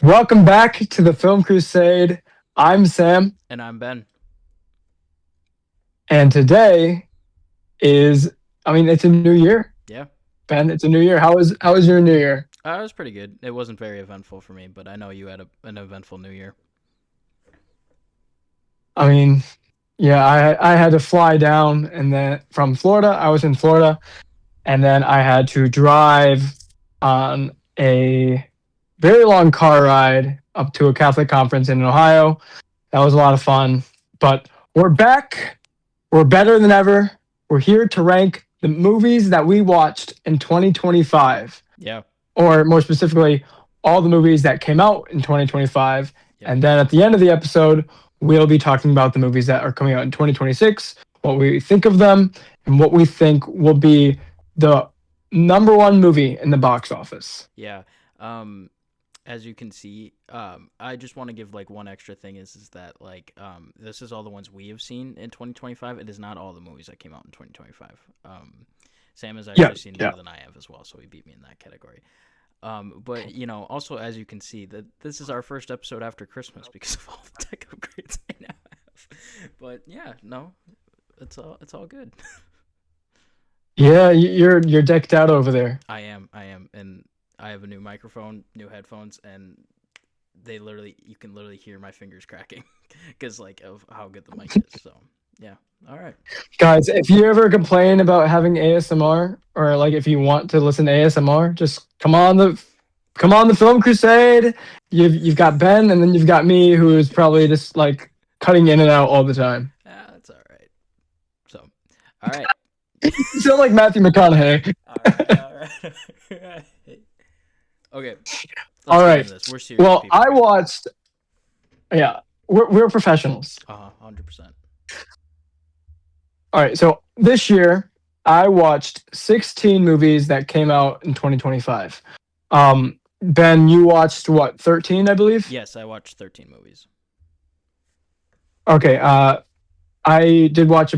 Welcome back to the Film Crusade. I'm Sam, And I'm Ben. and today is, it's a new year. Yeah, Ben, it's a new year. How was your new year? it was pretty good. It wasn't very eventful for me, but I know you had an eventful New Year. I mean, yeah, I had to fly down and then from Florida. I was in Florida, and then I had to drive on a very long car ride up to a Catholic conference in Ohio. That was a lot of fun. But we're back. We're better than ever. We're here to rank the movies that we watched in 2025, Yeah, or more specifically, all the movies that came out in 2025. yep, And then at the end of the episode, we'll be talking about the movies that are coming out in 2026, what we think of them, and what we think will be the number one movie in the box office. yeah. Um, as you can see, I just want to give like one extra thing is that this is all the ones we have seen in 2025. It is not all the movies that came out in 2025. Sam has Yeah, actually seen yeah. more than I have as well, so he beat me in that category. But also as you can see, that this is our first episode after Christmas because of all the tech upgrades I now have. But yeah, no, it's all good. Yeah, you're decked out over there. I am, and I have a new microphone, new headphones, and you can literally hear my fingers cracking because like of how good the mic is. So yeah, all right, Guys, if you ever complain about having ASMR or like if you want to listen to ASMR, just come on the Film Crusade. You've got Ben and then you've got me who is probably just like cutting in and out all the time. that's all right. So, all right, You sound like Matthew McConaughey. all right, all right. All right. Okay, All let's get right. into this. We're serious Well, people I here. watched yeah, we're professionals. 100%. All right. So this year I watched 16 movies that came out in 2025. Ben, you watched what, 13, I believe? Yes, I watched 13 movies. Okay, I did watch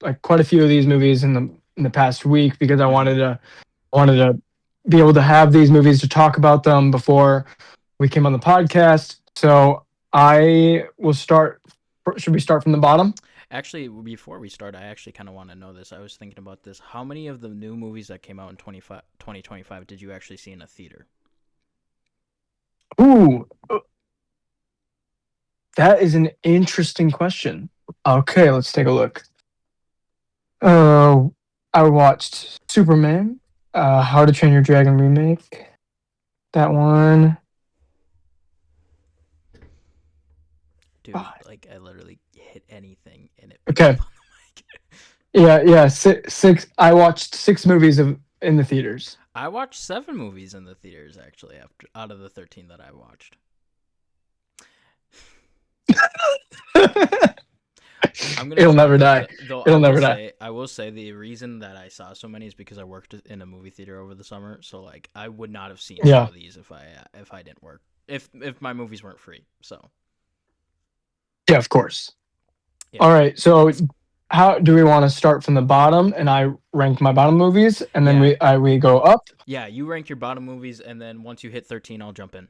like quite a few of these movies in the past week because I Mm-hmm. wanted to be able to have these movies to talk about them before we came on the podcast. So I will start. Should we start from the bottom? Actually, before we start, I actually kind of want to know this. I was thinking about this. How many of the new movies that came out in 2025 did you actually see in a theater? Ooh, that is an interesting question. Okay, let's take a look. Uh, I watched Superman, How to Train Your Dragon remake. That one. Dude, like I literally hit anything and it picked Okay. up on the mic. Yeah. Six. I watched six movies in the theaters. I watched 7 movies in the theaters actually after out of the 13 that I watched. I'm gonna It'll be never honest, die. though. It'll never die. I will say the reason that I saw so many is because I worked in a movie theater over the summer. So like, I would not have seen some Yeah. of these if I didn't work if my movies weren't free. So Yeah, of course. yeah, All right. So how do we want to start from the bottom and I rank my bottom movies and then yeah, we go up? yeah. You rank your bottom movies, and then once you hit 13, I'll jump in.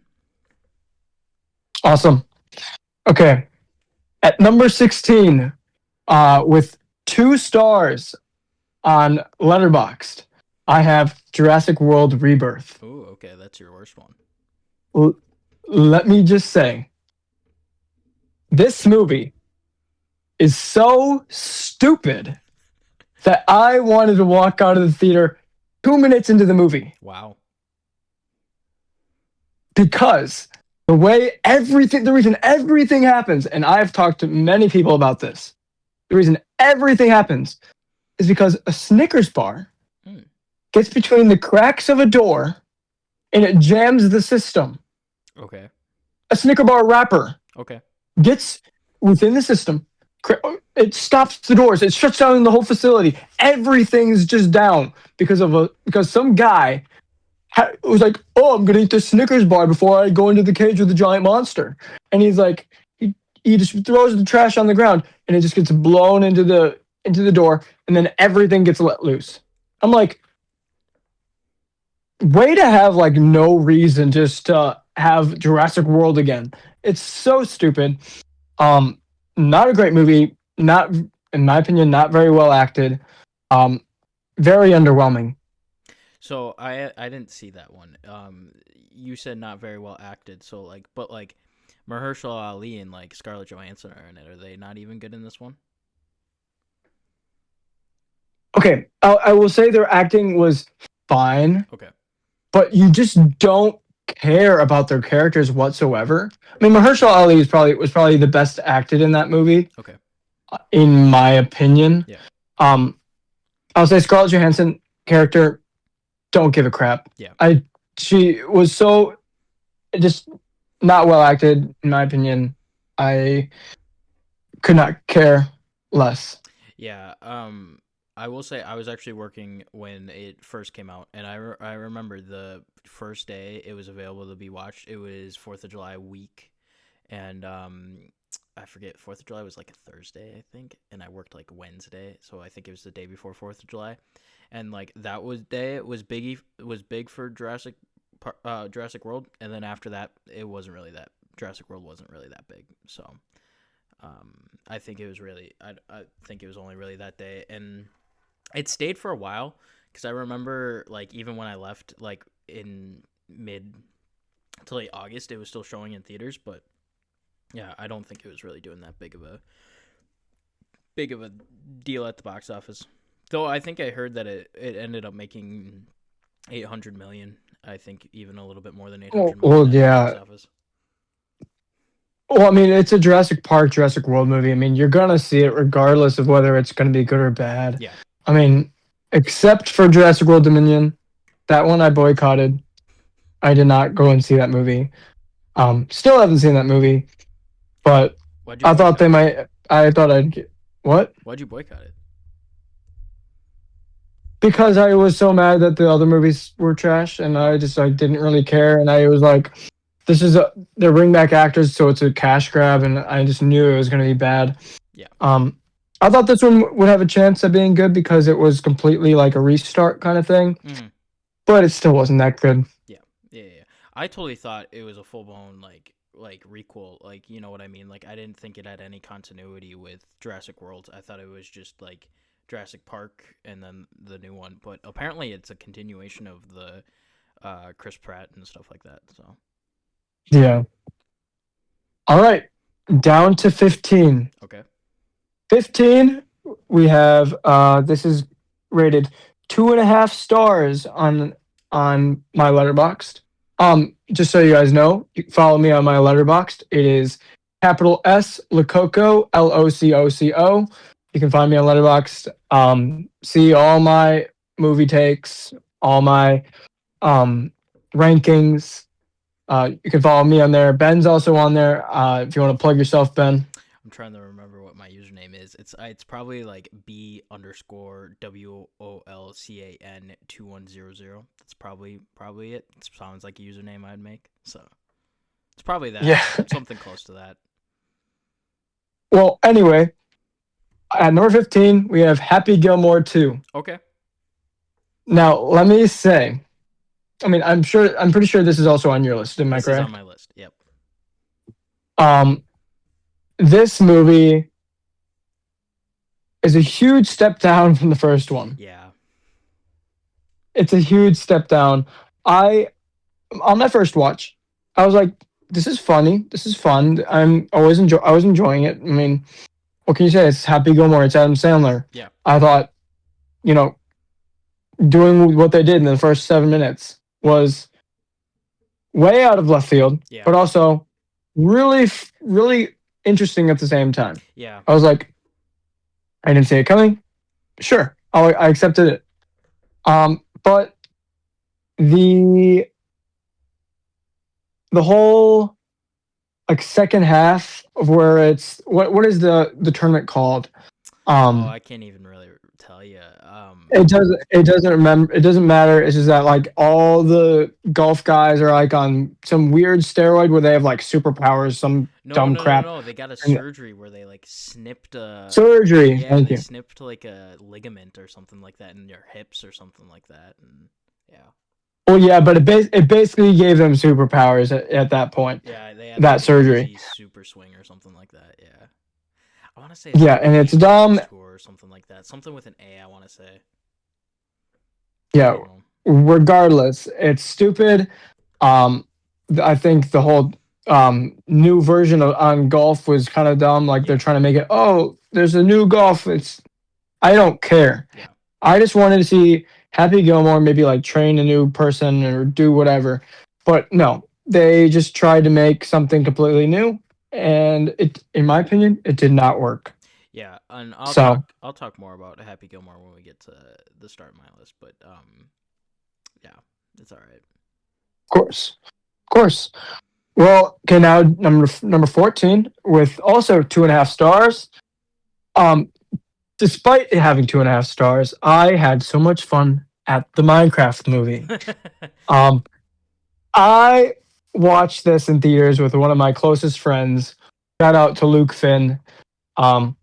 Awesome. Okay. At number 16, with 2 stars on Letterboxd, I have Jurassic World Rebirth. Ooh, okay, that's your worst one. L- Let me just say, this movie is so stupid that I wanted to walk out of the theater 2 minutes into the movie Wow. because the reason everything happens, and I've talked to many people about this, the reason everything happens is because a Snickers bar Mm, gets between the cracks of a door and it jams the system. okay. A Snicker bar wrapper Okay. gets within the system. It stops the doors. It shuts down the whole facility. Everything's just down because some guy was like, "Oh, I'm gonna eat this Snickers bar before I go into the cage with the giant monster." And he's like, he just throws the trash on the ground, and it just gets blown into the door, and then everything gets let loose. I'm like, way to have like no reason just to have Jurassic World again. It's so stupid. Um, Not a great movie. Not, in my opinion, not very well acted. Um, Very underwhelming. So I didn't see that one. You said not very well acted. So like, but like, Mahershala Ali and like Scarlett Johansson are in it. Are they not even good in this one? Okay, I will say their acting was fine, Okay. but you just don't care about their characters whatsoever. I mean, Mahershala Ali was probably the best acted in that movie, Okay. in my opinion. Yeah. Um, I'll say Scarlett Johansson character, don't give a crap. Yeah. I She was so just not well acted, in my opinion. I could not care less. Yeah. I will say I was actually working when it first came out, and I remember the first day it was available to be watched. It was Fourth of July week, and I forget, Fourth of July was like a Thursday, I think, and I worked like Wednesday, so I think it was the day before Fourth of July, and like that was day was big for Jurassic World, and then after that it wasn't really that Jurassic World wasn't really that big, so I think it was really I think it was only really that day, and it stayed for a while because I remember like even when I left like in mid to late August, it was still showing in theaters, but yeah, I don't think it was really doing that big of a deal at the box office. Though I think I heard that it ended up making 800 million. I think even a little bit more than eight Well, hundred million well, at the box yeah. office. Well, I mean, it's a Jurassic Park, Jurassic World movie. I mean, you're gonna see it regardless of whether it's gonna be good or bad. Yeah. I mean, except for Jurassic World Dominion, that one I boycotted. I did not go and see that movie. Still haven't seen that movie, but Why'd you I thought boycott they it? might. I thought I'd get what? Why'd you boycott it? Because I was so mad that the other movies were trash, and I Oh, just I didn't really care, and I was like, this is a they're bring back actors, so it's a cash grab, and I just knew it was gonna be bad. yeah. Um, I thought this one would have a chance of being good because it was completely like a restart kind of thing, Mm-hmm. but it still wasn't that good. Yeah, yeah. I totally thought it was a full blown like requel. Like you know what I mean? Like I didn't think it had any continuity with Jurassic World. I thought it was just like Jurassic Park and then the new one. But apparently it's a continuation of the Chris Pratt and stuff like that. So Yeah. All right, down to 15. okay, 15, we have this is rated 2.5 stars on my letterboxed. Just so you guys know, you can follow me on my letterboxed. It is capital S Lococo, Lococo. You can find me on letterboxd. See all my movie takes, all my um rankings. You can follow me on there. Ben's also on there. If you want to plug yourself, Ben. I'm trying to remember what my username is. It's probably like B underscore WOLCAN 2100. That's probably it. It sounds like a username I'd make. So it's probably that, Yeah. something close to that. Well, anyway, at number 15, we have Happy Gilmore 2. Okay. Now, let me say, I mean, I'm pretty sure this is also on your list. Am I This is on correct? my list. Yep. Um, this movie is a huge step down from the first one. Yeah. It's a huge step down. I On my first watch, I was like, "This is funny. This is fun. I was enjoying it. I mean, what can you say? It's Happy Gilmore. It's Adam Sandler. Yeah. I thought, you know, doing what they did in the first 7 minutes was way out of left field, Yeah. but also really interesting at the same time. Yeah. I was like, I didn't see it coming. Sure, I accepted it. But the the whole like second half of where it's what is the tournament called? Oh, Um, I can't even really tell you. it doesn't matter. It's just that like all the golf guys are like on some weird steroid where they have like superpowers, some No, dumb no, no, crap. no. They got a And surgery where they like snipped surgery. yeah, Thank they you. snipped like a ligament or something like that in their hips or something like that, and yeah. Well, yeah, but it basically gave them superpowers at that point. Yeah, they had That like an surgery. energy super swing or something like that. Yeah, I want to say it's Yeah, like and it's Apex dumb. Tour or something like that. Something with an A, I want to say. I Yeah, don't know. regardless, it's stupid. Um, I think the whole new version of on golf was kind of dumb. Like they're Yeah, trying to make it. Oh, there's a new golf. It's I don't care. yeah, I just wanted to see Happy Gilmore maybe like train a new person or do whatever. But no, they just tried to make something completely new, and it, in my opinion, it did not work. yeah. And I'll So, talk. of I'll talk more about Happy Gilmore when we get to the start of my list. But yeah, it's all right. course, of course. Well, okay, now number 14 with also 2.5 stars. Um, Despite it having 2.5 stars, I had so much fun at the Minecraft movie. Um, I watched this in theaters with one of my closest friends. Shout out to Luke Finn. Um,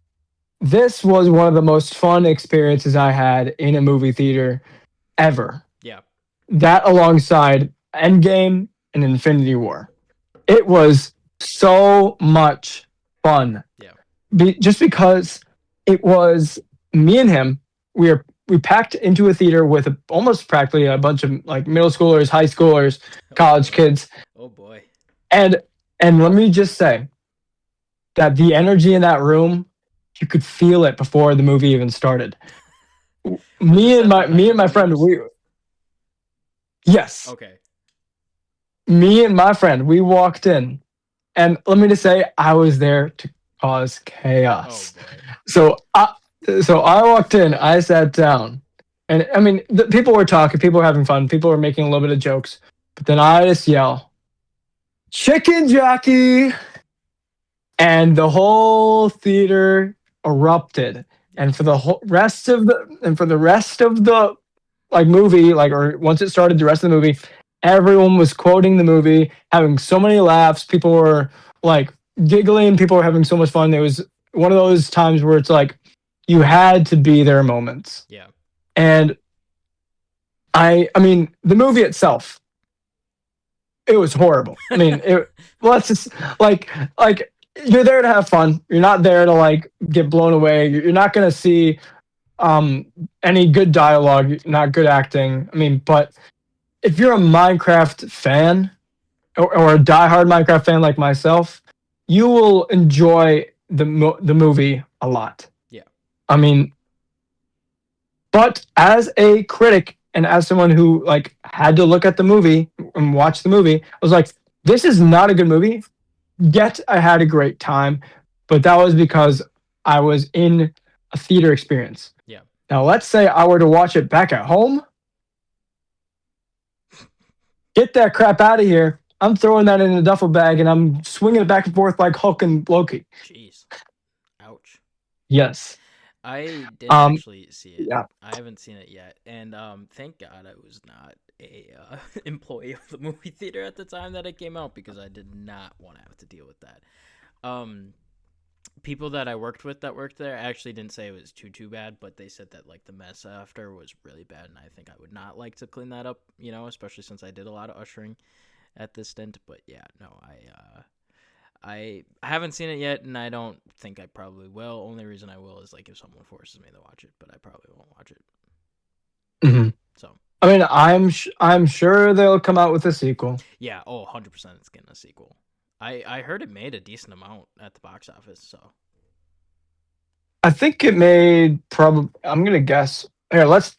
this was one of the most fun experiences I had in a movie theater ever. Yeah, That alongside Endgame and Infinity War. It was so much fun. yeah. Just because it was me and him, we packed into a theater with almost practically a bunch of like middle schoolers, high schoolers, Oh college boy. kids, Oh boy. and let me just say that the energy in that room, you could feel it before the movie even started. Was this at the Me Metro and my friend, Theaters? we yes, Okay. me and my friend, we walked in, and let me just say, I was there to cause Oh chaos. boy. So I walked in, I sat down, and I mean, people were talking, people were having fun, people were making a little bit of jokes, but then I just yell, "Chicken Jockey!" and the whole theater erupted. Yeah. And for the whole rest of the and for the rest of the like movie, like or once it started, the rest of the movie, everyone was quoting the movie, having so many laughs. People were like giggling. People were having so much fun. It was one of those times where it's like you had to be there moments. Yeah. And I mean, the movie itself, it was horrible. I mean, it let's just like like you're there to have fun. You're not there to like get blown away. You're not going to see um any good dialogue, not good acting. I mean, but if you're a Minecraft fan or a diehard Minecraft fan like myself, you will enjoy the movie a lot. Yeah. I mean, but as a critic and as someone who like had to look at the movie and watch the movie, I was like, this is not a good movie. Yet I had a great time, but that was because I was in a theater experience. Yeah. Now, let's say I were to watch it back at home. Get that crap out of here. I'm throwing that in a duffel bag and I'm swinging it back and forth like Hulk and Loki. Jeez. Ouch. Yes. I didn't Um. actually see it. Yeah. I haven't seen it yet, and thank God I was not a employee of the movie theater at the time that it came out because I did not want to have to deal with that. Um, People that I worked with that worked there actually didn't say it was too bad, but they said that like the mess after was really bad, and I think I would not like to clean that up, especially since I did a lot of ushering at this stint. But yeah, no, I haven't seen it yet, and I don't think I probably will. Only reason I will is like if someone forces me to watch it, but I probably won't watch it. Mhm. So I mean, I'm sure they'll come out with a sequel. yeah, 100% it's getting a sequel. I heard it made a decent amount at the box office, so I think it made probably. I'm gonna guess. Here, let's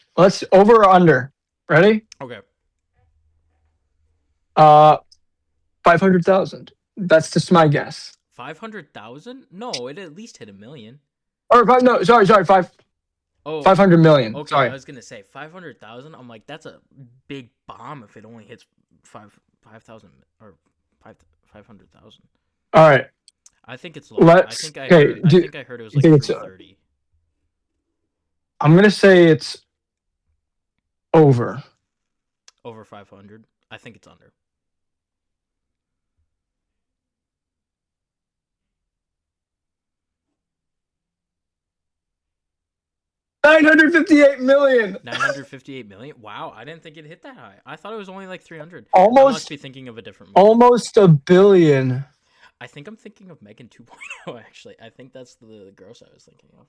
over or under. Ready? okay. Uh, 500,000. That's just my guess. 500,000? No, it at least hit a million. Or five? No, sorry, Oh, 500 million. okay. I Sorry. was gonna say 500,000. I'm like, that's a big bomb if it only hits 5,000 or 500,000. All right. I think it's lower. I Let's. think I Okay. heard. I think I heard it was You like think it's? 330. I'm gonna say it's over. Over 500. I think it's under. 958 million. 958 million. Wow, I didn't think it hit that high. I thought it was only like 300. I must Almost be thinking of a different movie. almost a billion. I think I'm thinking of Megan 2.0 actually. I think that's the gross I was thinking of.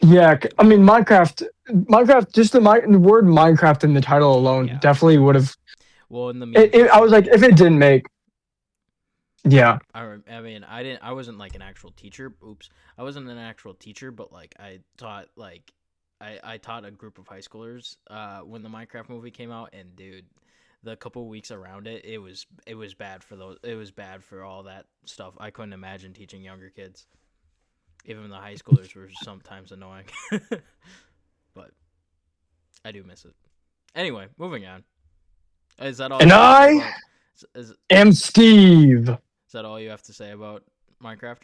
Yeah, I mean Whoa. Minecraft, just the word Minecraft in the title alone Yeah. definitely would have. Well, in the memes they I showed was it, like, yeah. if it didn't make, yeah, I mean, I didn't. I wasn't like an actual teacher. Oops, I wasn't an actual teacher, but like I taught I taught a group of high schoolers when the Minecraft movie came out, and dude, the couple weeks around it, it was bad for those. It was bad for all that stuff. I couldn't imagine teaching younger kids. Even the high schoolers were sometimes annoying, but I do miss it. Anyway, moving on. Is that all and you have to say I about? Is am Steve. is that all you have to say about Minecraft?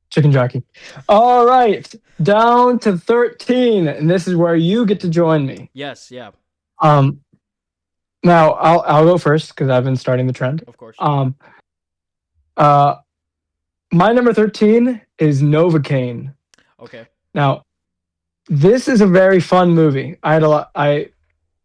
Chicken jockey. All right, down to 13, and this is where you get to join me. Yes, yeah, Um, Now I'll go first because I've been starting the trend. of course. Um, uh, my number 13 is Novocaine. Okay. Now, this is a very fun movie. I had a lot. I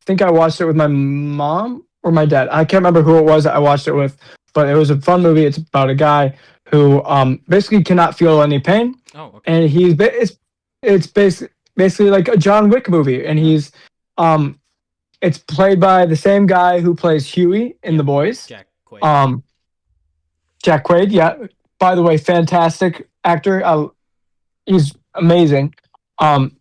think I watched it with my mom or my dad. I can't remember who it was that I watched it with, but it was a fun movie. It's about a guy who basically cannot feel any pain, Oh, okay. and it's basically like a John Wick movie, and Hmm. um it's played by the same guy who plays Huey in Yeah. The Boys. Jack Quaid. Um, Jack Quaid, yeah. By the way, fantastic actor. He's amazing. Um,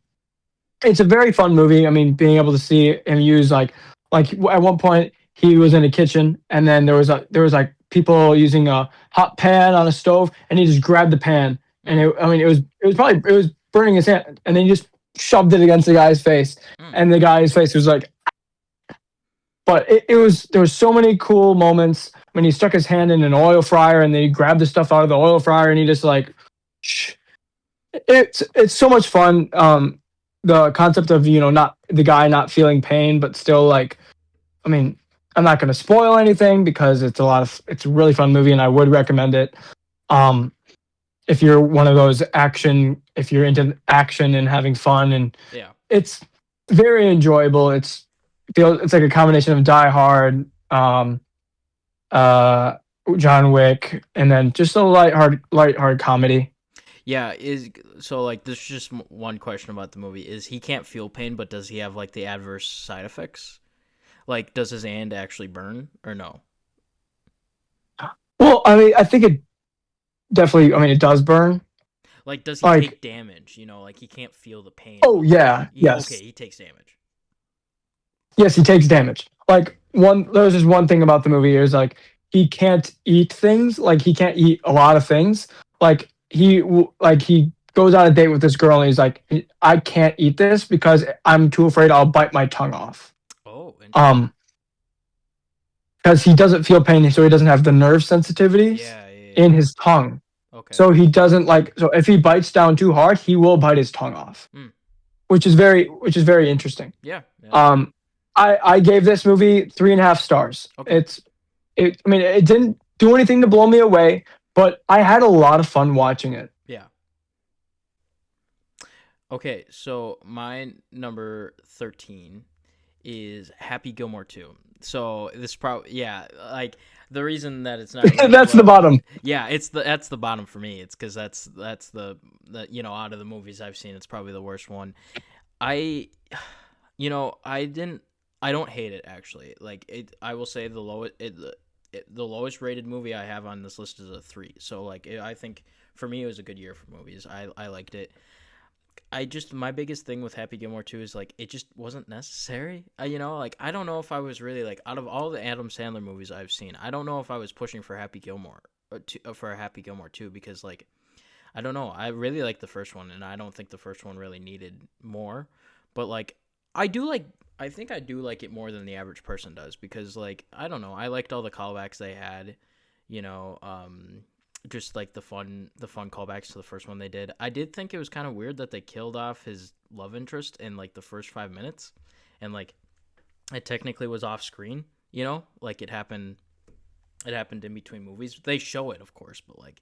it's a very fun movie. I mean, being able to see him use like at one point he was in a kitchen and then there was like people using a hot pan on a stove and he just grabbed the pan and Mm, I mean it was burning his hand and then he just shoved it against the guy's face mm, and the guy's face was like but it was there was so many cool moments when he stuck his hand in an oil fryer and then he grabbed the stuff out of the oil fryer and he just like shh. It's so much fun. The concept of not the guy not feeling pain, but still like I mean I'm not going to spoil anything because it's a really fun movie and I would recommend it. Um, if you're one of those if you're into action and having fun and yeah. it's very enjoyable. It's like a combination of Die Hard, uh, John Wick, and then just a lighthearted comedy. Yeah. Is so like this is just one question about the movie. Is he can't feel pain, but does he have like the adverse side effects? Like, does his hand actually burn or no? Well, I mean, I think it definitely. I mean, it does burn. Like, does he Like, take damage? Like he can't feel the pain, oh but like yeah, okay, yes, he takes damage. yes, he takes damage. Like there's just one thing about the movie is like he can't eat things. Like he can't eat a lot of things. Like he goes on a date with this girl and he's like, I can't eat this because I'm too afraid I'll bite my tongue off. Oh, interesting. Um, because he doesn't feel pain, so he doesn't have the nerve sensitivities Yeah, yeah, in yeah. his tongue. Okay. So he doesn't like. So if he bites down too hard, he will bite his tongue off, Mm, which is very interesting. yeah, yeah. Um, I gave this movie 3.5 stars. Okay. I mean, it didn't do anything to blow me away, but I had a lot of fun watching it. Yeah. Okay, so my number 13 is Happy Gilmore 2. So this probably yeah, like the reason that it's not ranked That's the low. bottom. Yeah, that's the bottom for me. It's cuz that's the out of the movies I've seen, it's probably the worst one. I I don't hate it actually. Like I will say the lowest rated movie I have on this list is a 3. So like I think for me it was a good year for movies. I liked it. I just my biggest thing with Happy Gilmore 2 is like it just wasn't necessary. Like I don't know if I was really like out of all the Adam Sandler movies I've seen, I don't know if I was pushing for Happy Gilmore for a Happy Gilmore 2 because like I don't know. I really like the first one and I don't think the first one really needed more. But like I do like I think I do like it more than the average person does because like I don't know. I liked all the callbacks they had, you know, just like the fun callbacks to the first one they did. I did think it was kind of weird that they killed off his love interest in like the first 5 minutes, and like it technically was off screen. Like it happened. It happened in between movies. They show it, of course, but like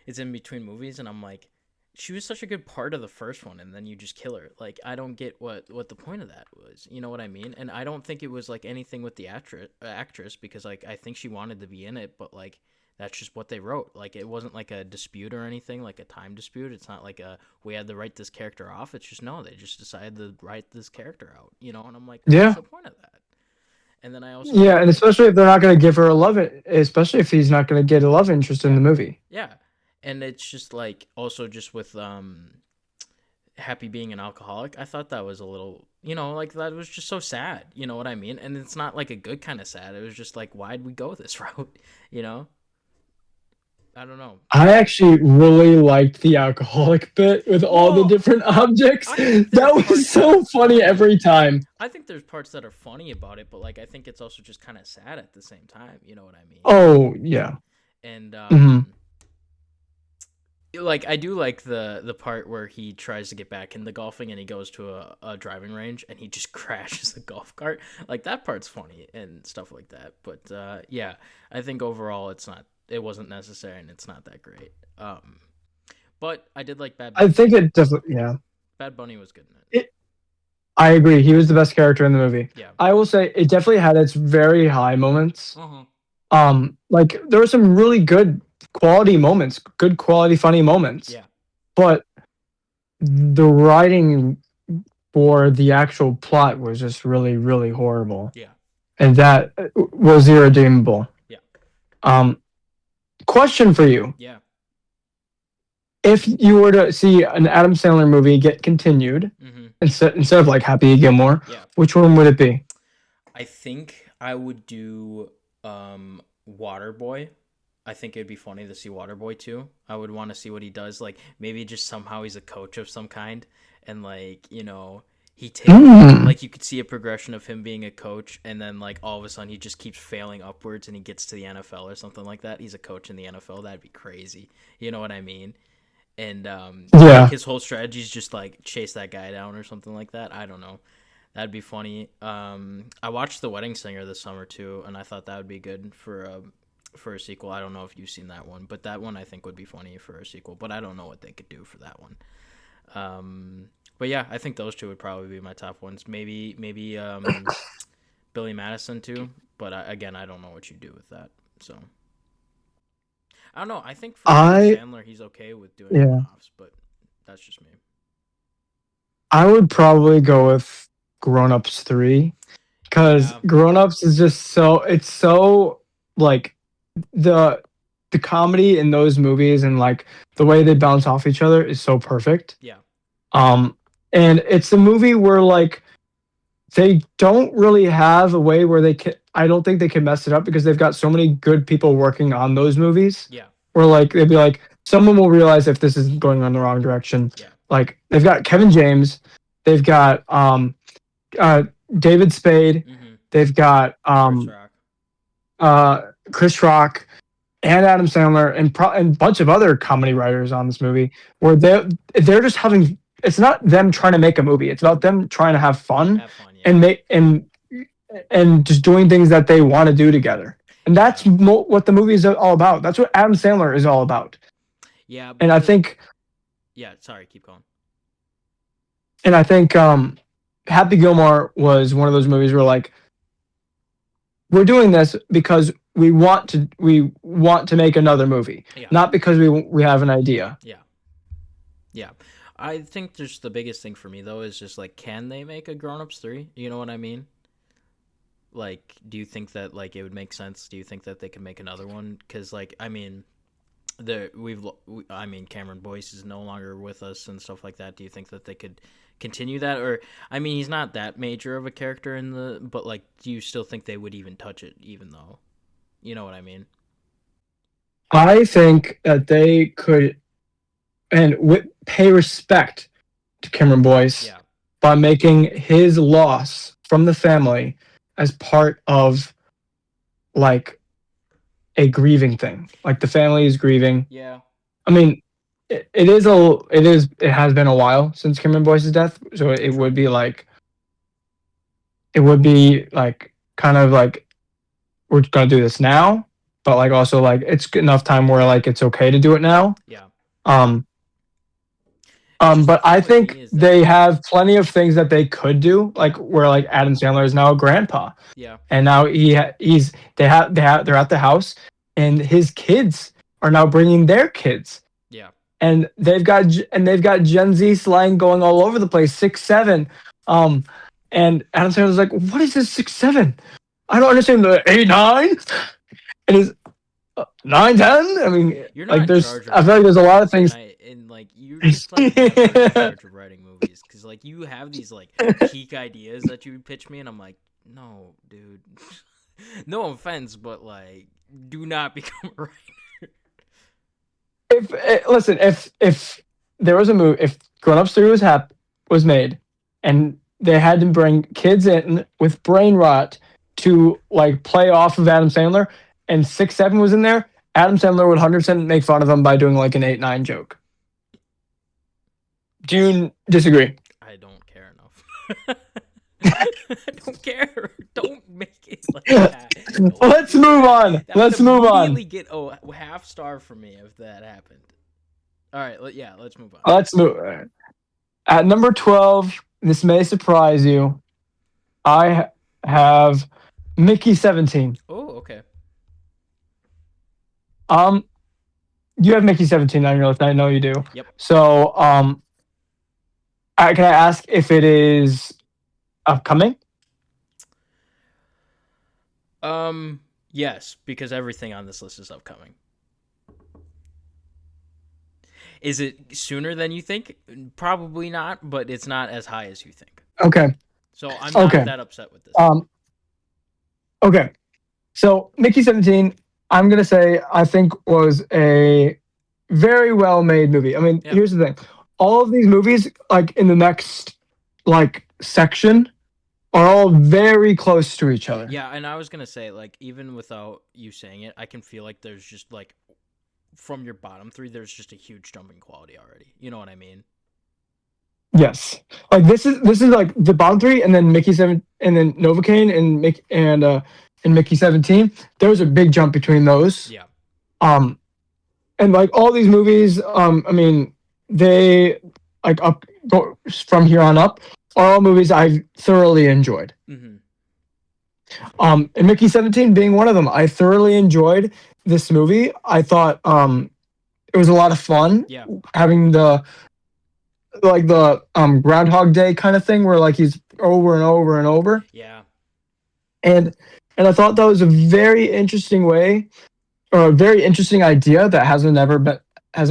it's in between movies, and I'm like, she was such a good part of the first one, and then you just kill her. Like, I don't get what the point of that was. You know what I mean? And I don't think it was like anything with the actress, because like I think she wanted to be in it, but like that's just what they wrote. Like, it wasn't like a dispute or anything, like a time dispute. It's not like a we had to write this character off. It's just no, they just decided to write this character out. You know, and I'm like, what's Yeah. the point of that? And then I also Yeah, think and especially if they're not going to give her a love, especially if he's not going to get a love interest in yeah, the movie. yeah, and it's just like also just with Happy being an alcoholic, I thought that was a little, like that was just so sad. You know what I mean? And it's not like a good kind of sad. It was just like, why'd we go this route? You know? I don't know. I actually really liked the alcoholic bit with all the Well, different objects. I think there's That was parts that are so funny funny. every time. I think there's parts that are funny about it, but like I think it's also just kind of sad at the same time. You know what I mean? Oh, yeah. And Hmm. like I do like the part where he tries to get back into golfing and he goes to a driving range and he just crashes a golf cart. Like that part's funny and stuff like that. But yeah, I think overall it wasn't necessary and it's not that great. But I did like Bad I Bunny. think it definitely, yeah. Bad Bunny was good in it. It, I agree. He was the best character in the movie. Yeah. I will say it definitely had its very high moments. Uh-huh. Like there were some really good quality moments, good quality funny moments, Yeah. but the writing for the actual plot was just really, really horrible, Yeah. and that was irredeemable. Yeah. Um, question for you: Yeah. if you were to see an Adam Sandler movie get continued Mm-hmm. instead of like Happy Gilmore, Yeah. which one would it be? I think I would do Waterboy. I think it'd be funny to see Waterboy too. I would want to see what he does. Like maybe just somehow he's a coach of some kind, and like he take Hmm. like you could see a progression of him being a coach, and then like all of a sudden he just keeps failing upwards, and he gets to the NFL or something like that. He's a coach in the NFL. That'd be crazy. You know what I mean? And like Yeah, his whole strategy is just like chase that guy down or something like that. I don't know. That'd be funny. I watched The Wedding Singer this summer too, and I thought that would be good for a sequel. I don't know if you've seen that one, but that one I think would be funny for a sequel. But I don't know what they could do for that one. But yeah, I think those two would probably be my top ones. Maybe Billy Madison too. But again, I don't know what you do with that. So I don't know. I think for Adam I Sandler, he's okay with doing yeah, one-offs, but that's just me. I would probably go with Grown Ups 3 because Yeah, Grown Ups is just it's so like the the comedy in those movies and like the way they bounce off each other is so perfect. yeah, Um, and it's a movie where like they don't really have a way where they can. I don't think they can mess it up because they've got so many good people working on those movies. yeah, Where like they'd be like, someone will realize if this is going on the wrong direction. yeah. Like they've got Kevin James, they've got uh, David Spade, Mm-hmm. they've got Chris Rock. Chris Rock, and Adam Sandler, and a bunch of other comedy writers on this movie. Where they're just having. It's not them trying to make a movie. It's about them trying to have fun Have fun, yeah. and make and just doing things that they want to do together. And Yeah. that's what the movie is all about. That's what Adam Sandler is all about. Yeah, And I because think yeah, sorry, keep going. and I think Happy Gilmore was one of those movies where like we're doing this because we want to make another movie, Yeah. not because we have an idea. Yeah. Yeah. I think just the biggest thing for me though is just like can they make a Grown Ups 3? You know what I mean? Like do you think that like it would make sense? Do you think that they could make another one cuz like I mean I mean Cameron Boyce is no longer with us and stuff like that. Do you think that they could continue that or I mean he's not that major of a character in the but like do you still think they would even touch it even though you know what I mean? I think that they could and pay respect to Cameron Boyce Yeah. by making his loss from the family as part of like a grieving thing. Like the family is grieving. Yeah. I mean, it has been a while since Cameron Boyce's death, so True. it would be like kind of like we're gonna do this now, but like also like it's enough time where like it's okay to do it now. Yeah. Um, Which is the But I thing with think me is that they have plenty of things that they could do, like yeah, where like Adam Sandler is now a grandpa, yeah, and now he's they're at the house, and his kids are now bringing their kids, yeah. and they've got Gen Z slang going all over the place, 6'7", um, and Adam Sandler's like, what is this 6'7"? I don't understand the 8'9", and he's 9'10". I mean, You're like not in charge of I feel like writing there's a lot of movies, things. and like you're just like never in charge of writing movies because like you have these like peak ideas that you pitch me, and I'm like, no, dude, no offense, but like, do not become a writer. Listen, if there was a movie, if Grown Ups 3 was made, and they had to bring kids in with brain rot to like play off of Adam Sandler, and 6'7" was in there, Adam Sandler would 100% make fun of him by doing like an 8'9" joke. Do you disagree? I don't care enough. I don't care. Don't make it like that. Don't Let's do move that. on. That would Let's move immediately on. get a half star for me if that happened. All right, yeah, let's move on. Let's move. At number 12, this may surprise you. I have Mickey 17. Oh, okay. Um, you have Mickey 17 on your list. I know you do. Yep. So, can I ask if it is upcoming? Yes, because everything on this list is upcoming. Is it sooner than you think? Probably not, but it's not as high as you think. Okay. So I'm not Okay. that upset with this. Okay. So Mickey 17, I'm gonna say I think was a very well made movie. I mean, Yeah. here's the thing. All of these movies, like in the next like section, are all very close to each other. Yeah, and I was gonna say, like, even without you saying it, I can feel like there's just like from your bottom three, there's just a huge jump in quality already. You know what I mean? Yes. Like this is like the bottom three, and then Mickey 7, and then Novocaine and Mickey 17. There was a big jump between those. Yeah. Um and like all these movies, I mean, they like up go, from here on up are all movies I've thoroughly enjoyed. Mm-hmm. And Mickey 17 being one of them. I thoroughly enjoyed this movie. I thought it was a lot of fun Yeah. having the Groundhog Day kind of thing where like he's over and over and over. Yeah. And I thought that was a very interesting way, or a very interesting idea that hasn't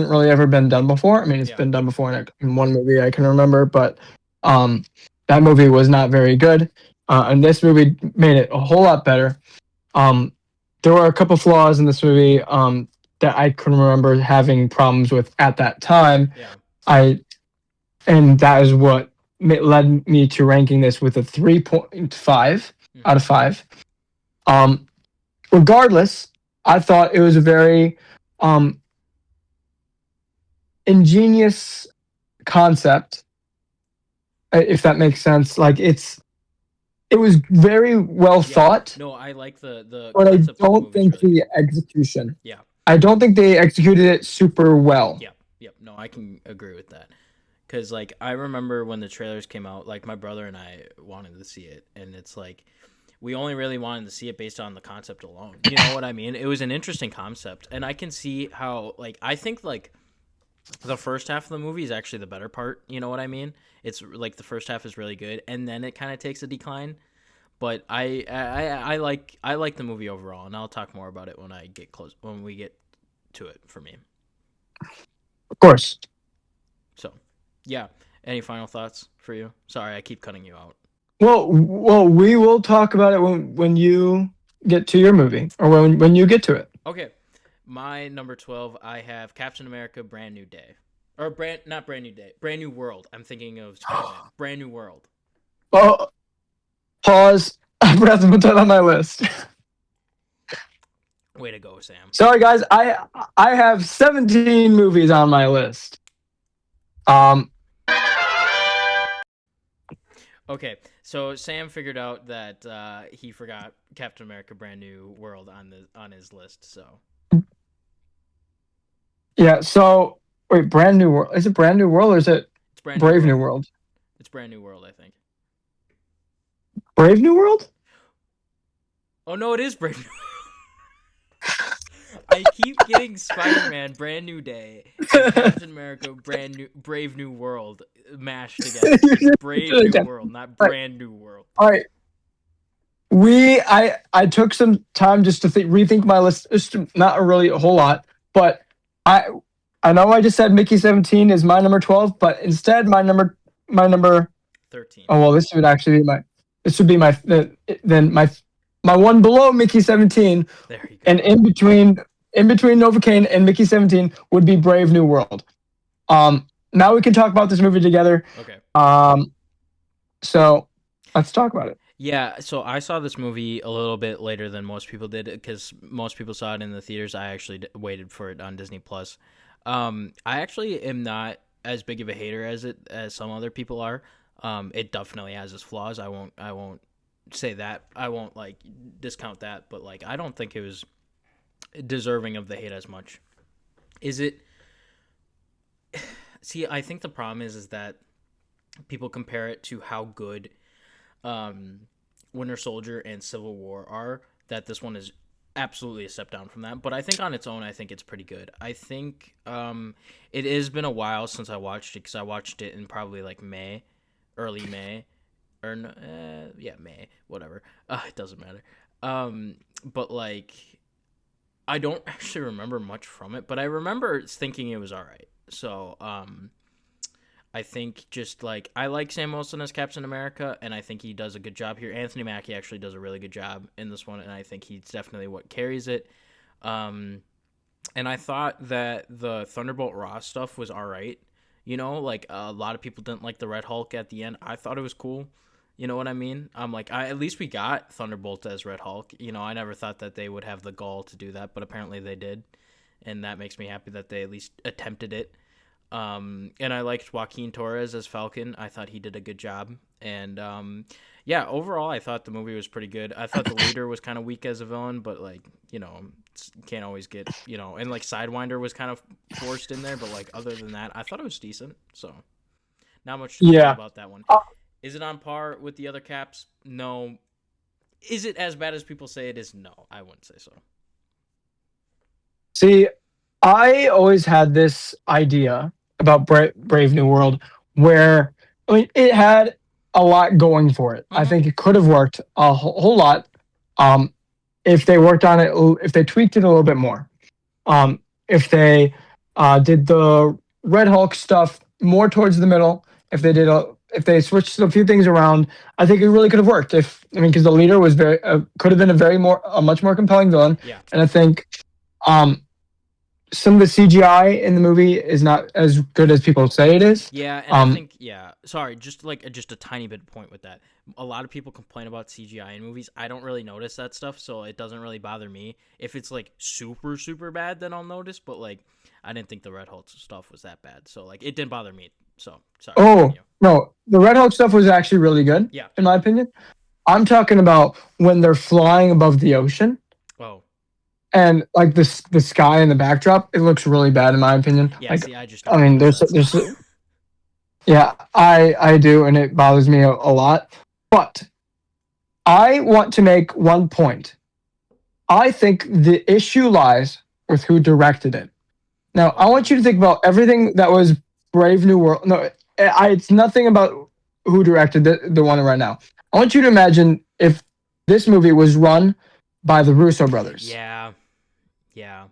really ever been done before. I mean, it's Yeah. been done before in one movie I can remember, but that movie was not very good. And this movie made it a whole lot better. There were a couple flaws in this movie that I can remember having problems with at that time. Yeah. And that is what led me to ranking this with a 3.5 out of 5. Regardless, I thought it was a very ingenious concept, if that makes sense. Like it was very well thought, No, I like the but I concept of the don't movie. think Really the execution. Yeah. I don't think they executed it super well. Yep. Yep. No, I can agree with that. Because, like, I remember when the trailers came out, like, my brother and I wanted to see it. And it's like, we only really wanted to see it based on the concept alone. You know what I mean? It was an interesting concept. And I can see how, like, I think, like, the first half of the movie is actually the better part. You know what I mean? It's, like, the first half is really good. And then it kind of takes a decline. But I like the movie overall. And I'll talk more about it when we get to it for me. Of course. So, yeah. Any final thoughts for you? Sorry, I keep cutting you out. Well, we will talk about it when you get to your movie, or when you get to it. Okay. My number 12, I have Captain America Brand New Day. Or not Brand New Day, Brand New World. I'm thinking of Spider-Man. Brand New World. Oh, pause. I forgot to put that on my list. Way to go, Sam. Sorry, guys. I have 17 movies on my list. Okay, so Sam figured out that he forgot Captain America: Brand New World on his list. So yeah. So wait, Brand New World. Is it Brand New World or is it It's Brand New Brave New World. World. It's Brand New World, I think. Brave New World? Oh no, it is Brave New. I keep getting Spider-Man Brand New Day and Captain America Brand New Brave New World mashed together. It's Brave New Okay. World, not All right. Brand New World. All right. I took some time just to rethink my list. Just not really a whole lot, but I I know I just said Mickey 17 is my number 12, but instead my number 13. oh well this would be my then my one below Mickey 17 There you and go. in between Novocaine and Mickey 17 would be Brave New World. Now we can talk about this movie together. Okay. So let's talk about it. Yeah, so I saw this movie a little bit later than most people did because most people saw it in the theaters. I actually waited for it on Disney Plus. I actually am not as big of a hater as some other people are. It definitely has its flaws. I won't say that. I won't like discount that, but like I don't think it was deserving of the hate as much. Is it? See, I think the problem is that people compare it to how good um, Winter Soldier and Civil War are. That this one is absolutely a step down from that. But I think on its own, I think it's pretty good. I think it has been a while since I watched it because I watched it in probably like May, early May, or yeah, May, whatever. It doesn't matter. But like, I don't actually remember much from it, but I remember thinking it was all right. So I think just like I like Sam Wilson as Captain America, and I think he does a good job here. Anthony Mackie actually does a really good job in this one, and I think he's definitely what carries it. Um, and I thought that the Thunderbolt Ross stuff was all right. You know, like a lot of people didn't like the Red Hulk at the end. I thought it was cool. You know what I mean? I'm like, at least we got Thunderbolt as Red Hulk. You know, I never thought that they would have the gall to do that, but apparently they did, and that makes me happy that they at least attempted it. And I liked Joaquin Torres as Falcon. I thought he did a good job. And yeah, overall, I thought the movie was pretty good. I thought the leader was kind of weak as a villain, but like, you know, can't always get, you know, and like Sidewinder was kind of forced in there, but like other than that, I thought it was decent. So not much to complain Yeah. about that one. Uh, Is it on par with the other caps? No. Is it as bad as people say it is? No, I wouldn't say so. See, I always had this idea about Brave New World where I mean it had a lot going for it. I Mm-hmm. think it could have worked a whole lot um, if they worked on it, if they tweaked it a little bit more. If they did the Red Hulk stuff more towards the middle, if they switched a few things around, I think it really could have worked. Because the leader was could have been a much more compelling villain, Yeah. and I think um, some of the CGI in the movie is not as good as people say it is. Yeah, and I think sorry, just like just a tiny bit point with that. A lot of people complain about CGI in movies. I don't really notice that stuff, so it doesn't really bother me. If it's like super super bad, then I'll notice. But like, I didn't think the Red Hulk stuff was that bad, so like it didn't bother me. So sorry. Oh Continue. no, the Red Hulk stuff was actually really good, Yeah. in my opinion. I'm talking about when they're flying above the ocean Oh. and like the sky in the backdrop. It looks really bad, in my opinion. Yeah. Like See, I just I don't mean, notice that there's stuff. yeah, I do, and it bothers me a lot. But I want to make one point. I think the issue lies with who directed it. Now, I want you to think about everything that was Brave New World. No, it's nothing about who directed the one right now. I want you to imagine if this movie was run by the Russo brothers. Yeah. Yeah.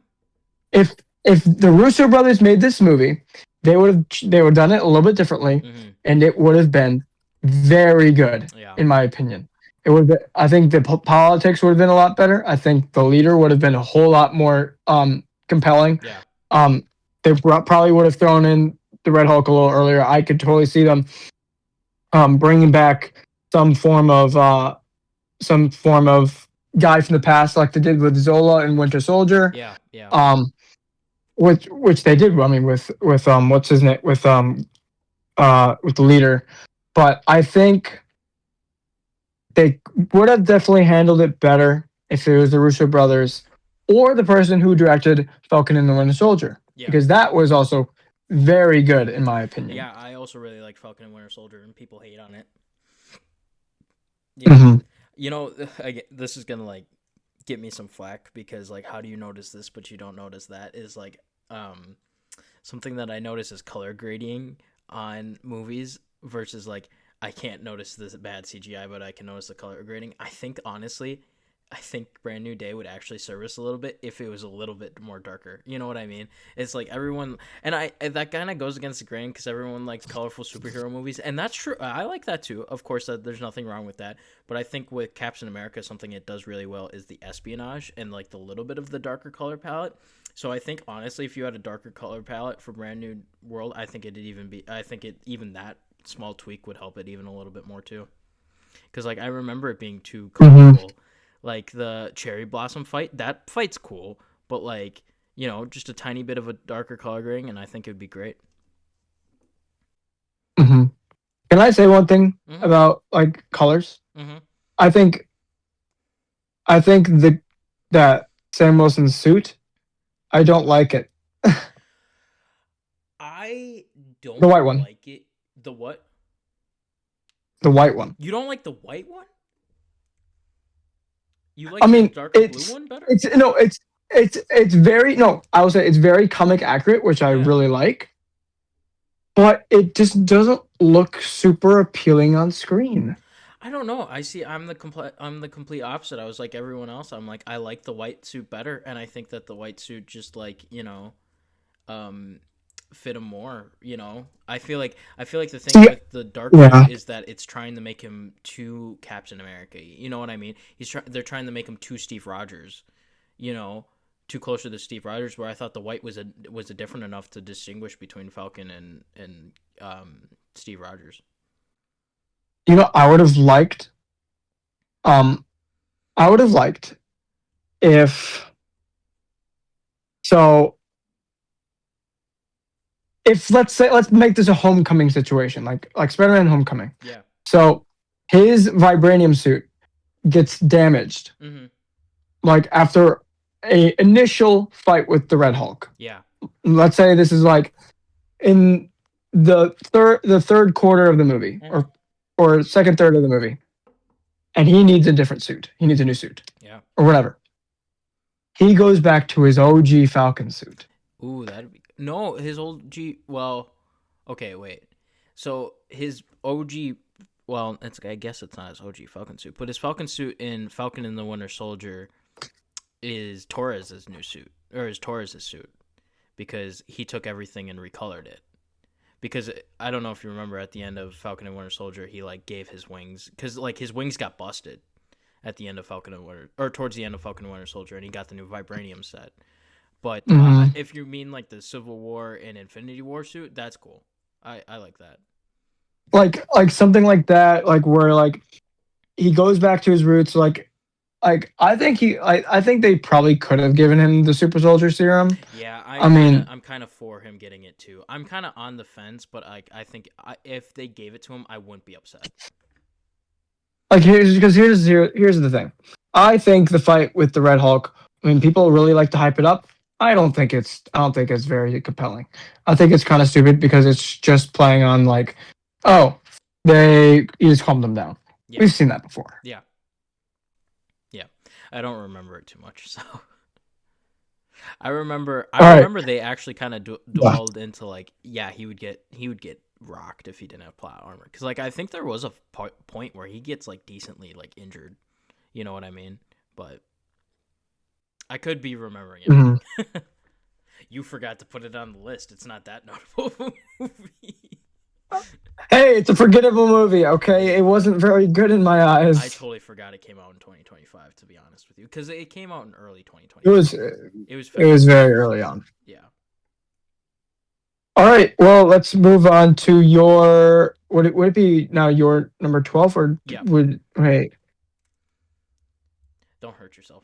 If if the Russo brothers made this movie, they would have done it a little bit differently, Mm-hmm. and it would have been very good, Yeah. in my opinion. It would. I think the politics would have been a lot better. I think the leader would have been a whole lot more compelling. Yeah. They probably would have thrown in the Red Hulk a little earlier. I could totally see them bringing back some form of guy from the past, like they did with Zola and Winter Soldier. Yeah. Yeah. Which they did. I mean, with what's his name with the leader, but I think they would have definitely handled it better if it was the Russo brothers or the person who directed Falcon and the Winter Soldier, Yeah. because that was also very good in my opinion. Yeah, I also really like Falcon and Winter Soldier, and people hate on it. Yeah, Hmm. you know, this is gonna like get me some flack because like, how do you notice this but you don't notice that? Is like, um, something that I notice is color grading on movies versus like I can't notice the bad CGI, but I can notice the color grading. I think honestly, I think Brand New Day would actually service a little bit if it was a little bit more darker. You know what I mean? It's like everyone, and that kind of goes against the grain because everyone likes colorful superhero movies, and that's true. I like that too. Of course, there's nothing wrong with that. But I think with Captain America, something it does really well is the espionage and like the little bit of the darker color palette. So I think honestly, if you had a darker color palette for Brand New World, I think it'd even be. I think it even that small tweak would help it even a little bit more too. Because like I remember it being too Hmm. colorful, like the cherry blossom fight. That fight's cool, but like just a tiny bit of a darker color grading, and I think it would be great. Hmm. Can I say one thing Mhm. about like colors? Mhm. I think I think that Sam Wilson's suit, I don't like it. I The don't white one. like it. The what? The white one. You don't like the white one? You I like the mean, darker blue one better? it's no, it's very no. I would say it's very comic accurate, which I Yeah. really like, but it just doesn't look super appealing on screen. I don't know. I see. I'm the complete opposite. I was like everyone else. I'm like I like the white suit better, and I think that the white suit just like um, fit him more. I feel like the thing See, with the dark suit yeah, is that it's trying to make him too Captain America. You know what I mean? They're trying to make him too Steve Rogers. You know, too closer to Steve Rogers. Where I thought the white was a different enough to distinguish between Falcon and Steve Rogers. I would have liked. Um, I would have liked if so. If let's make this a homecoming situation, like Spider-Man Homecoming. Yeah. So his vibranium suit gets damaged, Mm-hmm. like after a initial fight with the Red Hulk. Yeah. Let's say this is like in the third quarter of the movie, Mm-hmm. or second third of the movie, and he needs a different suit. He needs a new suit Yeah. or whatever. He goes back to his OG Falcon suit. Ooh, that'd be no. His old G. Well, okay, wait. So his OG. Well, I guess it's not his OG Falcon suit, but his Falcon suit in Falcon and the Winter Soldier is Torres's new suit, or is Torres's suit, because he took everything and recolored it. Because I don't know if you remember at the end of Falcon and Winter Soldier, he like gave his wings because like his wings got busted at the end of Falcon and Winter, or towards the end of Falcon and Winter Soldier, and he got the new vibranium set. But Hmm. if you mean like the Civil War and Infinity War suit, that's cool. I like that. Like something like that, like where like he goes back to his roots. Like I think they probably could have given him the super soldier serum. Yeah, I mean, I'm kind of for him getting it too. I'm kind of on the fence, but I think if they gave it to him, I wouldn't be upset. like here's the thing. I think the fight with the Red Hulk. I mean, people really like to hype it up. I don't think it's very compelling. I think it's kind of stupid because it's just playing on like, oh, you just calmed them down. Yeah, We've seen that before. yeah, yeah. I don't remember it too much, so I All right. remember they actually kind of Yeah. dwelled into like, yeah, he would get rocked if he didn't have plot armor. Because like I think there was a point where he gets like decently like injured. You know what I mean? But I could be remembering it Mhm. wrong. You forgot to put it on the list. It's not that notable movie. Hey, it's a forgettable movie. Okay, it wasn't very good in my I eyes. totally forgot it came out in 2025. To be honest with you, because it came out in early It was 2025. it It was was February. very early on. Yeah. All right. Well, let's move on to your. Would it be now your number 12, or Yeah. would wait? Don't hurt yourself.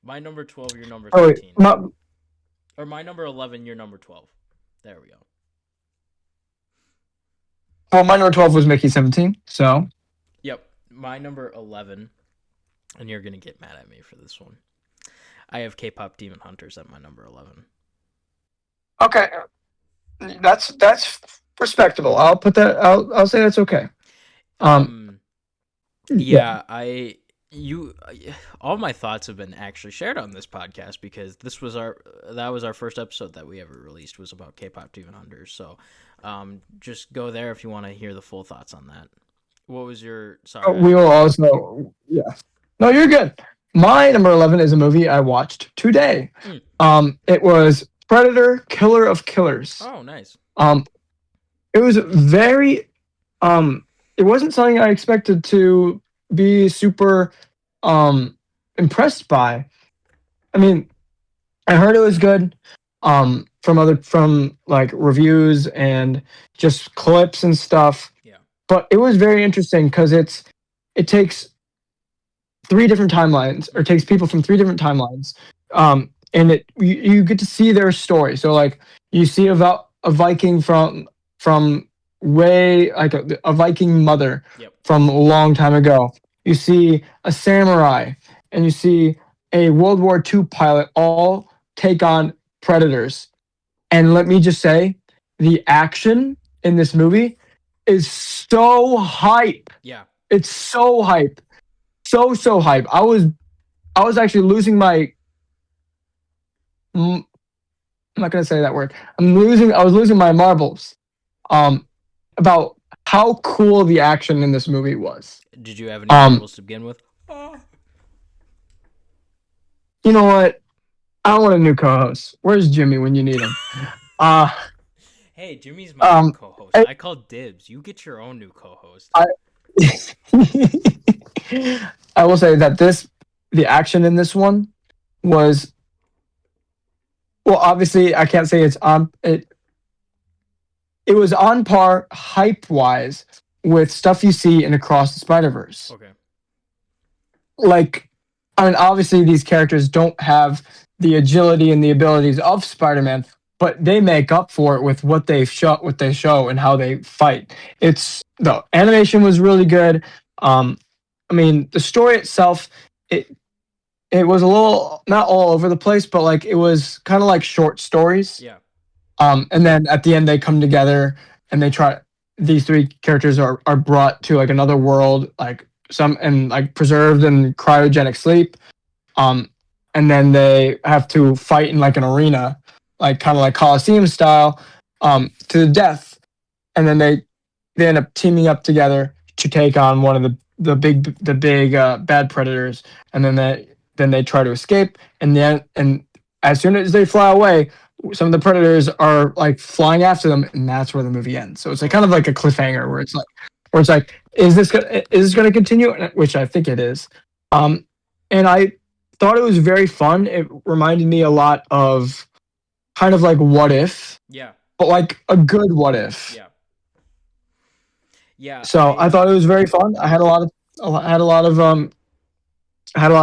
My number 12, your number Oh wait, 13. my, Or my number 11, your number 12. There we go. well, my number 12 was Mickey 17. So Yep. My number 11, and you're going to get mad at me for this one. I have K pop Demon Hunters at my number 11. Okay, that's respectable. I'll put that. I'll say that's okay. Um, Um, yeah. yeah, you, all my thoughts have been actually shared on this podcast because that was our first episode that we ever released was about K-pop Demon Hunters. So, just go there if you want to hear the full thoughts on that. What was your? Sorry, I We will also. Yeah. No, you're good. My number 11 is a movie I watched today. mm. It was Predator: Killer of Killers. Oh, nice. Um, it was very. It wasn't something I expected to be super um impressed by. I mean, I heard it was good from like reviews and just clips and stuff, Yeah. but it was very interesting because it takes three different timelines or Mm. takes people from three different timelines, and you get to see their story. So like you see about a Viking from way like a Viking mother Yep. from a long time ago. You see a samurai, and you see a World War II pilot all take on predators. And let me just say, the action in this movie is so hype. Yeah. It's so hype, so hype. I was actually losing my. I'm not gonna say that word. I was losing my marbles. Um, about how cool the action in this movie was. Did you have any Um, marbles to begin with? Oh. you know what? I want a new co-host. Where's Jimmy when you need him? Uh, Hey, Jimmy's my new um, co-host. I, I call dibs. You get your own new co-host. I I will say that the action in this one was well. Obviously, I can't say it was on par hype wise with stuff you see in Across the Spider Verse. Okay. Like, I mean, obviously these characters don't have the agility and the abilities of Spider-Man, but they make up for it with what they show, and how they fight. It's the animation was really good. Um, I mean, the story itself, it it was a little not all over the place, but like it was kind of like short stories. Yeah. And then at the end they come together and they try. These three characters are brought to like another world, like some and like preserved in cryogenic sleep. Um, and then they have to fight in like an arena, like kind of like Coliseum style, to the death. And then they end up teaming up together to take on one of the big bad predators. And then they try to escape. And as soon as they fly away, some of the predators are like flying after them, and that's where the movie ends. So it's like kind of Okay. like a cliffhanger where it's like, is this gonna continue? Which I think it is. And I thought it was very fun. It reminded me a lot of kind of like What If, Yeah. but like a good What If. Yeah. Yeah. So I thought it was very fun. I had a lot of I had a lot of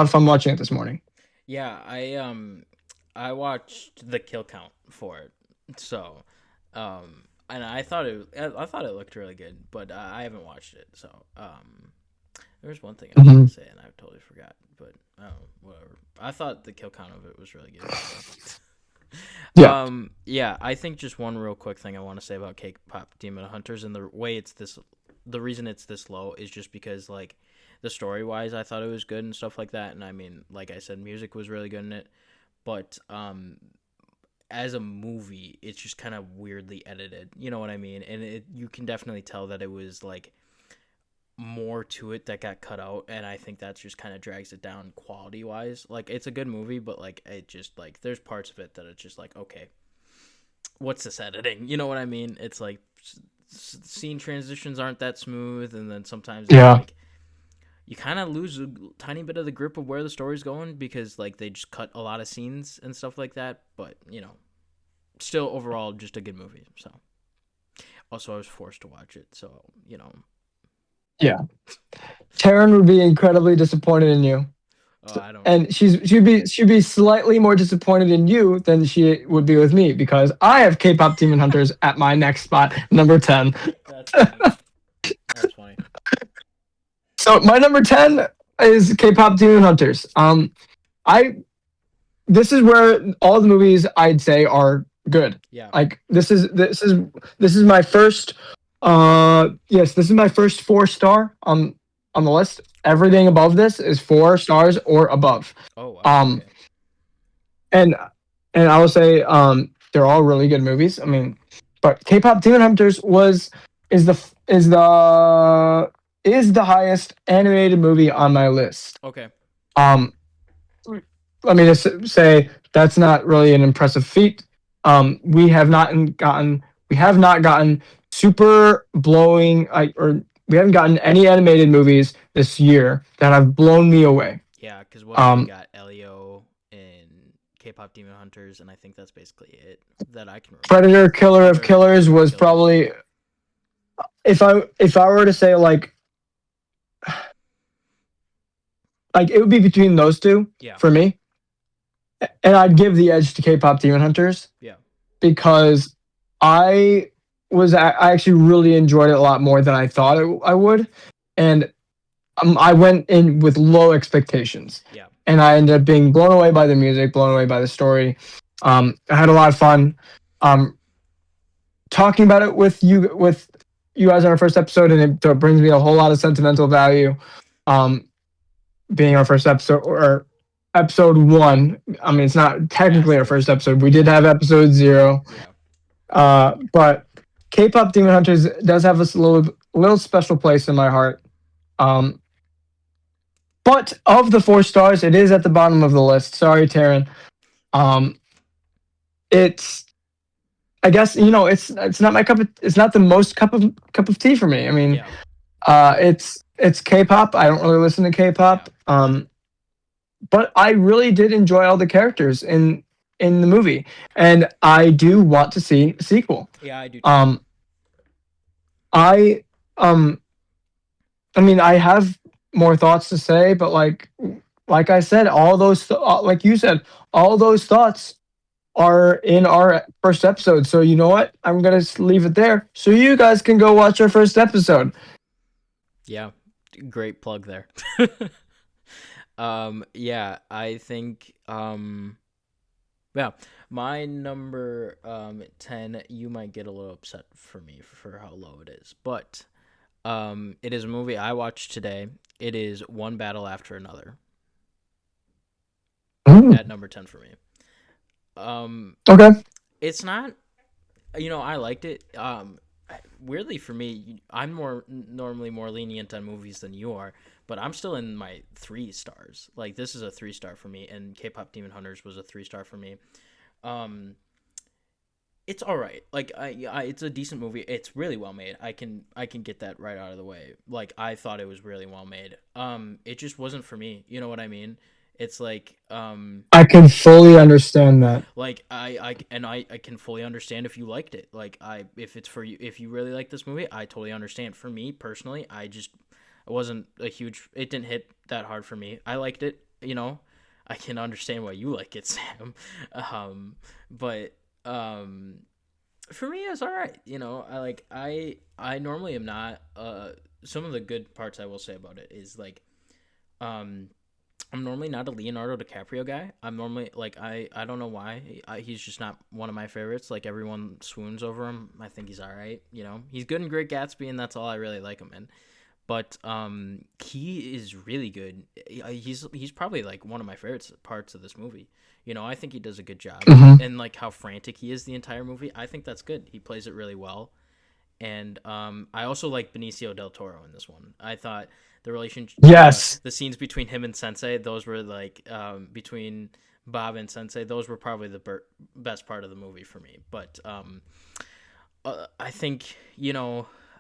fun watching it this morning. Yeah. I watched the kill count for it. So, and I thought it looked really good, but I haven't watched it. So, there was one thing I was gonna Hmm. say and I totally forgot. But whatever. I thought the kill count of it was really good. So. Yeah, Yeah, I think just one real quick thing I want to say about K-pop Demon Hunters and the reason it's this low is just because like the story wise, I thought it was good and stuff like that. And I mean, like I said, music was really good in it, but as a movie, it's just kind of weirdly edited. You know what I mean? And you can definitely tell that it was like more to it that got cut out, and I think that just kind of drags it down quality wise. Like it's a good movie, but like it just like there's parts of it that it's just like okay, what's this editing? You know what I mean? It's like scene transitions aren't that smooth, and then sometimes it's yeah, like you kind of lose a tiny bit of the grip of where the story's going because like they just cut a lot of scenes and stuff like that. But still overall just a good movie. So also I was forced to watch it, so yeah. Taryn would be incredibly disappointed in you, I don't. and she'd be slightly more disappointed in you than she would be with me because I have K-pop Demon Hunters at my next spot, number 10. That's funny. That's funny. So my number 10 is K-pop Demon Hunters. I This is where all the movies I'd say are good. Yeah. Like this is my first. Yes, this is my first 4 star on the list. Okay. Everything above this is 4 stars or above. Oh wow. Um, Okay. and and I will say they're all really good movies. I mean, but K-pop Demon Hunters was is the is the is the highest animated movie on my list. Okay. Um, Let me just say that's not really an impressive feat. We have not gotten super blowing or we haven't gotten any animated movies this year that have blown me away. Yeah, because what we Um, got Elio and K-pop Demon Hunters, and I think that's basically it that I can remember. Predator Killer of Predator, Killers Killer of was Killers. probably if I were to say like it would be between those two Yeah. for me, and I'd give the edge to K-pop Demon Hunters Yeah. because I I actually really enjoyed it a lot more than I thought I would, and I went in with low expectations, Yeah. and I ended up being blown away by the music, blown away by the story. I had a lot of fun talking about it with you guys on our first episode, and it brings me a whole lot of sentimental value. Um, Being our first episode or episode one. I mean, it's not technically our first Asterisk. episode. We did Yeah. have episode 0. Yeah. But K-pop Demon Hunters does have a little special place in my heart. Um, but of the 4 stars, it is at the bottom of the list. Sorry, Taryn. Um, it's I guess it's not my it's not the most cup of tea for me. I mean, Yeah. it's K-pop. I don't really listen to Yeah. K-pop. But I really did enjoy all the characters in the movie, and I do want to see a sequel. Yeah, I do too. Um, I um, I mean, I have more thoughts to say, but like I said, like you said, all those thoughts are in our first episode. So you know what? I'm gonna leave it there, so you guys can go watch our first episode. Yeah. Great plug there. Yeah, I think yeah, my number 10, you might get a little upset for me for how low it is. But it is a movie I watched today. It is One Battle After Another Mm, at number 10 for me. okay. It's not, I liked it. Weirdly for me, I'm normally more lenient on movies than you are, but I'm still in my 3 stars. Like, this is a 3 star for me, and K-pop Demon Hunters was a 3 star for me. Um, it's all right. Like, it's a decent movie. It's really well made. I can get that right out of the way. Like, I thought it was really well made. It just wasn't for me. You know what I mean? It's like, I can fully understand that. like I can fully understand if you liked it. Like, if it's for you, if you really like this movie, I totally understand. For me personally, it wasn't a huge, it didn't hit that hard for me. I liked it, I can understand why you like it, Sam. But for me it's all right. I normally am not, some of the good parts I will say about it is like, um I'm normally not a Leonardo DiCaprio guy. I'm normally like, I don't know why. He's just not one of my favorites. Like, everyone swoons over him. I think he's all right. He's good in Great Gatsby, and that's all I really like him in. But he is really good. He's probably like one of my favorite parts of this movie. I think he does a good job, Hmm. and like how frantic he is the entire movie. I think that's good. He plays it really well. And I also like Benicio del Toro in this one. I thought the relationship, Yes. the scenes between him and Sensei, those were like, between Bob and Sensei, those were probably the best part of the movie for me. But I think,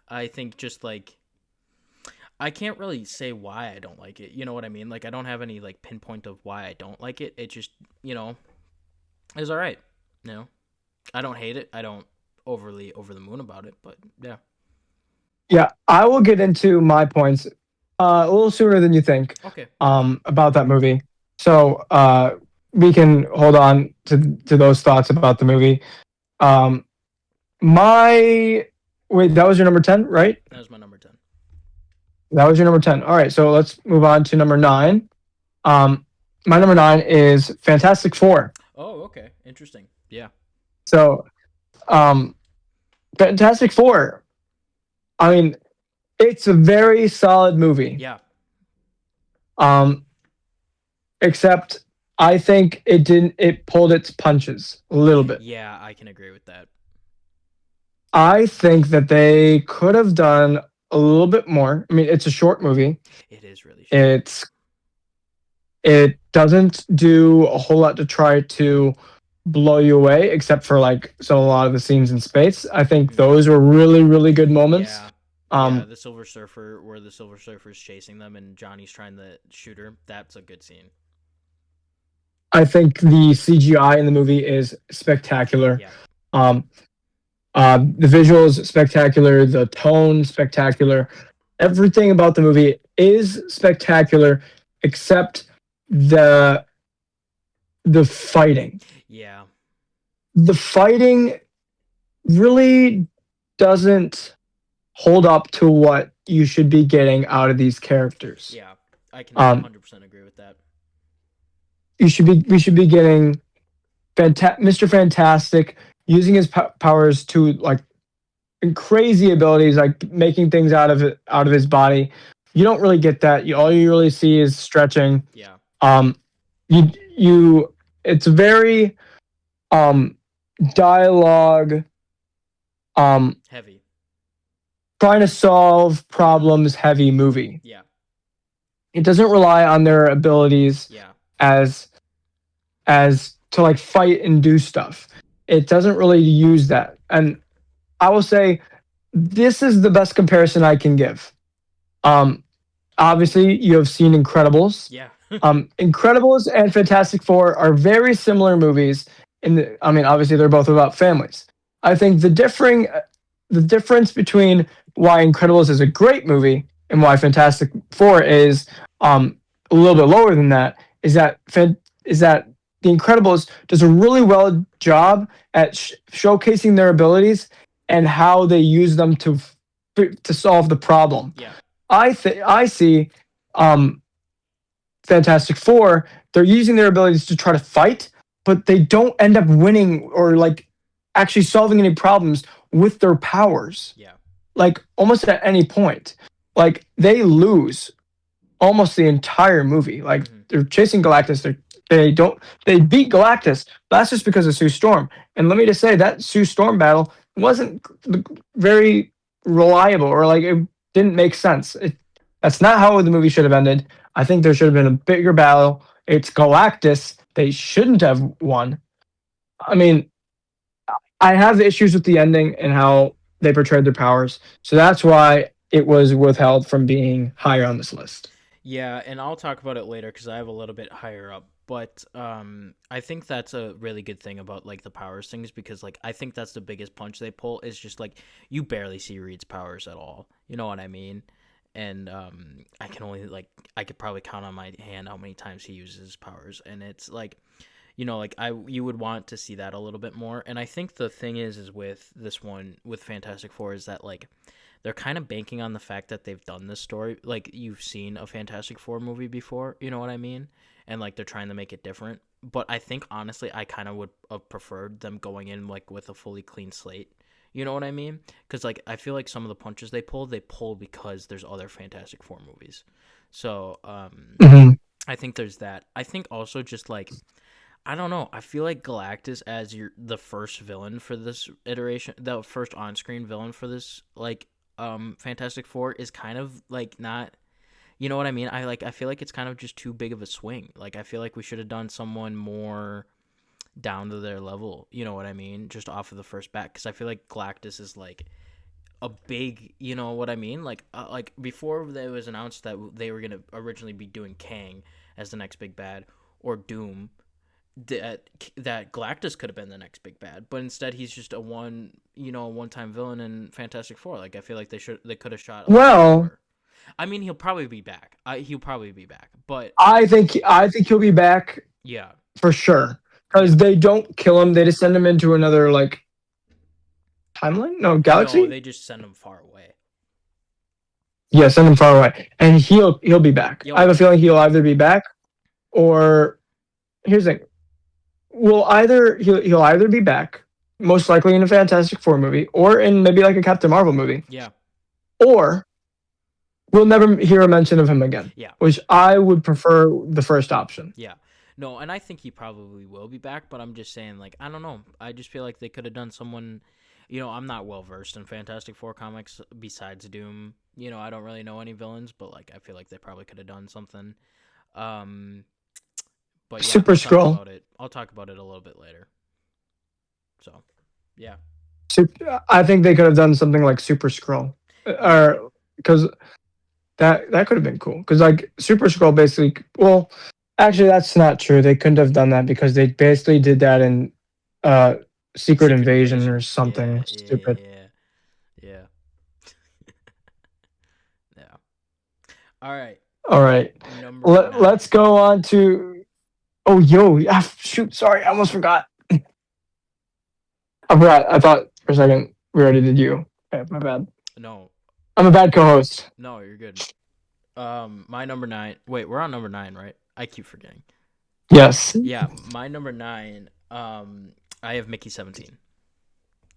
I think just like, I can't really say why I don't like it. You know what I mean? Like, I don't have any like pinpoint of why I don't like it. It just, is all right. I don't hate it. I don't overly over the moon about it, but yeah. Yeah, I will get into my points a little sooner than you think Okay. about that movie. So we can hold on to those thoughts about the movie. Um, my wait, that was your number 10, right? That was my number 10. That was your number 10. All right, so let's move on to number 9. My number 9 is Fantastic Four. Oh, okay. Interesting. Yeah. So, um, Fantastic Four. I mean, it's a very solid movie. Yeah, Um, except I think it didn't. It pulled its punches a little bit. yeah, I can agree with that. I think that they could have done a little bit more. I mean, it's a short movie. It is really short. It's it doesn't do a whole lot to try to blow you away, except for like a lot of the scenes in space. I think Hmm. those were really, really good moments. Yeah, yeah, Um, the Silver Surfer, where the Silver Surfer's chasing them and Johnny's trying to shoot her. That's a good scene. I think the CGI in the movie is spectacular. Yeah, Um, the visuals spectacular, the tone spectacular. Everything about the movie is spectacular, except the the fighting. yeah, The fighting really doesn't hold up to what you should be getting out of these characters. yeah. I can Um, 100% agree with that. we should be getting Mr. Fantastic using his powers to like crazy abilities, like making things out of his body. You don't really get that. All you really see is stretching. Yeah, Um, you you it's very um dialogue, um heavy. trying to solve problems heavy movie. Yeah, It doesn't rely on their abilities yeah, as to like fight and do stuff. It doesn't really use that. And I will say this is the best comparison I can give. Um, Obviously, you have seen Incredibles. yeah, Incredibles and Fantastic Four are very similar movies. I mean, obviously, they're both about families. I think the difference between why Incredibles is a great movie and why Fantastic Four is a little bit lower than that is that The Incredibles does a really well job at showcasing their abilities and how they use them to solve the problem. yeah, I see um, Fantastic Four. They're using their abilities to try to fight, but they don't end up winning or like actually solving any problems with their powers. yeah. Like almost at any point, like they lose almost the entire movie. Like Hmm. they're chasing Galactus. They don't they beat Galactus. But that's just because of Sue Storm. And let me just say that Sue Storm battle wasn't very reliable or like it didn't make sense. That's not how the movie should have ended. I think there should have been a bigger battle. It's Galactus. They shouldn't have won. I mean, I have issues with the ending and how they portrayed their powers. So that's why it was withheld from being higher on this list. Yeah, and I'll talk about it later because I have a little bit higher up. But I think that's a really good thing about like the powers things because like I think that's the biggest punch they pull is just like you barely see Reed's powers at all. You know what I mean? And I can only like I could probably count on my hand how many times he uses his powers, and it's like like you would want to see that a little bit more. And I think the thing is with this one with Fantastic Four is that like they're kind of banking on the fact that they've done this story. Like you've seen a Fantastic Four movie before, you know what I mean? And like they're trying to make it different. But I think honestly, I kind of would have preferred them going in like with a fully clean slate. You know what I mean? Because like I feel like some of the punches they pull because there's other Fantastic Four movies. So Mhm. I think there's that. I think also just like I don't know. I feel like Galactus as the first villain for this iteration, the first on-screen villain for this like Fantastic Four is kind of like not, you know what I mean? I feel like it's kind of just too big of a swing. Like I feel like we should have done someone more down to their level, you know what I mean? Just off of the first bat cuz I feel like Galactus is like a big, you know what I mean? Like before it was announced that they were going to originally be doing Kang as the next big bad or Doom, that Galactus could have been the next big bad, but instead he's just a one-time villain in Fantastic Four. Like I feel like they could have shot a little bit Well, more. I mean, he'll probably be back. He'll probably be back, but I think he'll be back yeah, for sure yeah. because they don't kill him. They just send him into another like timeline, no No, galaxy. they just send him far away. Yeah, send him far away, and he'll be back. I Yo, have a yeah, feeling he'll either be back or here's the thing. He'll either be back most likely in a Fantastic Four movie, or in maybe like a Captain Marvel movie, Yeah, or we'll never hear a mention of him again, yeah, which I would prefer the first option. yeah. No, and I think he probably will be back, but I'm just saying, like, I don't know. I just feel like they could have done someone. I'm not well versed in Fantastic Four comics besides Doom. I don't really know any villains, but like, I feel like they probably could have done something. Um, but yeah, Super Skrull. I'll talk about it a little bit later. So, yeah, I think they could have done something like Super Skrull, yeah, or because that could have been cool. Because like Super Skrull basically, well, actually that's not true. They couldn't have done that because they basically did that in uh, Secret Secret Invasion or Invasion. Yeah, something yeah, stupid. yeah, yeah, yeah. All right, All right, number let's 9. go on to. Oh, yo, shoot! Sorry, I almost forgot. I forgot. I thought for a second we already did you. Okay, my bad. No, I'm a bad co-host. no, you're good. My number 9. Wait, we're on number 9, right? I keep forgetting. Yes. Yeah, my number 9. I have Mickey 17.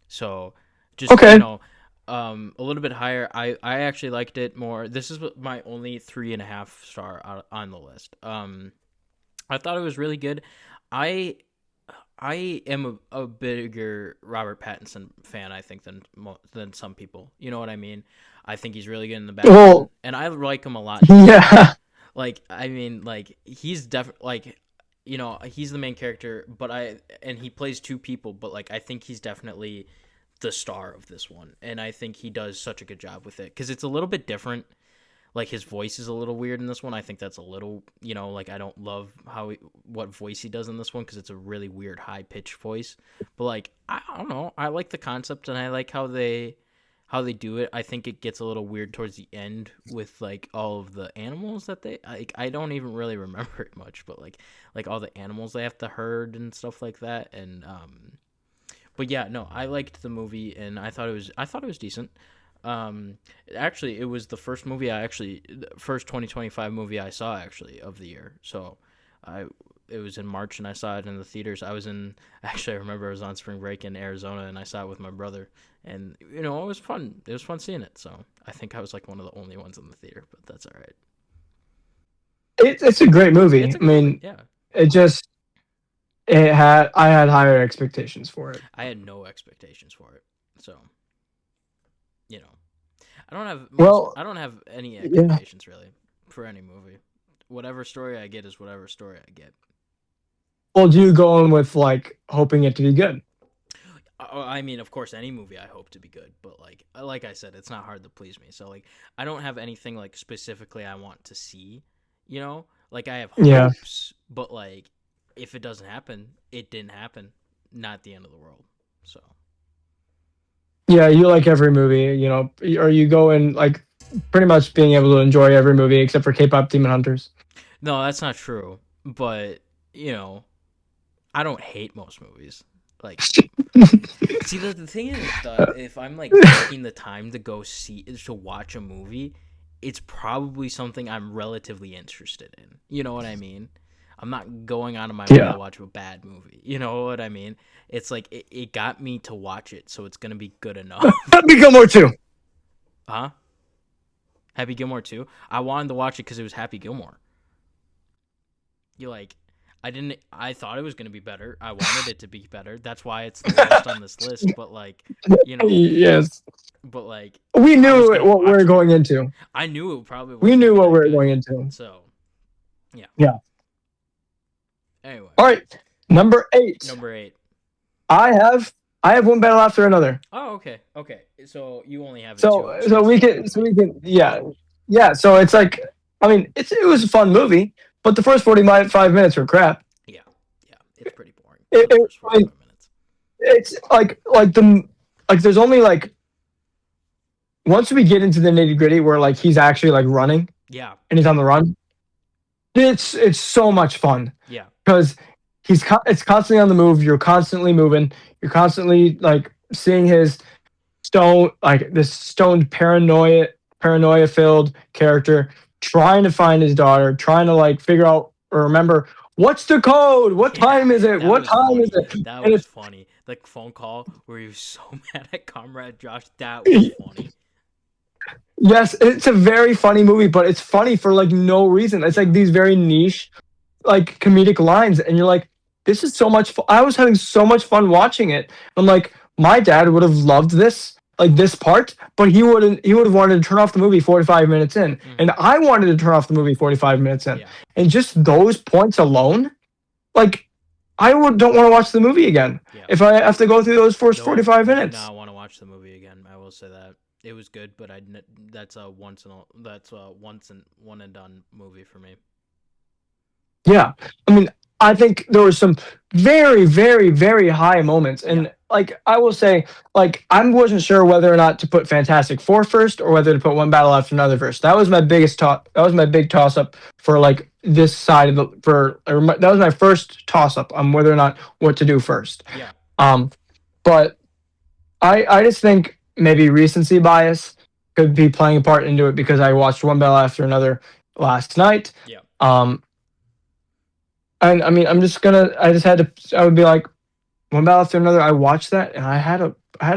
So, just Okay. a little bit higher. I actually liked it more. This is my only 3.5 star on the list. I thought it was really good. I I am a bigger Robert Pattinson fan, I think, than some people. You know what I mean? I think he's really good in the Batman, Well, and I like him a lot in this one. yeah. Like, I mean, like he's definitely like, he's the main character, but and he plays two people, but like I think he's definitely the star of this one, and I think he does such a good job with it because it's a little bit different. Like his voice is a little weird in this one. I think that's a little, like I don't love what voice he does in this one because it's a really weird high pitched voice. But like I don't know, I like the concept and I like how they do it. I think it gets a little weird towards the end with like all of the animals that I don't even really remember it much, but like all the animals they have to herd and stuff like that. And but yeah, no, I liked the movie and I thought it was decent. Um, Actually, it was the first 2025 movie I saw actually of the year. So, I it was in March and I saw it in the theaters. I remember I was on spring break in Arizona and I saw it with my brother, and it was fun. It was fun seeing it. So I think I was like one of the only ones in the theater, but that's all right. It's a great movie. It's a I good movie. mean, Yeah, it just it had I had higher expectations for it. I had no expectations for it, so you know. Well, I don't have any yeah. expectations really for any movie. Whatever story I get is whatever story I get. Well, do you go in with like hoping it to be good? I mean, of course, any movie I hope to be good, but like I said, it's not hard to please me. So like, I don't have anything like specifically I want to see. Like I have Yeah. hopes, but like if it doesn't happen, it didn't happen. Not the end of the world. So Yeah, you like every movie, or you go in like pretty much being able to enjoy every movie except for K-pop Demon Hunters. no, that's not true. But you know, I don't hate most movies. Like, see, the thing is, if I'm like taking the time to watch a movie, it's probably something I'm relatively interested in. You know what I mean? I'm not going out of my way Yeah. to watch a bad movie. You know what I mean? It's like it got me to watch it, so it's gonna be good enough. Happy Gilmore too. Huh? Happy Gilmore too. I wanted to watch it because it was Happy Gilmore. You like, I didn't. I thought it was gonna be better. I wanted it to be better. That's why it's the lowest on this list. But like, you know, Yes. but like, We I was knew gonna what we were watch it. going into. I knew it probably We wasn't gonna knew be what we that were good. going into. So yeah. Yeah. Anyway, All right. Number 8. number 8. I have I have one battle after another. Oh, okay, okay. So you only have it So two so spaces we over can me. so we can yeah. Yeah, so it's like I mean, it was a fun movie, but the first 45 minutes were crap. Yeah, yeah. It's pretty boring for It, the it, first I mean, 45 minutes. it's like there's only like once we get into the nitty-gritty where like he's actually like running Yeah, and he's on the run, it's so much fun yeah, because it's constantly on the move. You're constantly moving. You're constantly like seeing his this stoned paranoia filled character trying to find his daughter, trying to like figure out or remember What's the code? What Yeah, time is it? that What was time is funny. it? That And was it's funny. The phone call where he was so mad at Comrade Josh. That was funny. yes, it's a very funny movie, but it's funny for like no reason. It's like Yeah. these very niche like comedic lines, and you're like, this is so much I was having so much fun watching it. I'm like, my dad would have loved this, like this part, but he would have wanted to turn off the movie 45 minutes in, and Hmm. I wanted to turn off the movie 45 minutes in. Yeah. And just those points alone, like don't want to watch the movie again Yeah. if I have to go through those first Nope. 45 I do minutes. not want to watch the movie again. I will say that it was good, but that's a once and one and done movie for me. Yeah. I mean, I think there was some very, very, very high moments. Yeah. And like I will say, like I wasn't sure whether or not to put Fantastic Four first or whether to put One Battle After Another first. That was my biggest that was my big toss up for like this side of the that was my first toss up on whether or not what to do first. Yeah. Um but I just think maybe recency bias could be playing a part into it because I watched One Battle After Another last night. Yeah. And I mean, I just had to, I would be like, one battle after another. I watched that and I had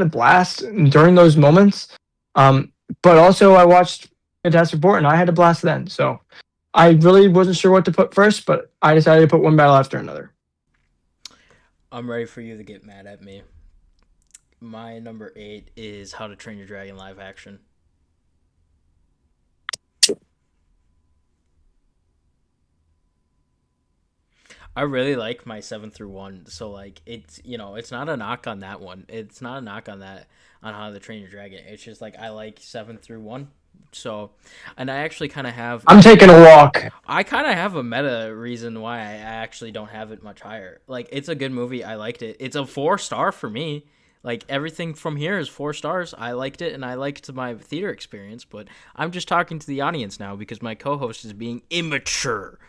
a blast during those moments. Um, but also I watched Fantastic Four and I had a blast then. So I really wasn't sure what to put first, but I decided to put one battle after another. I'm ready for you to get mad at me. My number 8 is How to Train Your Dragon live action. I really like my 7 through 1, so like it's not a knock on that one. It's not a knock on that on How to Train Your Dragon. It's just like I like 7 through 1. So, and I'm taking a walk. I kind of have a meta reason why I actually don't have it much higher. Like it's a good movie. I liked it. It's a 4 star for me. Like everything from here is 4 stars. I liked it and I liked my theater experience, but I'm just talking to the audience now because my co-host is being immature.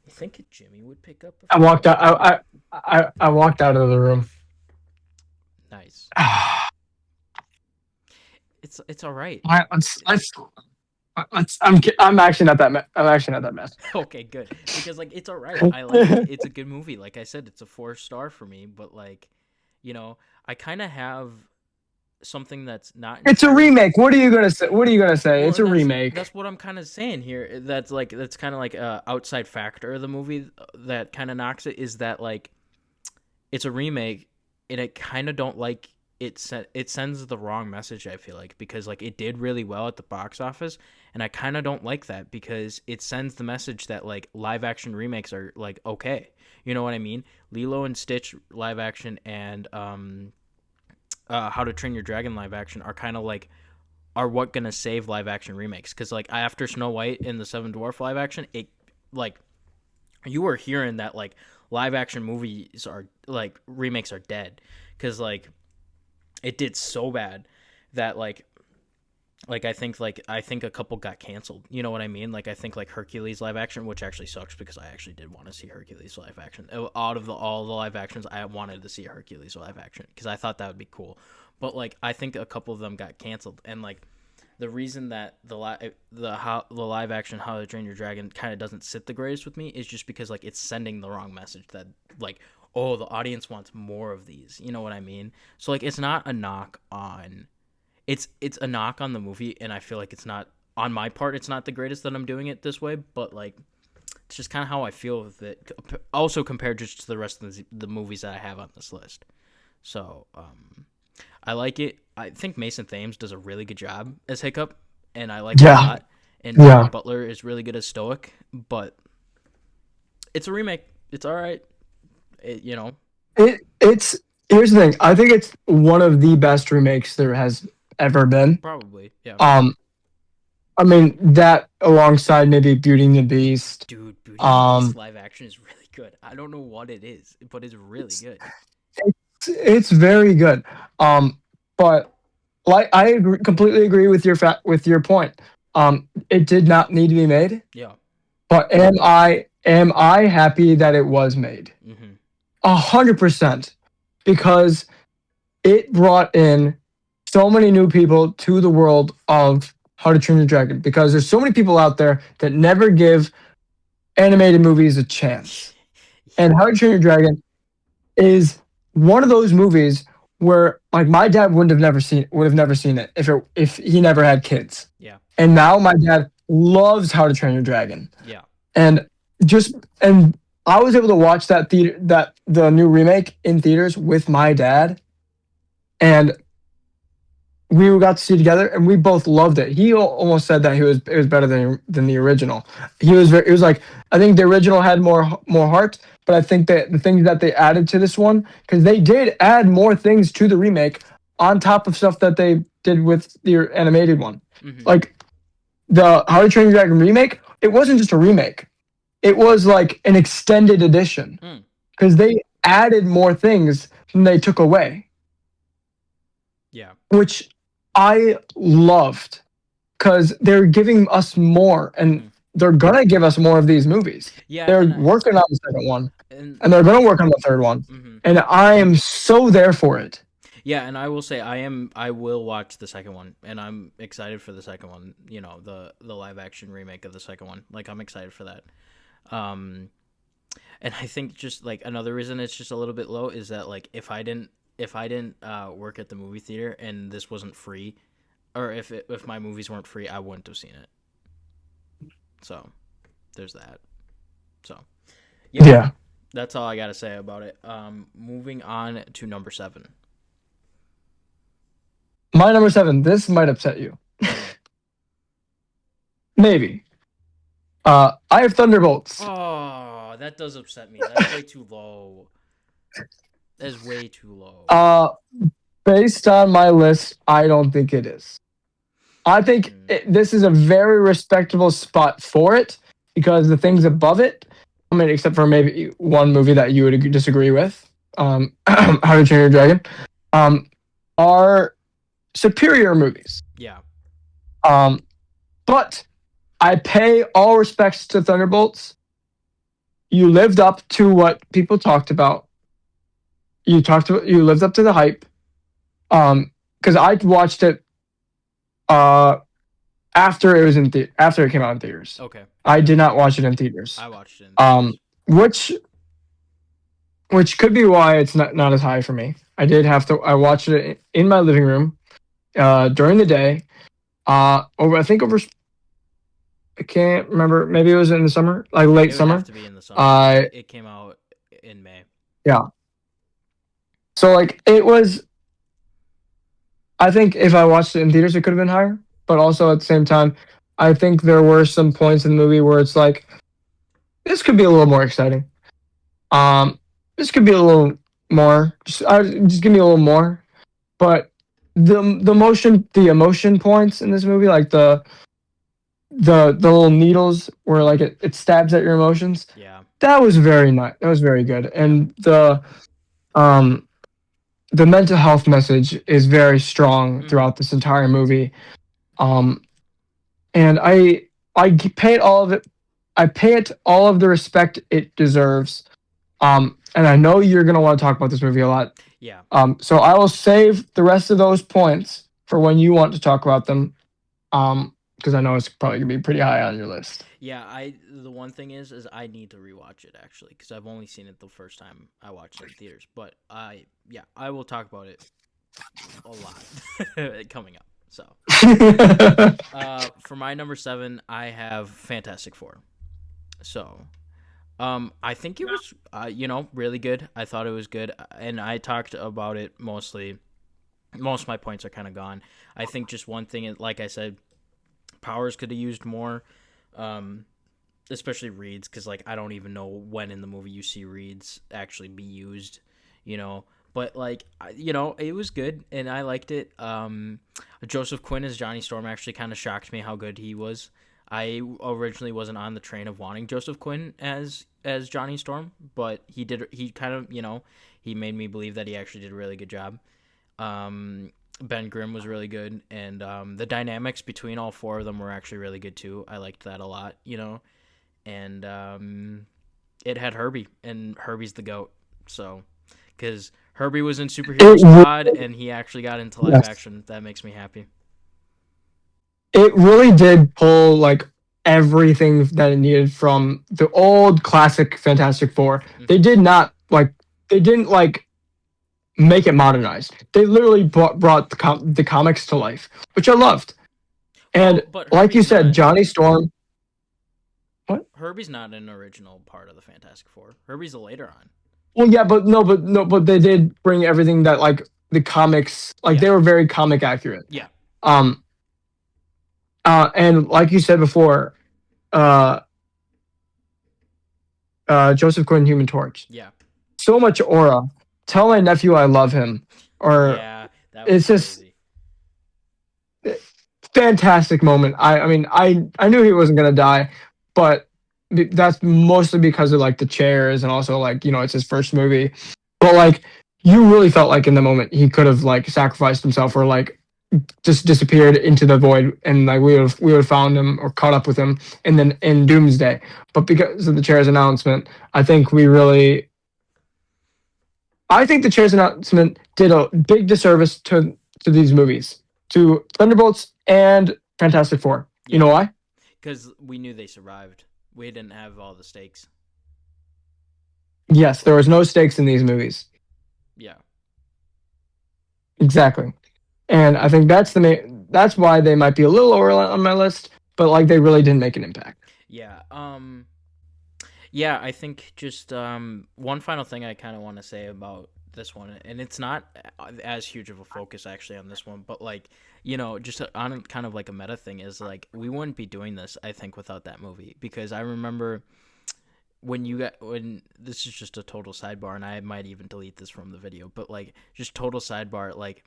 You think Jimmy would pick up a I few walked out. more? I walked out of the room. Nice. It's all right. All right, I'm actually not that. I'm actually not that mess. Okay, good. Because like it's all right. I like it. It's a good movie. Like I said, it's a 4 star for me. But like, you know, I kind of have something that's not It's a entirely. remake. What are you gonna say? What are you gonna say? Well, It's and a that's remake. what I'm kind of saying here. That's kind of like a outside factor of the movie that kind of knocks it is that like it's a remake and it kind of don't like it sends the wrong message. I feel like because like it did really well at the box office and I kind of don't like that because it sends the message that like live action remakes are like okay, you know what I mean? Lilo and Stitch live action and How to Train Your Dragon live action are kind of like are what gonna save live action remakes because like after Snow White and the Seven Dwarf live action it like you were hearing that like live action movies are like remakes are dead because like it did so bad that I think a couple got canceled. You know what I mean? Like I think like Hercules live action, which actually sucks because I actually did want to see Hercules live action. Out of all the live actions, I wanted to see Hercules live action because I thought that would be cool. But like I think a couple of them got canceled, and like the reason that the live action How to Train Your Dragon kind of doesn't sit the greatest with me is just because like it's sending the wrong message that like oh the audience wants more of these. You know what I mean? So like it's not a knock on it's a knock on the movie, and I feel like it's not on my part. It's not the greatest that I'm doing it this way, but like it's just kind of how I feel with it. Also compared just to the rest of the movies that I have on this list. So I like it. I think Mason Thames does a really good job as Hiccup, and I like it a Yeah, lot. And Gerard yeah. Butler is really good as Stoic, but it's a remake. It's all right. You know, It's here's the thing. I think it's one of the best remakes there has ever been. probably yeah. Um, I mean that alongside maybe Beauty and the Beast. Dude, Beauty and the Beast Um, live action is really good. I don't know what it is, but it's really it's good. it's very good. But like completely agree with with your point. It did not need to be made, Yeah. but am I happy that it was made? Mm-hmm. 100%, because it brought in so many new people to the world of How to Train Your Dragon because there's so many people out there that never give animated movies a chance. And Yeah. How to Train Your Dragon is one of those movies where like my dad would have never seen it if he never had kids. Yeah. And now my dad loves How to Train Your Dragon. Yeah. And just and I was able to watch that the new remake in theaters with my dad, and we got to see it together, and we both loved it. He almost said that it was better than the original. It was like I think the original had more heart, but I think that the things that they added to this one, because they did add more things to the remake on top of stuff that they did with the animated one. Mm-hmm. Like the How to Train Your Dragon remake, it wasn't just a remake; it was like an extended edition Mm. because they added more things than they took away, Yeah. which I loved because they're giving us more and Mm. they're gonna give us more of these movies. Yeah, They're and working on the second one and and they're gonna work on the third one. mm-hmm. And I am so there for it. Yeah, and I will say I will watch the second one, and I'm excited for the second one. You know, the live action remake of the second one. Like I'm excited for that. Um, and I think just like another reason it's just a little bit low is that like if I didn't work at the movie theater and this wasn't free, or if my movies weren't free, I wouldn't have seen it. So there's that. So yeah, Yeah. that's all I gotta say about it. Moving on to number 7. My number 7, this might upset you. Maybe. I have Thunderbolts. Oh, that does upset me. That's way too low. That is way too low. Uh Based on my list, I don't think it is. I think this is a very respectable spot for it because the things above it, I mean, except for maybe one movie that you would disagree with, How to Train Your Dragon, are superior movies. Yeah. But I pay all respects to Thunderbolts. You lived up to what people talked about. You lived up to the hype. Because I watched it after after it came out in theaters. Okay. I did not watch it in theaters. I watched it. Which could be why it's not as high for me. I watched it in my living room during the day. Over I can't remember. Maybe it was in the summer, like late It would summer. have to be in the summer. It came out in May. Yeah. So like it was. I think if I watched it in theaters, it could have been higher. But also at the same time, I think there were some points in the movie where it's like, this could be a little more exciting. This could be a little more. Just give me a little more. But the emotion points in this movie, like the little needles where like it stabs at your emotions. Yeah. That was very nice. That was very good. And um the mental health message is very strong throughout this entire movie. And I pay it all of it. I pay it all of the respect it deserves. And I know you're gonna want to talk about this movie a lot. Yeah. So I will save the rest of those points for when you want to talk about them. Because I know it's probably gonna be pretty high on your list. Yeah, the one thing is I need to rewatch it actually because I've only seen it the first time I watched it in theaters. But I will talk about it a lot coming up. So for my number 7, I have Fantastic Four. So I think it was really good. I thought it was good, and I talked about it mostly. Most of my points are kind of gone. I think just one thing, like I said, Powers could have used more, especially Reed's, because like I don't even know when in the movie you see Reed's actually be used, But like it was good and I liked it. Joseph Quinn as Johnny Storm actually kind of shocked me how good he was. I originally wasn't on the train of wanting Joseph Quinn as Johnny Storm, but he kind of he made me believe that he actually did a really good job. Ben Grimm was really good, and the dynamics between all 4 of them were actually really good too. I liked that a lot, and it had Herbie, and Herbie's the GOAT. So, because Herbie was in Superhero It Squad, really, and he actually got into live yes, action. That makes me happy. it really did pull like everything that it needed from the old classic Fantastic Four. They Hmm. did not like they didn't like make it modernized. They literally brought the comics to life, which I loved. Well, And but like you Herbie's said, not. Johnny Storm. What? Herbie's not an original part of the Fantastic Four. Herbie's a later on. Well, yeah, but no, but they did bring everything that like the comics, like Yeah, they were very comic accurate. yeah, Um, and like you said before, uh, Joseph Gordon Human Torch, yeah, so much aura. Tell my nephew I love him, or yeah. That was it's just crazy. fantastic moment. I mean, I knew he wasn't gonna die, but that's mostly because of like the chairs and also like it's his first movie. But like you really felt like in the moment he could have like sacrificed himself or like just disappeared into the void and like we would have found him or caught up with him and then in Doomsday. But because of the chairs announcement, I think the chairs announcement did a big disservice to these movies, to Thunderbolts and Fantastic Four. You Yeah, know why? because we knew they survived. We didn't have all the stakes. Yes, there was no stakes in these movies. Yeah, Exactly. And I think that's why they might be a little lower on my list, but like they really didn't make an impact. yeah. Yeah, I think just one final thing I kind of want to say about this one, and it's not as huge of a focus actually on this one, but like just on kind of like a meta thing is like we wouldn't be doing this I think without that movie because I remember when this is just a total sidebar and I might even delete this from the video, but like just total sidebar, like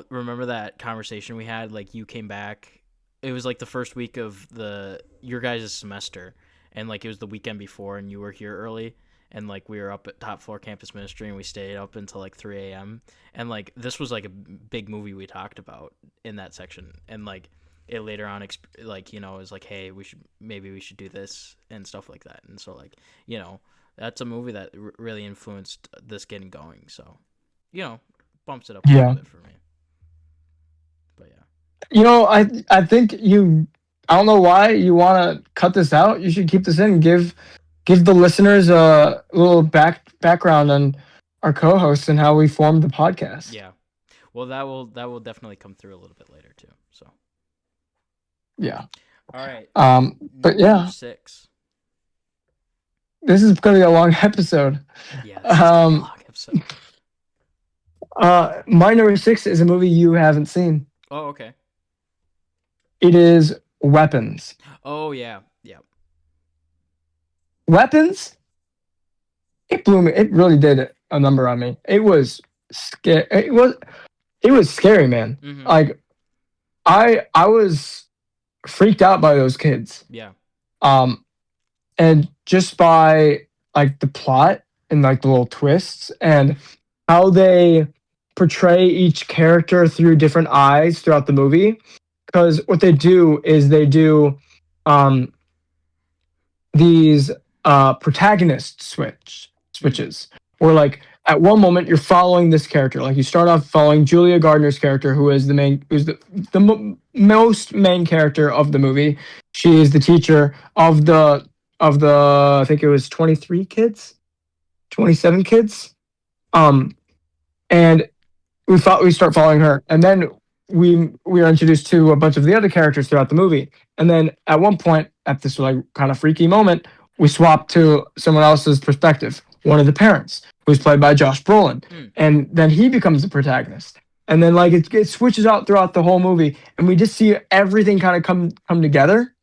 remember that conversation we had, like you came back, it was like the first week of the your guys' semester, and like it was the weekend before and you were here early, and like we were up at top floor campus ministry and we stayed up until like 3 a.m. and like this was like a big movie we talked about in that section, and like it later on like is like, hey, we should do this and stuff like that, and so like that's a movie that really influenced this getting going, so you know bumps it up a little Yeah. bit for me, but yeah. I think I don't know why you want to cut this out. You should keep this in. Give the listeners a little background on our co-hosts and how we formed the podcast. Yeah. Well, that will definitely come through a little bit later too. So, Yeah. all right. But Number yeah, 6. this is going to be a long episode. Yeah, this is gonna be a Um, long episode. my number six is a movie you haven't seen. Oh, okay. It is Weapons. Oh, yeah. Yeah. Weapons. It blew me. It really did a number on me. It was scary. It was scary, man. Mhm. Like I was freaked out by those kids. Yeah. Um, and just by like the plot and like the little twists and how they portray each character through different eyes throughout the movie. Because what they do is they do um, these protagonist Mm. switches where like at one moment you're following this character, like you start off following Julia Gardner's character, who's the most main character of the movie. She is the teacher of the I think it was 23 kids, 27 kids. um and we start following her, and then we are introduced to a bunch of the other characters throughout the movie, and then at one point at this like kind of freaky moment we swap to someone else's perspective, one of the parents who's played by Josh Brolin, Mm. and then he becomes the protagonist, and then like it switches out throughout the whole movie and we just see everything kind of come together.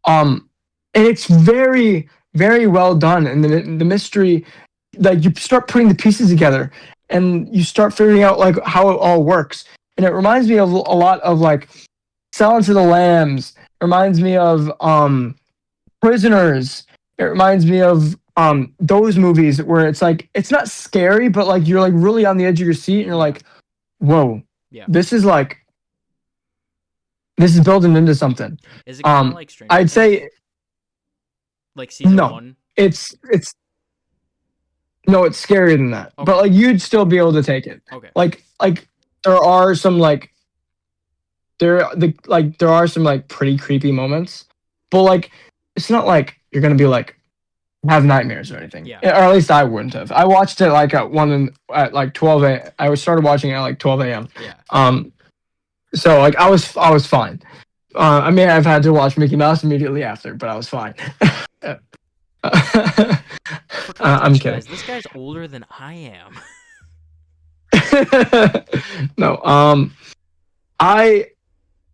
And it's very very well done, and the mystery, like you start putting the pieces together and you start figuring out like how it all works, and it reminds me of a lot of like Silence of the Lambs. It reminds me of Prisoners. It reminds me of those movies where it's like it's not scary but like you're like really on the edge of your seat and you're Yeah. like, whoa, Yeah. this is like this is building into something. Is it kind of like Stranger I'd Things? say Like season no. 1? It's No, it's scarier than that. But Okay. like you'd still be able to take it. Okay. Like there are some like there are some like pretty creepy moments, but like it's not like you're gonna be like have nightmares or anything. Yeah. Or at least I wouldn't have. I watched it like at like 12 a. I started watching it at like 12 a.m. Yeah. So like I was fine. I may have had to watch Mickey Mouse immediately after, but I was fine. For I'm context, kidding. guys, this guy's older than I am. No, I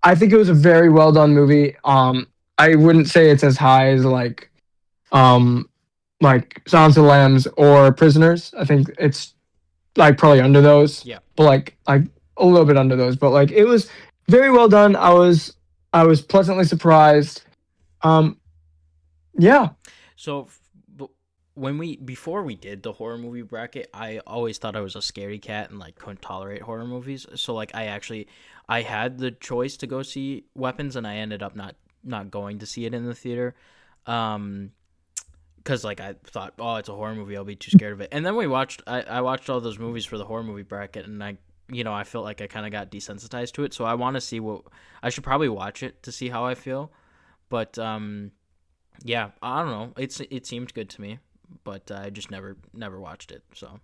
I think it was a very well done movie. I wouldn't say it's as high as um like Silence of the Lambs or Prisoners. I think it's like probably under those, Yeah. but like a little bit under those. But like it was very well done. I was pleasantly surprised. Um, yeah, So when we before we did the horror movie bracket, I always thought I was a scary cat and like couldn't tolerate horror movies. So like I had the choice to go see Weapons, and I ended up not going to see it in the theater. Um because like I thought, oh, it's a horror movie, I'll be too scared of it. And then I watched all those movies for the horror movie bracket, and I felt like I kind of got desensitized to it. So I want to see what I should probably watch it to see how I feel. But yeah, I don't know. It seemed good to me, but I just never watched it. So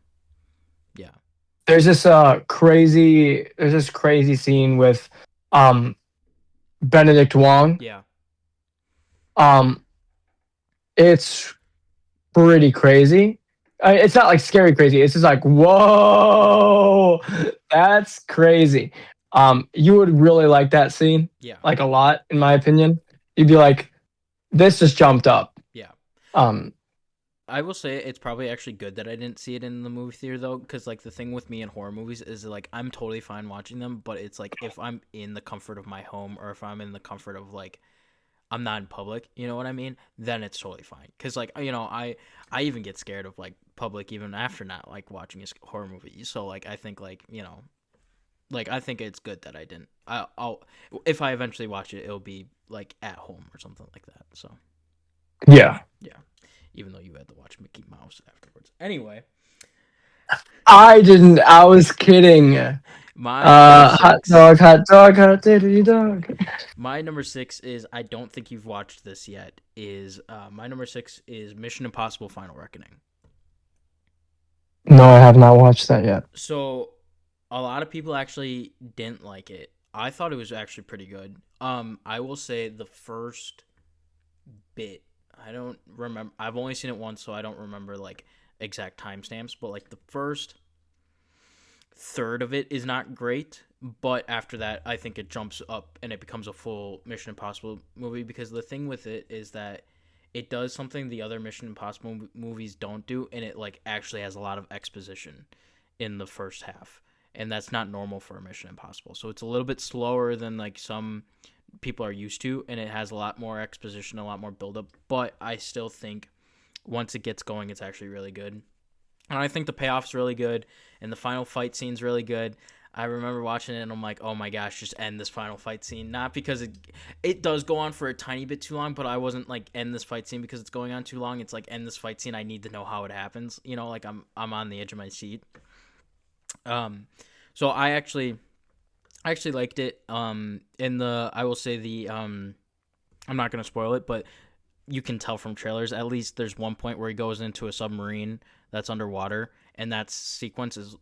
yeah, there's this crazy scene with um Benedict Wong. yeah, Um, it's pretty crazy. It's not like scary crazy. It's just like, whoa, that's crazy. You would really like that scene, yeah, like a lot, in my opinion. You'd be like, this just jumped up. yeah. Um, I will say it's probably actually good that I didn't see it in the movie theater though, because like the thing with me in horror movies is like I'm totally fine watching them, but it's like if I'm in the comfort of my home or if I'm in the comfort of like I'm not in public, you know what I mean? Then it's totally fine. Cause like I even get scared of like public even after not like watching a horror movie. So like I think like like I think it's good that I didn't. I'll if I eventually watch it, it'll be like at home or something like that. So yeah, yeah, even though you had to watch Mickey Mouse afterwards. Anyway, I didn't. I was kidding. my number six. Hot dog, hot diggity dog. My number six is I don't think you've watched this yet. Is my number six is Mission Impossible: Final Reckoning. No, I have not watched that yet. So a lot of people actually didn't like it. I thought it was actually pretty good. I will say the first bit. I don't remember. I've only seen it once, so I don't remember like exact timestamps. But like the first third of it is not great. But after that, I think it jumps up and it becomes a full Mission Impossible movie. Because the thing with it is that it does something the other Mission Impossible movies don't do, and it like actually has a lot of exposition in the first half, and that's not normal for a Mission Impossible. So it's a little bit slower than like some people are used to, and it has a lot more exposition, a lot more buildup. But I still think once it gets going, it's actually really good. And I think the payoff's really good, and the final fight scene's really good. I remember watching it, and I'm like, oh my gosh, just end this final fight scene. Not because it does go on for a tiny bit too long, but I wasn't like end this fight scene because it's going on too long. It's like end this fight scene. I need to know how it happens. Like I'm on the edge of my seat. Um, so I actually liked it. In the I will say the I'm not gonna spoil it, but you can tell from trailers. At least there's one point where he goes into a submarine that's underwater, and that sequence is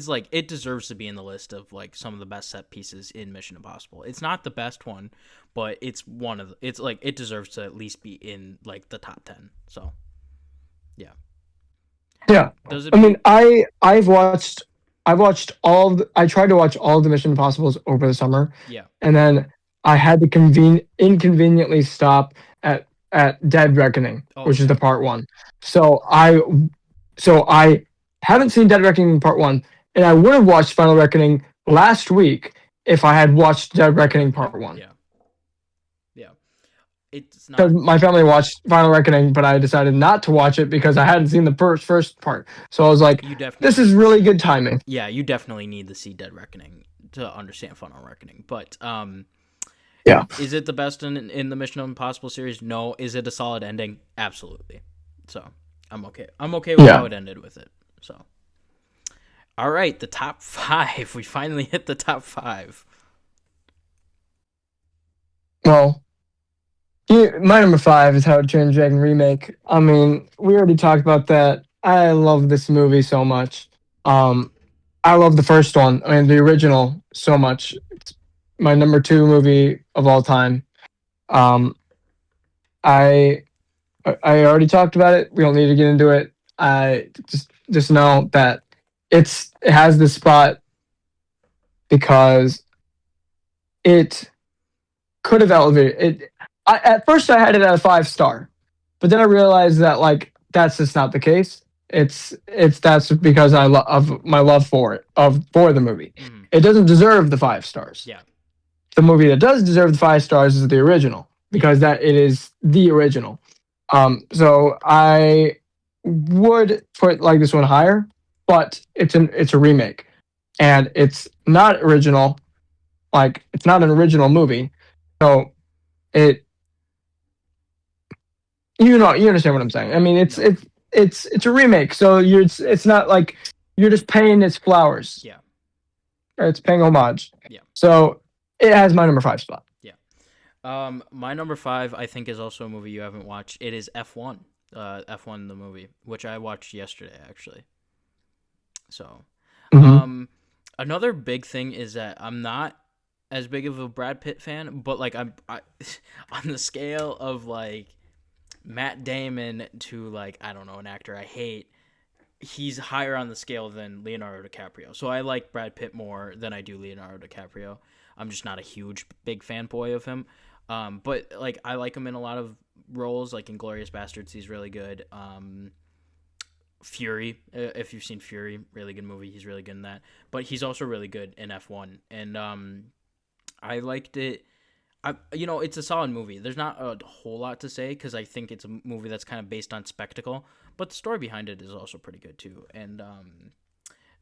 like it deserves to be in the list of like some of the best set pieces in Mission Impossible. It's not the best one, but it's one of it's like it deserves to at least be in like the top 10. So yeah, Yeah, does it I mean, be? I've watched I tried to watch all of the Mission Impossibles over the summer, Yeah. and then I had to inconveniently stop at Dead Reckoning, Oh which is yeah. the part one. So I haven't seen Dead Reckoning part one, and I would have watched Final Reckoning last week if I had watched Dead Dead Reckoning Reckoning. part one. Yeah. Yeah. It's Because not. my family watched Final Reckoning, but I decided not to watch it because I hadn't seen the first part. So I was like, You this definitely is need to really see. good timing. Yeah, you definitely need to see Dead Reckoning to understand Final Reckoning. But Yeah. is it the best in the Mission Impossible series? No. Is it a solid ending? Absolutely. So I'm okay. I'm okay with how Yeah. it ended with it. So, all right, the top five. We finally hit the top five. Well, my number five is How to Train Your Dragon remake. I mean, we already talked about that. I love this movie so much. Um, I love the first one. I mean, the original so much. It's my number two movie of all time. Um, I I already talked about it. We don't need to get into it. I just know that it has this spot because it could have elevated it. At first, I had it at a 5 star, but then I realized that like that's just not the case. It's that's because of my love for it of for the movie. Mm-hmm. It doesn't deserve the 5 stars. Yeah. The movie that does deserve the 5 stars is the original Yeah. because that it is the original. So I would put like this one higher, but it's a remake, and it's not original. Like it's not an original movie, so it you understand what I'm saying. I mean, No. it's a remake, so it's not like you're just paying its flowers, Yeah. or it's paying homage. Yeah. So it has my number five spot. Yeah. My number five, I think, is also a movie you haven't watched. It is F1. F1 the movie, which I watched yesterday actually. So, Mm-hmm. um, another big thing is that I'm not as big of a Brad Pitt fan, but like on the scale of like Matt Damon to like I don't know an actor I hate, he's higher on the scale than Leonardo DiCaprio. So I like Brad Pitt more than I do Leonardo DiCaprio. I'm just not a huge big fanboy of him. But like I like him in a lot of roles, like in Glorious Bastards, he's really good. Fury, if you've seen Fury, really good movie. He's really good in that. But he's also really good in F1, and I liked it. It's a solid movie. There's not a whole lot to say because I think it's a movie that's kind of based on spectacle, but the story behind it is also pretty good too. And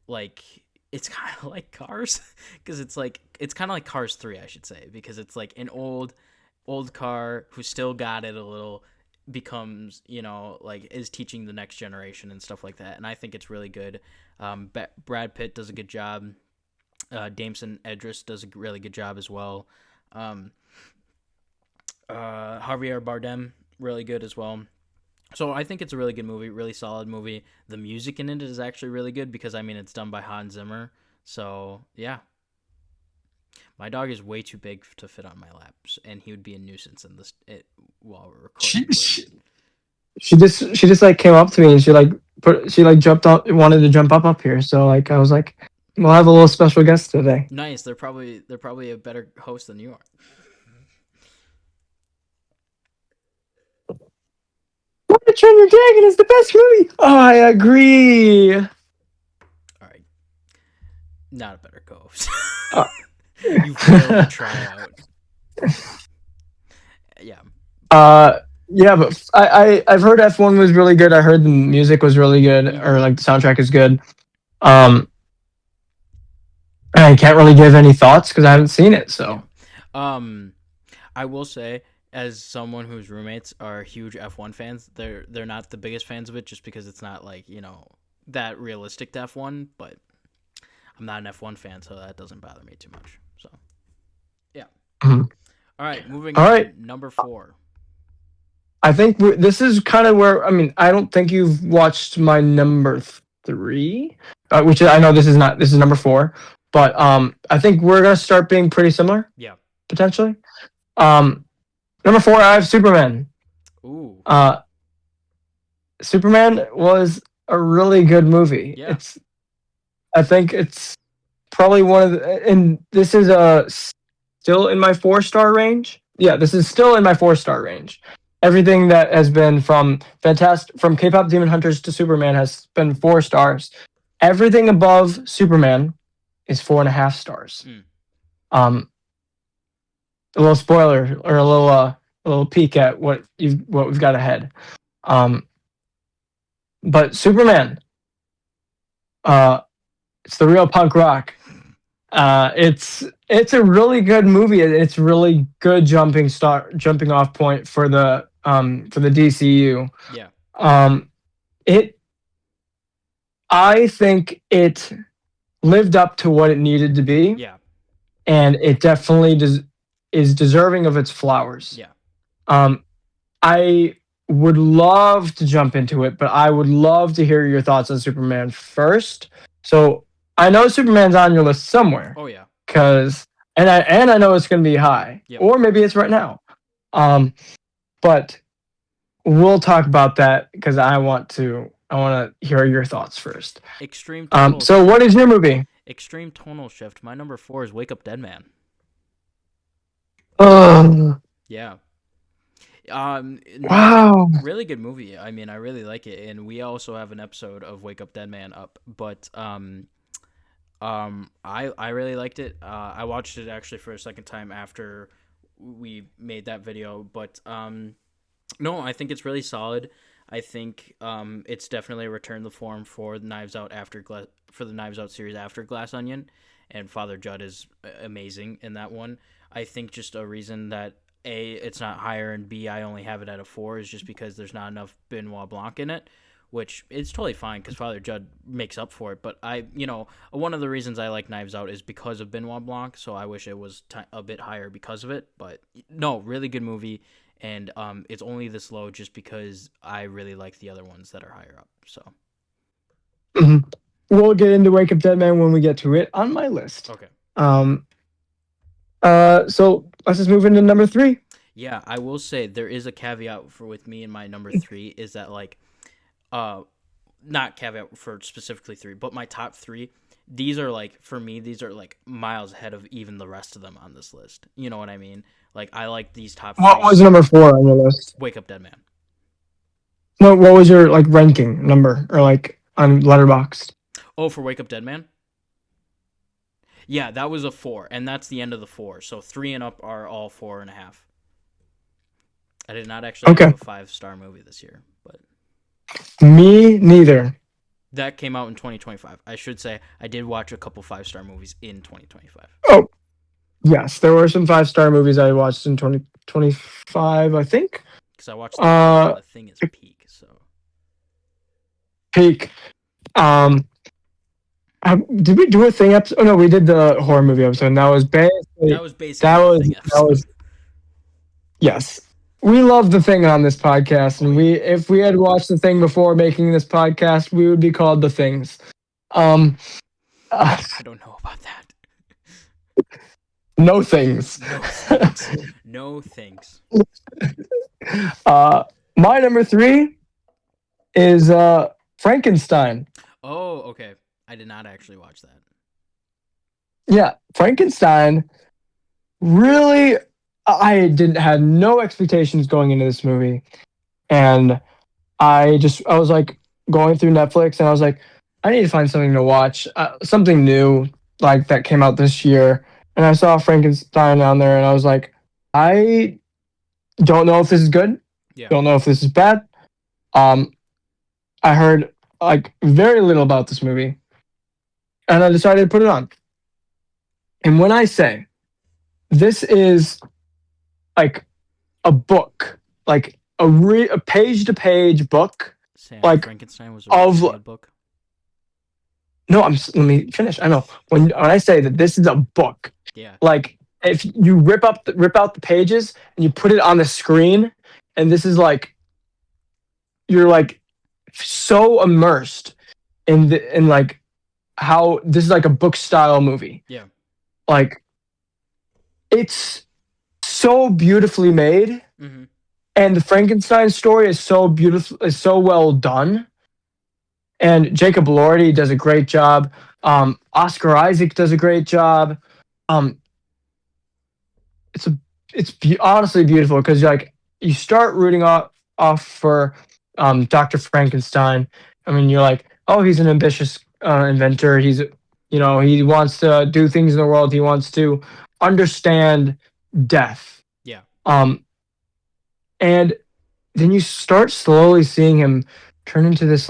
like it's kind of like Cars because it's kind of like Cars 3, I should say, because it's like an old car who still got it a little becomes like is teaching the next generation and stuff like that. And I think it's really good. Brad Pitt does a good job. Damson Idris does a really good job as well. Um, Javier Bardem, really good as well. So I think it's a really good movie, really solid movie. The music in it is actually really good because I mean it's done by Hans Zimmer. So yeah, my dog is way too big to fit on my laps, and he would be a nuisance in while we're She, recording. But she she just like came up to me and she like jumped up wanted to jump up here. So like I was like, we'll have a little special guest today. nice, they're probably a better host than you are. How to Train Your Dragon is the best movie. Oh, I agree. All right, not a better co-host. Uh, You failed the tryout. Yeah. uh, yeah, but I've heard F1 was really good. I heard the music was really good, or Mm-hmm. like the soundtrack is good. Um, I can't really give any thoughts because I haven't seen it. Yeah. So Um, I will say, as someone whose roommates are huge F1 fans, they're not the biggest fans of it just because it's not like that realistic to F1. But I'm not an F1 fan, so that doesn't bother me too much. So yeah. mhm. All right, moving All right. on. Number four. I think this is kind of where I mean I don't think you've watched my number three, which I know this is number four, but I think we're gonna start being pretty similar Yeah. potentially. Um, Number four, I have Superman. Ooh. Uh, Superman was a really good movie. Yeah. I think it's probably one of and this is still in my 4 star range. Yeah, this is still in my 4 star range. Everything that has been from K-pop Demon Hunters to Superman has been 4 stars. Everything above Superman is 4.5 stars. Mm. Um, a little spoiler or a little peek at what we've got ahead. Um, but Superman, uh, it's the real punk rock. It's a really good movie. It's really good jumping off point for the DCU. Yeah. Um, it I think it lived up to what it needed to be, Yeah. and it definitely is deserving of its flowers. Yeah. Um, I would love to jump into it, but I would love to hear your thoughts on Superman first. So I know Superman's on your list somewhere, Oh yeah. because and I know it's going to be high, Yep. or maybe it's right now. But we'll talk about that because I want to hear your thoughts first. Extreme tonal So what is your movie? extreme tonal shift. My number 4 is Wake Up Dead Man. Oh, Yeah. wow. Really good movie. I mean, I really like it, and we also have an episode of Wake Up Dead Man up. But I really liked it. I watched it actually for a second time after we made that video. But no, I think it's really solid. I think it's definitely a return to form for the Knives Out series after Glass Onion, and Father Judd is amazing in that one. I think just a reason that A, it's not higher, and B, I only have it at a 4 is just because there's not enough Benoit Blanc in it, which it's totally fine because Father Judd makes up for it. But one of the reasons I like Knives Out is because of Benoit Blanc, so I wish it was a bit higher because of it. But no, really good movie, and it's only this low just because I really like the other ones that are higher up. So Mhm. We'll get into Wake Up Dead Man when we get to it on my list. okay. Um, so let's just move into number three. Yeah, I will say there is a caveat for with me in my number 3 is that like uh not caveat for specifically 3, but my top 3, these are like for me these are like miles ahead of even the rest of them on this list. You know what I mean? Like I like these top What 3. was number four on your list? Wake Up Dead Man. No, what was your like ranking number or like on Letterboxd? Oh, for Wake Up Dead Man? Yeah, that was a 4, and that's the end of the 4. So 3 and up are all 4.5. I did not actually have Okay, a 5-star movie this year, but me neither. that came out in 2025. I should say I did watch a couple 5-star movies in 2025 Oh, yes, there were some 5-star movies I watched in 2025, I think. because I watched The Thing, and Uh, The Thing is peak. So Peak. Um, did we do a thing episode? Oh no, we did the horror movie episode. And that was that basically was basically that the was Thing that episode. was yes. We love the thing on this podcast, Oh and yeah, we if we had watched the thing before making this podcast, we would be called the things. Um, uh, I don't know about that. no things. No thanks. No thanks. uh, my number three is Frankenstein. Oh, okay. I did not actually watch that. Yeah, Frankenstein. Really, I didn't had no expectations going into this movie, and I was like going through Netflix, and I was like, I need to find something to watch, something new like that came out this year, and I saw Frankenstein on there, and I was like, I don't know if this is good, Yeah. don't know if this is bad. Um, I heard like very little about this movie, and I decided to put it on. And when I say this is like a book, like a page to page book, Sam like Frankenstein was of originally a book. no, let me finish. I know when I say that this is a book, Yeah. like if you rip out the pages and you put it on the screen, and this is like you're like so immersed in like how this is like a book style movie. Yeah. Like it's so beautifully made, Mm-hmm. and the Frankenstein story is so beautiful, is so well done. And Jacob Elordi does a great job. Oscar Isaac does a great job. Um, it's a honestly beautiful because like you start rooting off for Dr. Frankenstein. I mean, you're like, oh, he's an ambitious inventor. He's he wants to do things in the world. He wants to understand death. Yeah. Um, and then you start slowly seeing him turn into this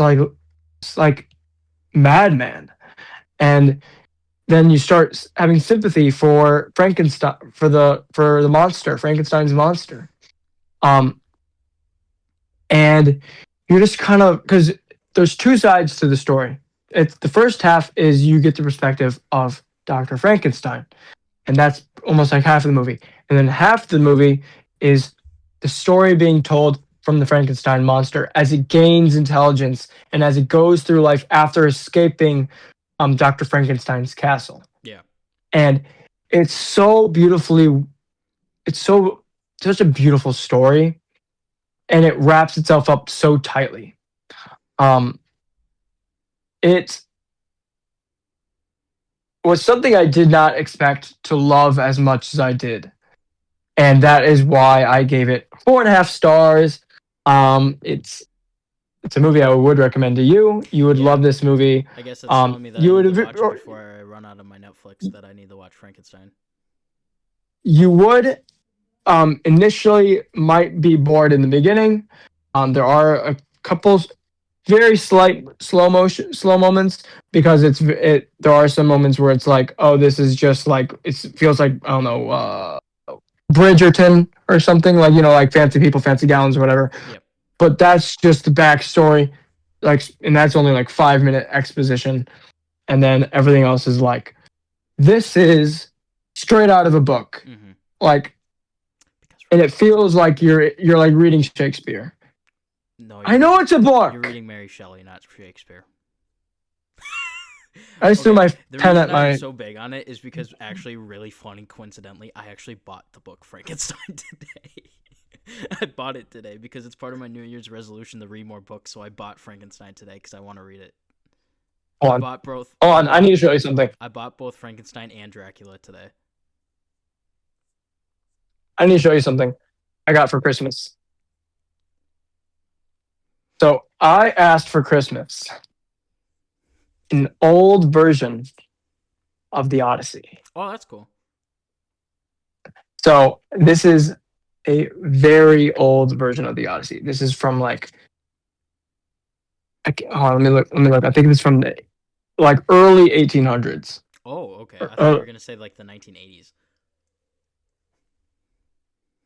like madman, and then you start having sympathy for Frankenstein, for the monster, Frankenstein's monster. Um, and you're just kind of because there's two sides to the story. It's the first half is you get the perspective of Dr. Frankenstein, and that's almost like half of the movie. And then half the movie is the story being told from the Frankenstein monster as it gains intelligence and as it goes through life after escaping Dr. Frankenstein's castle. Yeah. And it's so beautifully, it's so such a beautiful story, and it wraps itself up so tightly. Um, it was something I did not expect to love as much as I did, and that is why I gave it 4.5 stars. It's a movie I would recommend to you. You would Yeah. love this movie. I guess that's telling me that I You need to would watch it before I run out of my Netflix. That I need to watch Frankenstein. you would initially might be bored in the beginning. There are a couple very slight slow moments because there are some moments where it's like, oh, this is just like it feels like, I don't know, Bridgerton or something, like, like fancy people, fancy gowns or whatever. Yep. But that's just the backstory, like, and that's only like 5 minute exposition, and then everything else is like, this is straight out of a book, Mm-hmm. like, and it feels like you're like reading Shakespeare. No, I know it's a book. You're reading Mary Shelley, not Shakespeare. I just threw my The pen reason at my. I'm so big on it is because actually, really funny, coincidentally, I actually bought the book Frankenstein today. I bought it today because it's part of my New Year's resolution to read more books. So I bought Frankenstein today because I want to read it. Hold I on. bought both. Hold on. I need to show you something. I bought both Frankenstein and Dracula today. I need to show you something I got for Christmas. So I asked for Christmas an old version of the Odyssey. Oh, that's cool. So this is a very old version of the Odyssey. This is from like, let me look. Let me look. I think it's from like early 1800s. Oh, okay. I thought you were gonna say like the 1980s.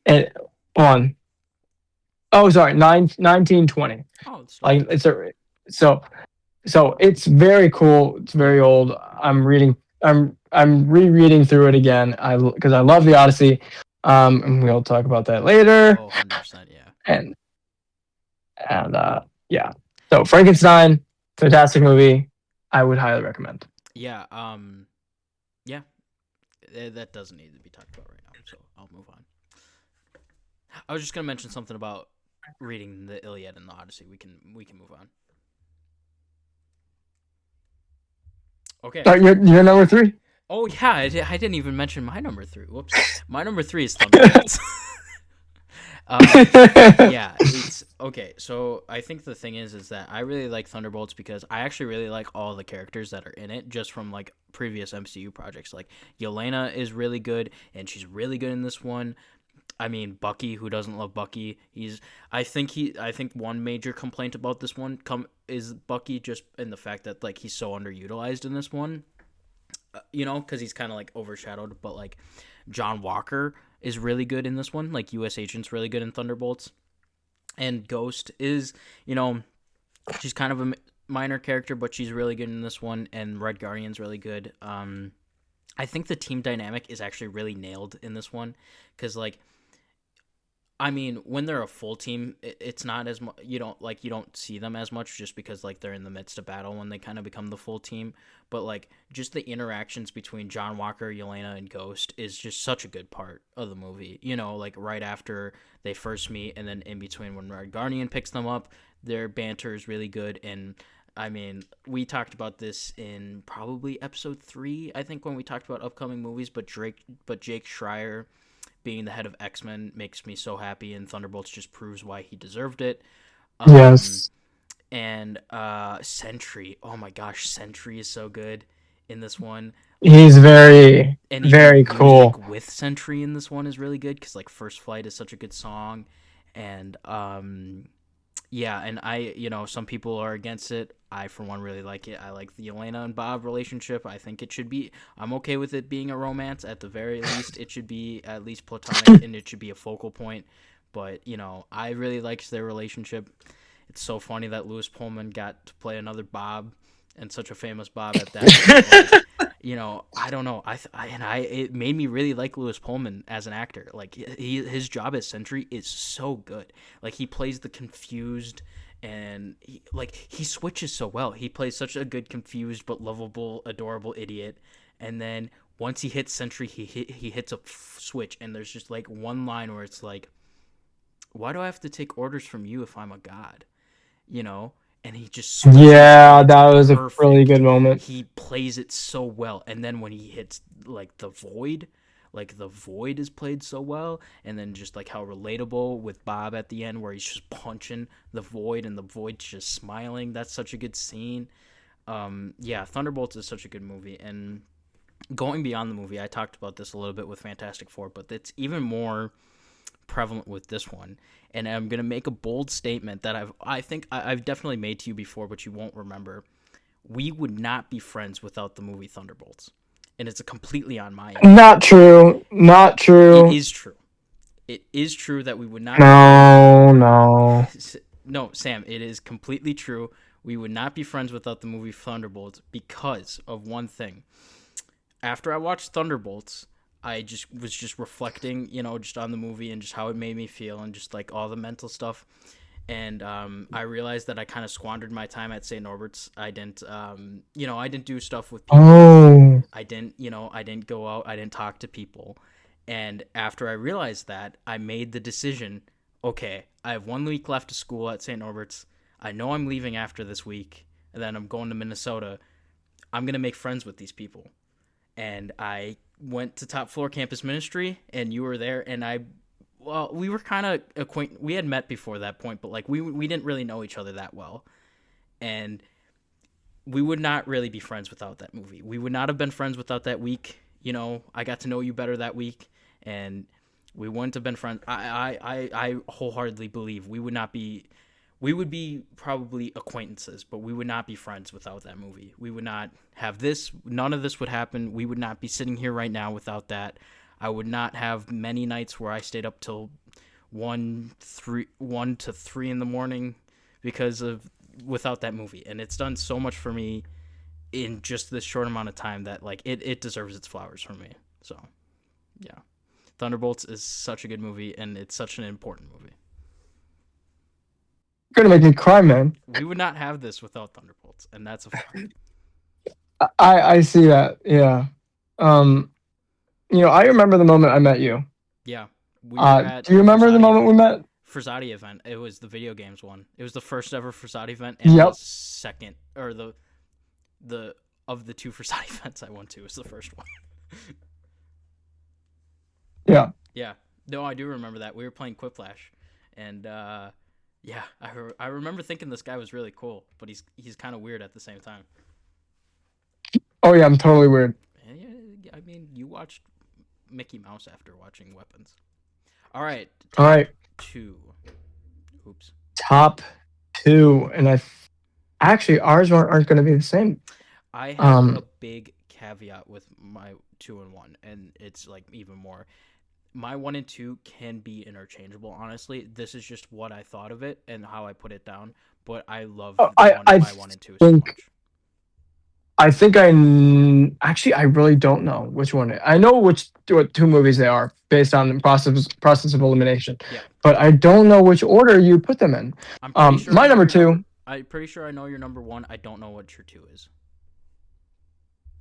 And on. Oh, sorry, 1920. Oh, it's Like so so it's very cool. It's very old. I'm rereading through it again. Because I love the Odyssey. And we'll talk about that later. Oh, 100%, yeah. And yeah. So Frankenstein, fantastic movie. I would highly recommend. Yeah, yeah. That doesn't need to be talked about right now, so I'll move on. I was just gonna mention something about reading the Iliad and the Odyssey. We can move on. Okay. You're number 3. Oh yeah, I didn't even mention my number 3. Whoops. My number 3 is Thunderbolts. Yeah, it's okay. So I think the thing is that I really like Thunderbolts because I actually really like all the characters that are in it, just from like previous MCU projects. Like Yelena is really good, and she's really good in this one. I mean, Bucky, who doesn't love Bucky? I think one major complaint about this one is Bucky, just in the fact that like he's so underutilized in this one. Because he's kind of like overshadowed. But like John Walker is really good in this one. Like U.S. Agent's really good in Thunderbolts, and Ghost is, she's kind of a minor character, but she's really good in this one. And Red Guardian's really good. I think the team dynamic is actually really nailed in this one, because like, I mean, when they're a full team, it's not as much. You don't see them as much, just because like they're in the midst of battle when they kind of become the full team. But like just the interactions between John Walker, Yelena, and Ghost is just such a good part of the movie. Like right after they first meet, and then in between when Red Guardian picks them up, their banter is really good. And I mean, we talked about this in probably episode 3, I think, when we talked about upcoming movies. But Jake Schreier being the head of X-Men makes me so happy, and Thunderbolts just proves why he deserved it. Yes. And Sentry, oh my gosh, Sentry is so good in this one. He's very, and very cool. Music with Sentry in this one is really good, because like First Flight is such a good song. And yeah, and some people are against it. I, for one, really like it. I like the Yelena and Bob relationship. I think it should be, I'm okay with it being a romance. At the very least, it should be at least platonic, and it should be a focal point. But, I really liked their relationship. It's so funny that Lewis Pullman got to play another Bob, and such a famous Bob at that. But like, I don't know. It made me really like Lewis Pullman as an actor. Like his job as Sentry is so good. Like he plays the confused, and he switches so well. He plays such a good confused but lovable, adorable idiot, and then once he hits Sentry, he hits a switch, and there's just like one line where it's like, "Why do I have to take orders from you if I'm a god?" You know, and he just switches, and Yeah, it's that was a really perfect. good moment. He plays it so well, and then when he hits like the void is played so well, and then just like how relatable with Bob at the end, where he's just punching the void and the void's just smiling. That's such a good scene. Yeah, Thunderbolts is such a good movie, and going beyond the movie, I talked about this a little bit with Fantastic Four, but it's even more prevalent with this one. And I'm gonna make a bold statement that I think I've definitely made to you before, but you won't remember. We would not be friends without the movie Thunderbolts, and it's a completely on my end. Not true. Not It true. is true. It is true that we would not be friends. No, no. No, Sam, it is completely true. We would not be friends without the movie Thunderbolts because of one thing. After I watched Thunderbolts, I just was just reflecting, just on the movie and just how it made me feel and just like all the mental stuff. And I realized that I kind of squandered my time at St. Norbert's. I didn't do stuff with people. Oh. I didn't go out. I didn't talk to people. And after I realized that, I made the decision. Okay, I have 1 week left of school at St. Norbert's. I know I'm leaving after this week, and then I'm going to Minnesota. I'm gonna make friends with these people, and I went to Top Floor Campus Ministry, and you were there, and we were kind of acquainted. We had met before that point, but like we didn't really know each other that well, and we would not really be friends without that movie. We would not have been friends without that week. I got to know you better that week, and we wouldn't have been friends. I wholeheartedly believe we would not be. We would be probably acquaintances, but we would not be friends without that movie. We would not have this. None of this would happen. We would not be sitting here right now without that. I would not have many nights where I stayed up till 1 to 3 in the morning without that movie. And it's done so much for me in just this short amount of time that like it deserves its flowers from me. So yeah. Thunderbolts is such a good movie, and it's such an important movie. You're gonna make me cry, man. We would not have this without Thunderbolts, and that's a fact. I see that. Yeah. Um. I remember the moment I met you. Yeah, we were at Do you the remember the Crusade moment we event. met? Crusade event. It was the video games one. It was the first ever Crusade event, and the Yep. second, or the of the two Crusade events I went to, was the first one. Yeah. Yeah, no, I do remember that. We were playing Quiplash, and yeah, I remember thinking this guy was really cool, but he's kind of weird at the same time. Oh yeah, I'm totally weird. And yeah, I mean, you watched Mickey Mouse after watching Weapons. All right, All top right. two. Oops. Top two, and actually ours aren't going to be the same. I have a Um. big caveat with my 2 and 1, and it's like even more. My 1 and 2 can be interchangeable. Honestly, this is just what I thought of it and how I put it down. But I love Oh, I my 1 and 2 so think much. actually I really don't know which one. I know what two movies they are based on the process of elimination, Yeah, but I don't know which order you put them in. I'm pretty sure I My know number your number. two. I'm pretty sure I know your number one. I don't know what your two is.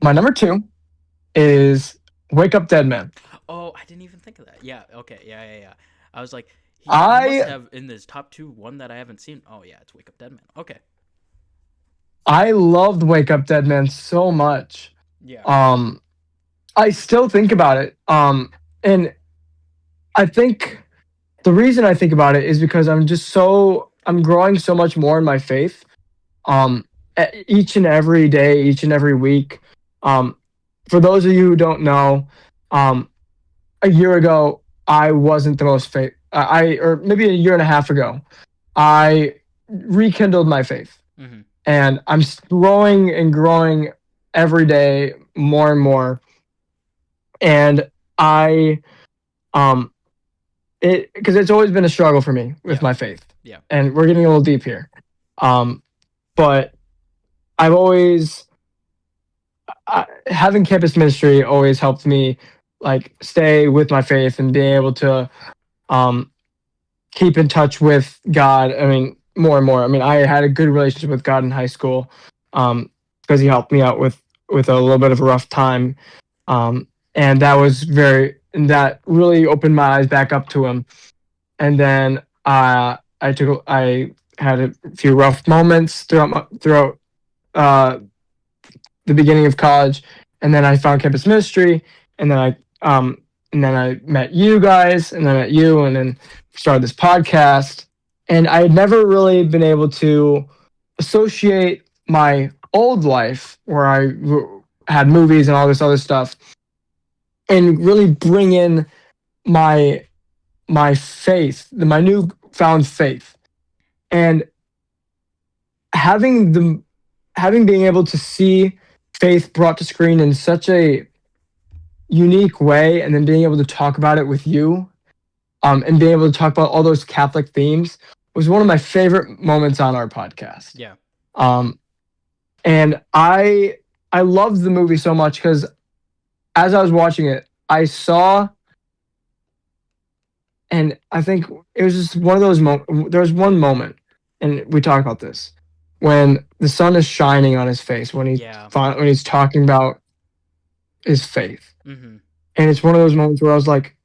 My number two is Wake Up Dead Man. Oh, I didn't even think of that. Yeah. Okay. Yeah. Yeah. Yeah. I was like, he must I have in his top two one that I haven't seen. Oh yeah, it's Wake Up Dead Man. Okay. I loved Wake Up Dead Man so much. Yeah. Um, I still think about it. And I think the reason I think about it is because I'm growing so much more in my faith. Um, each and every day, each and every week. Um, for those of you who don't know, um, a year ago I wasn't the most faith. Or maybe a year and a half ago, I rekindled my faith, Mm-hmm. and I'm growing and growing every day more and more. And I it because it's always been a struggle for me with Yeah. my faith. Yeah. And we're getting a little deep here. But I've always having campus ministry always helped me like stay with my faith and being able to um, keep in touch with God. I mean, more and more. I mean, I had a good relationship with God in high school because he helped me out with a little bit of a rough time, and that really opened my eyes back up to him. And then I had a few rough moments throughout uh, the beginning of college, and then I found campus ministry, and then I met you guys, and then I met you, and then started this podcast. And I had never really been able to associate my old life, where had movies and all this other stuff, and really bring in my my faith, my newfound faith, and having the having being able to see faith brought to screen in such a unique way, and then being able to talk about it with you, and being able to talk about all those Catholic themes was one of my favorite moments on our podcast. Yeah. Um, and I loved the movie so much because as I was watching it, I saw, and I think it was just one of those moments. There was one moment, and we talked about this, when the sun is shining on his face Yeah. when he's talking about his faith, Mm-hmm. and it's one of those moments where I was like,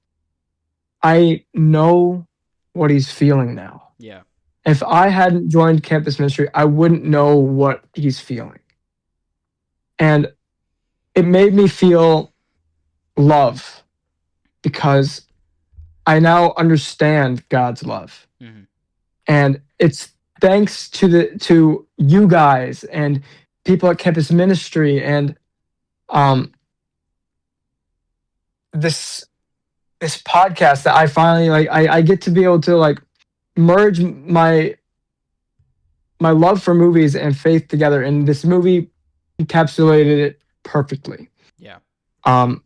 I know what he's feeling now. Yeah. If I hadn't joined campus ministry, I wouldn't know what he's feeling. And it made me feel love because I now understand God's love. Mm-hmm. And it's thanks to you guys and people at campus ministry and this this podcast that I finally I get to be able to like merge my love for movies and faith together, and this movie encapsulated it perfectly. Yeah. Um,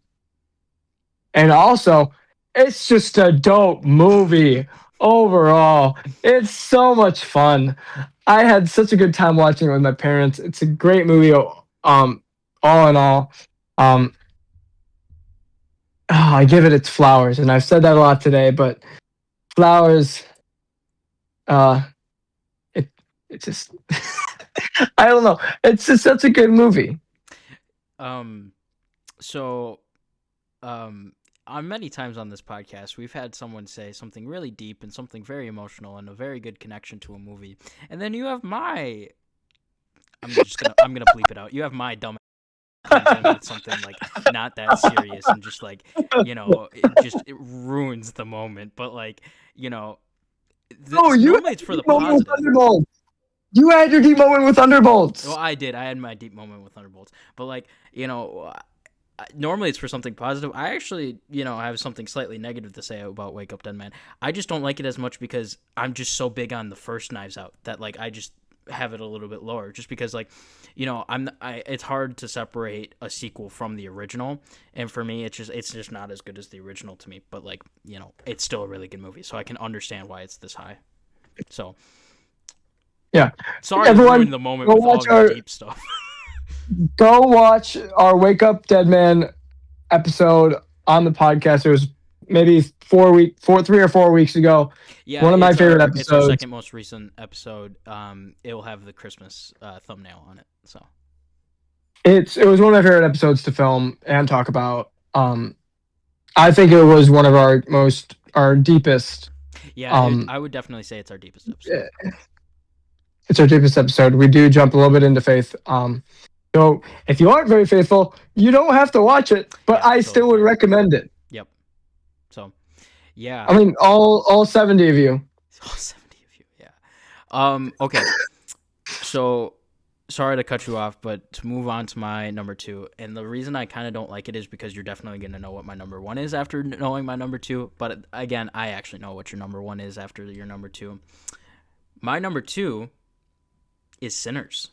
and also, it's just a dope movie overall. It's so much fun. I had such a good time watching it with my parents. It's a great movie. All in all, um, I give it its flowers, and I've said that a lot today, but flowers, uh, it it just I don't know. It's just such a good movie. Um. So, um, on many times on this podcast, we've had someone say something really deep and something very emotional and a very good connection to a movie, and then you have my. I'm gonna bleep it out. You have my dumb comes in with something like not that serious and just like it ruins the moment. But like Oh, you normally had it's your for the deep moment with positive. Thunderbolts. You had your deep moment with Well, Thunderbolts. I did. I had my deep moment with Thunderbolts, but like normally it's for something positive. I actually, have something slightly negative to say about Wake Up Dead Man. I just don't like it as much because I'm just so big on the first Knives Out that like I just have it a little bit lower just because like it's hard to separate a sequel from the original, and for me it's just not as good as the original to me, but like it's still a really good movie, so I can understand why it's this high. So Yeah, sorry to ruin everyone, the moment go with all watch of your deep stuff. our Wake Up Dead Man episode on the podcast. It was maybe 3 or 4 weeks ago. Yeah, One of my favorite it's our episodes. second most recent episode. It will have the Christmas thumbnail on it. So It was one of my favorite episodes to film and talk about. I think it was one of our deepest. yeah, Um, I would definitely say it's our deepest episode. it's our deepest episode. We do jump a little bit into faith. So if you aren't very faithful, you don't have to watch it, but Yeah, I totally still would fair. recommend it. Yep. So yeah, I mean, all 70 of you. all 70 of you. Yeah. Okay. So sorry to cut you off, but to move on to my number two, and the reason I kind of don't like it is because you're definitely going to know what my number one is after knowing my number two. But again, I actually know what your number one is after your number two. My number two is Sinners.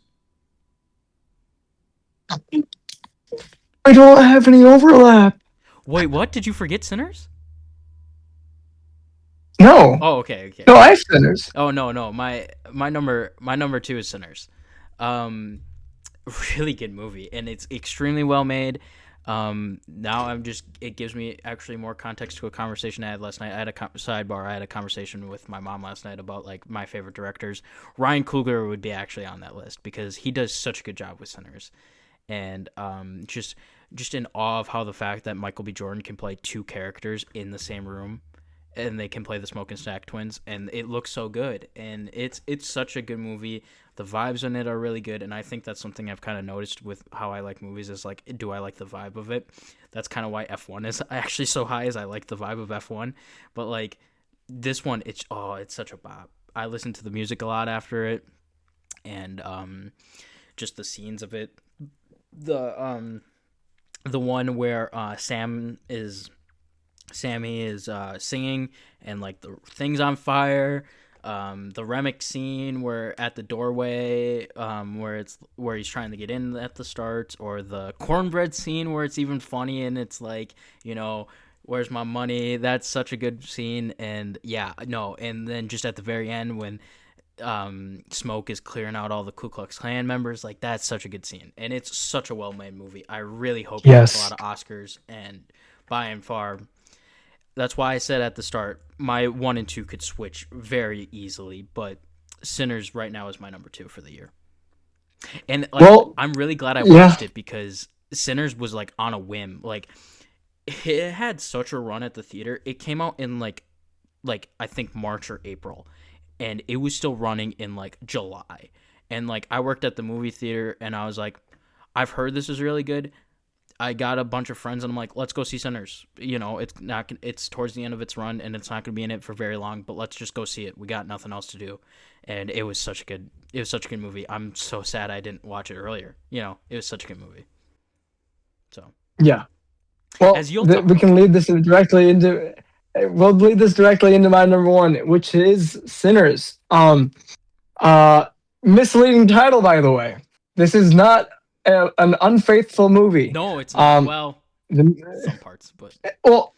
I don't have any overlap. Wait, what? Did you forget Sinners? No, Oh, okay, okay. no, I have Sinners. Oh no, no. My number two is Sinners. Um, really good movie, and it's extremely well made. Now I'm just it gives me actually more context to a conversation I had last night. I had a sidebar. I had a conversation with my mom last night about like my favorite directors. Ryan Coogler would be actually on that list because he does such a good job with Sinners, and just in awe of how the fact that Michael B. Jordan can play two characters in the same room and they can play the Smoke and Stack Twins, and it looks so good. And it's such a good movie. The vibes in it are really good, and I think that's something I've kind of noticed with how I like movies is like, do I like the vibe of it? That's kind of why F1 is actually so high, is I like the vibe of F1. But like this one, it's such a bop. I listen to the music a lot after it, and just the scenes of it. The one where Sammy is singing and like the thing's on fire. The Remick scene where at the doorway, where he's trying to get in at the start, or the cornbread scene where it's even funny and it's like, where's my money? That's such a good scene. And yeah, no, and then just at the very end when Smoke is clearing out all the Ku Klux Klan members, like that's such a good scene, and it's such a well made movie. I really hope it gets a lot Yes. of Oscars, and by and far that's why I said at the start my one and two could switch very easily, but Sinners right now is my number two for the year. And like Well, I'm really glad I yeah. watched it because Sinners was like on a whim. Like it had such a run at the theater. It came out in like I think March or April, and it was still running in like July. And like I worked at the movie theater, and I was like, I've heard this is really good. I got a bunch of friends, and I'm like, let's go see Sinners. It's towards the end of its run, and it's not going to be in it for very long. But let's just go see it. We got nothing else to do, and it was such a good movie. I'm so sad I didn't watch it earlier. It was such a good movie. So Yeah. Well, as you'll talk, we can okay, lead this directly into. We'll lead this directly into my number one, which is Sinners. Uh, Misleading title, by the way. This is not an unfaithful movie. no, it's not. Um, Well, the, some parts, but well,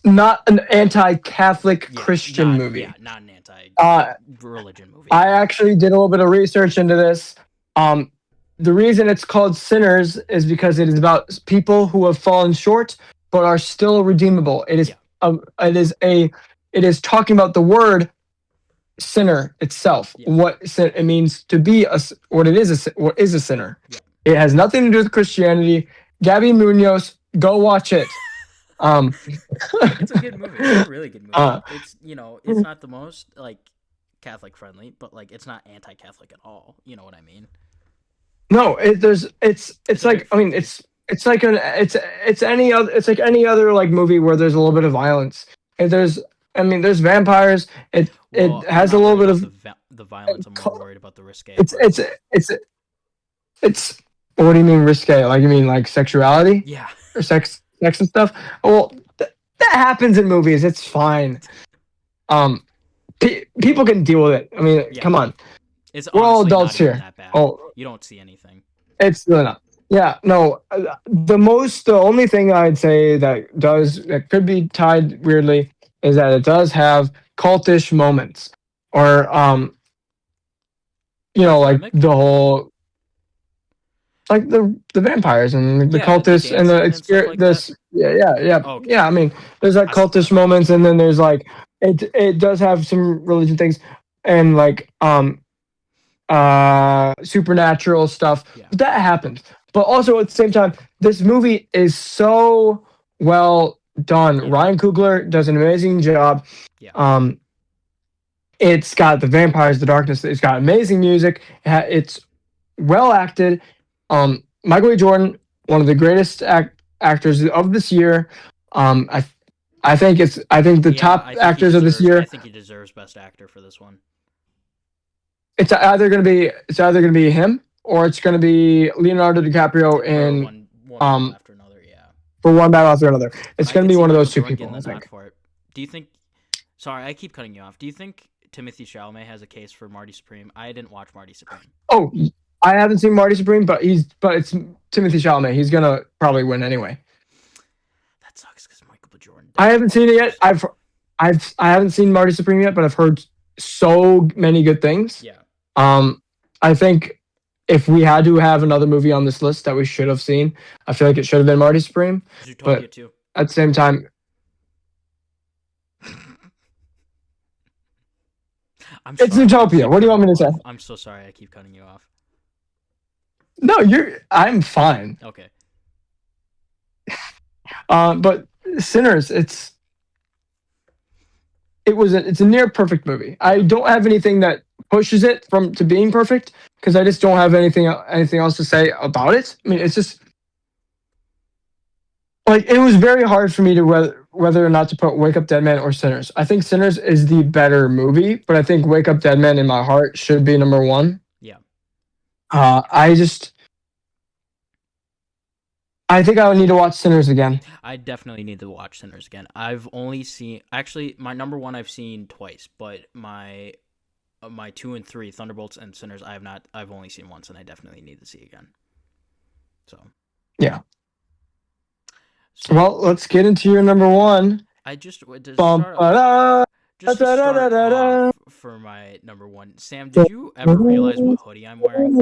not an anti-Catholic yeah, Christian movie. not an anti Uh, religion movie. I actually did a little bit of research into this. Um, the reason it's called Sinners is because it is about people who have fallen short but are still redeemable. Yeah, It is talking about the word sinner itself. yeah, What it means to be what it is what is a sinner. yeah. It has nothing to do with Christianity. Gabby Munoz, go watch it. Um, It's a good movie. It's a really good movie. uh, It's not the most like Catholic friendly, but like it's not anti-Catholic at all. You know what I mean? No, It's it's a very like, I fun mean, movie. it's like it's like any other like movie where there's a little bit of violence. And there's vampires. It Well, I'm has a not little worried bit about of the violence. I'm more worried about the risque it's parts. it's it's what do you mean risque? Like, you mean like sexuality Yeah, or sex and stuff? Well, that happens in movies. It's fine. Um, people can deal with it. I mean, yeah. come on, It's we're all honestly not adults even here. that bad. Oh, You don't see anything. it's really not. Yeah, no. The only thing I'd say that could be tied weirdly is that it does have cultish moments, or With like Remick? the whole, like the vampires and the Yeah, the cultists and the dancing and stuff experience. like that. This, yeah. Oh, okay. Yeah, I mean, there's like I see cultish that. moments, and then there's like it does have some religion things, and like supernatural stuff. Yeah, But that happens. But also at the same time, this movie is so well done. yeah, Ryan Coogler does an amazing job. yeah, Um, it's got the vampires, the darkness. It's got amazing music. It's well acted. Michael B. Jordan, one of the greatest actors of this year. Um, I I think the yeah. top actors of this I year. think he deserves Best Actor for this one. It's either gonna be him, or it's gonna be Leonardo DiCaprio For in one battle um after another. Yeah, for one battle after another. and It's I gonna could be see one of Michael those two Jordan getting people, the I nod think. for it. Do you think? Sorry, I keep cutting you off. Do you think Timothy Chalamet has a case for Marty Supreme? I didn't watch Marty Supreme. Oh, I haven't seen Marty Supreme, but it's Timothy Chalamet. He's gonna probably win anyway. That sucks because Michael B. Jordan I definitely haven't seen it yet. deserves. I haven't seen Marty Supreme yet, but I've heard so many good things. Yeah. Um, I think if we had to have another movie on this list that we should have seen, I feel like it should have been Marty Supreme. Zootopia But too. at the same time, I'm it's sorry. I Utopia. keep What do you cutting want you me to say? off. I'm so sorry. I keep cutting you off. No, I'm fine. Okay. But Sinners, it's a near perfect movie. I Yeah. don't have anything that pushes it from to being perfect because I just don't have anything else to say about it. I mean, Yeah. it's just like it was very hard for me to whether or not to put Wake Up Dead Man or Sinners. I think Sinners is the better movie, but I think Wake Up Dead Man in my heart should be number one. Yeah. I just I think I would need to watch Sinners again. I definitely need to watch Sinners again. I've only seen actually my number one I've seen twice, but my two and three Thunderbolts and Sinners I have not. I've only seen once, and I definitely need to see again. So Yeah. so Well, let's get into your number one. I just to Bum, start ba-da, just to start off da-da-da-da-da. for my number one. Sam, did you ever realize what hoodie I'm wearing?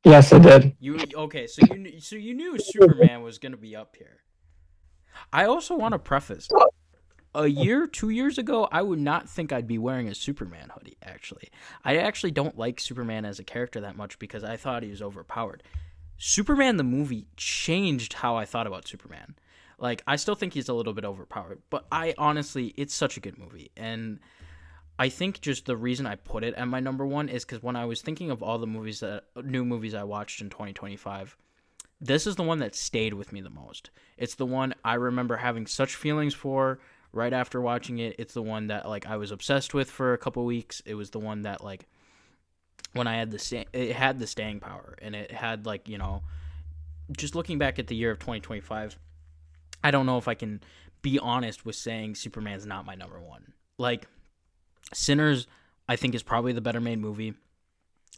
Yes, I did. You okay? So you knew Superman was gonna be up here. I also want to preface a year, 2 years ago, I would not think I'd be wearing a Superman hoodie, actually. I actually don't like Superman as a character that much because I thought he was overpowered. Superman the movie changed how I thought about Superman. Like, I still think he's a little bit overpowered, but I honestly, it's such a good movie. And I think just the reason I put it at my number one is because when I was thinking of all the new movies I watched in 2025, this is the one that stayed with me the most. It's the one I remember having such feelings for right after watching it. It's the one that like I was obsessed with for a couple weeks. It was the one that like when I had it had the staying power, and it had like, just looking back at the year of 2025, I don't know if I can be honest with saying Superman's not my number one. Like Sinners, I think is probably the better made movie,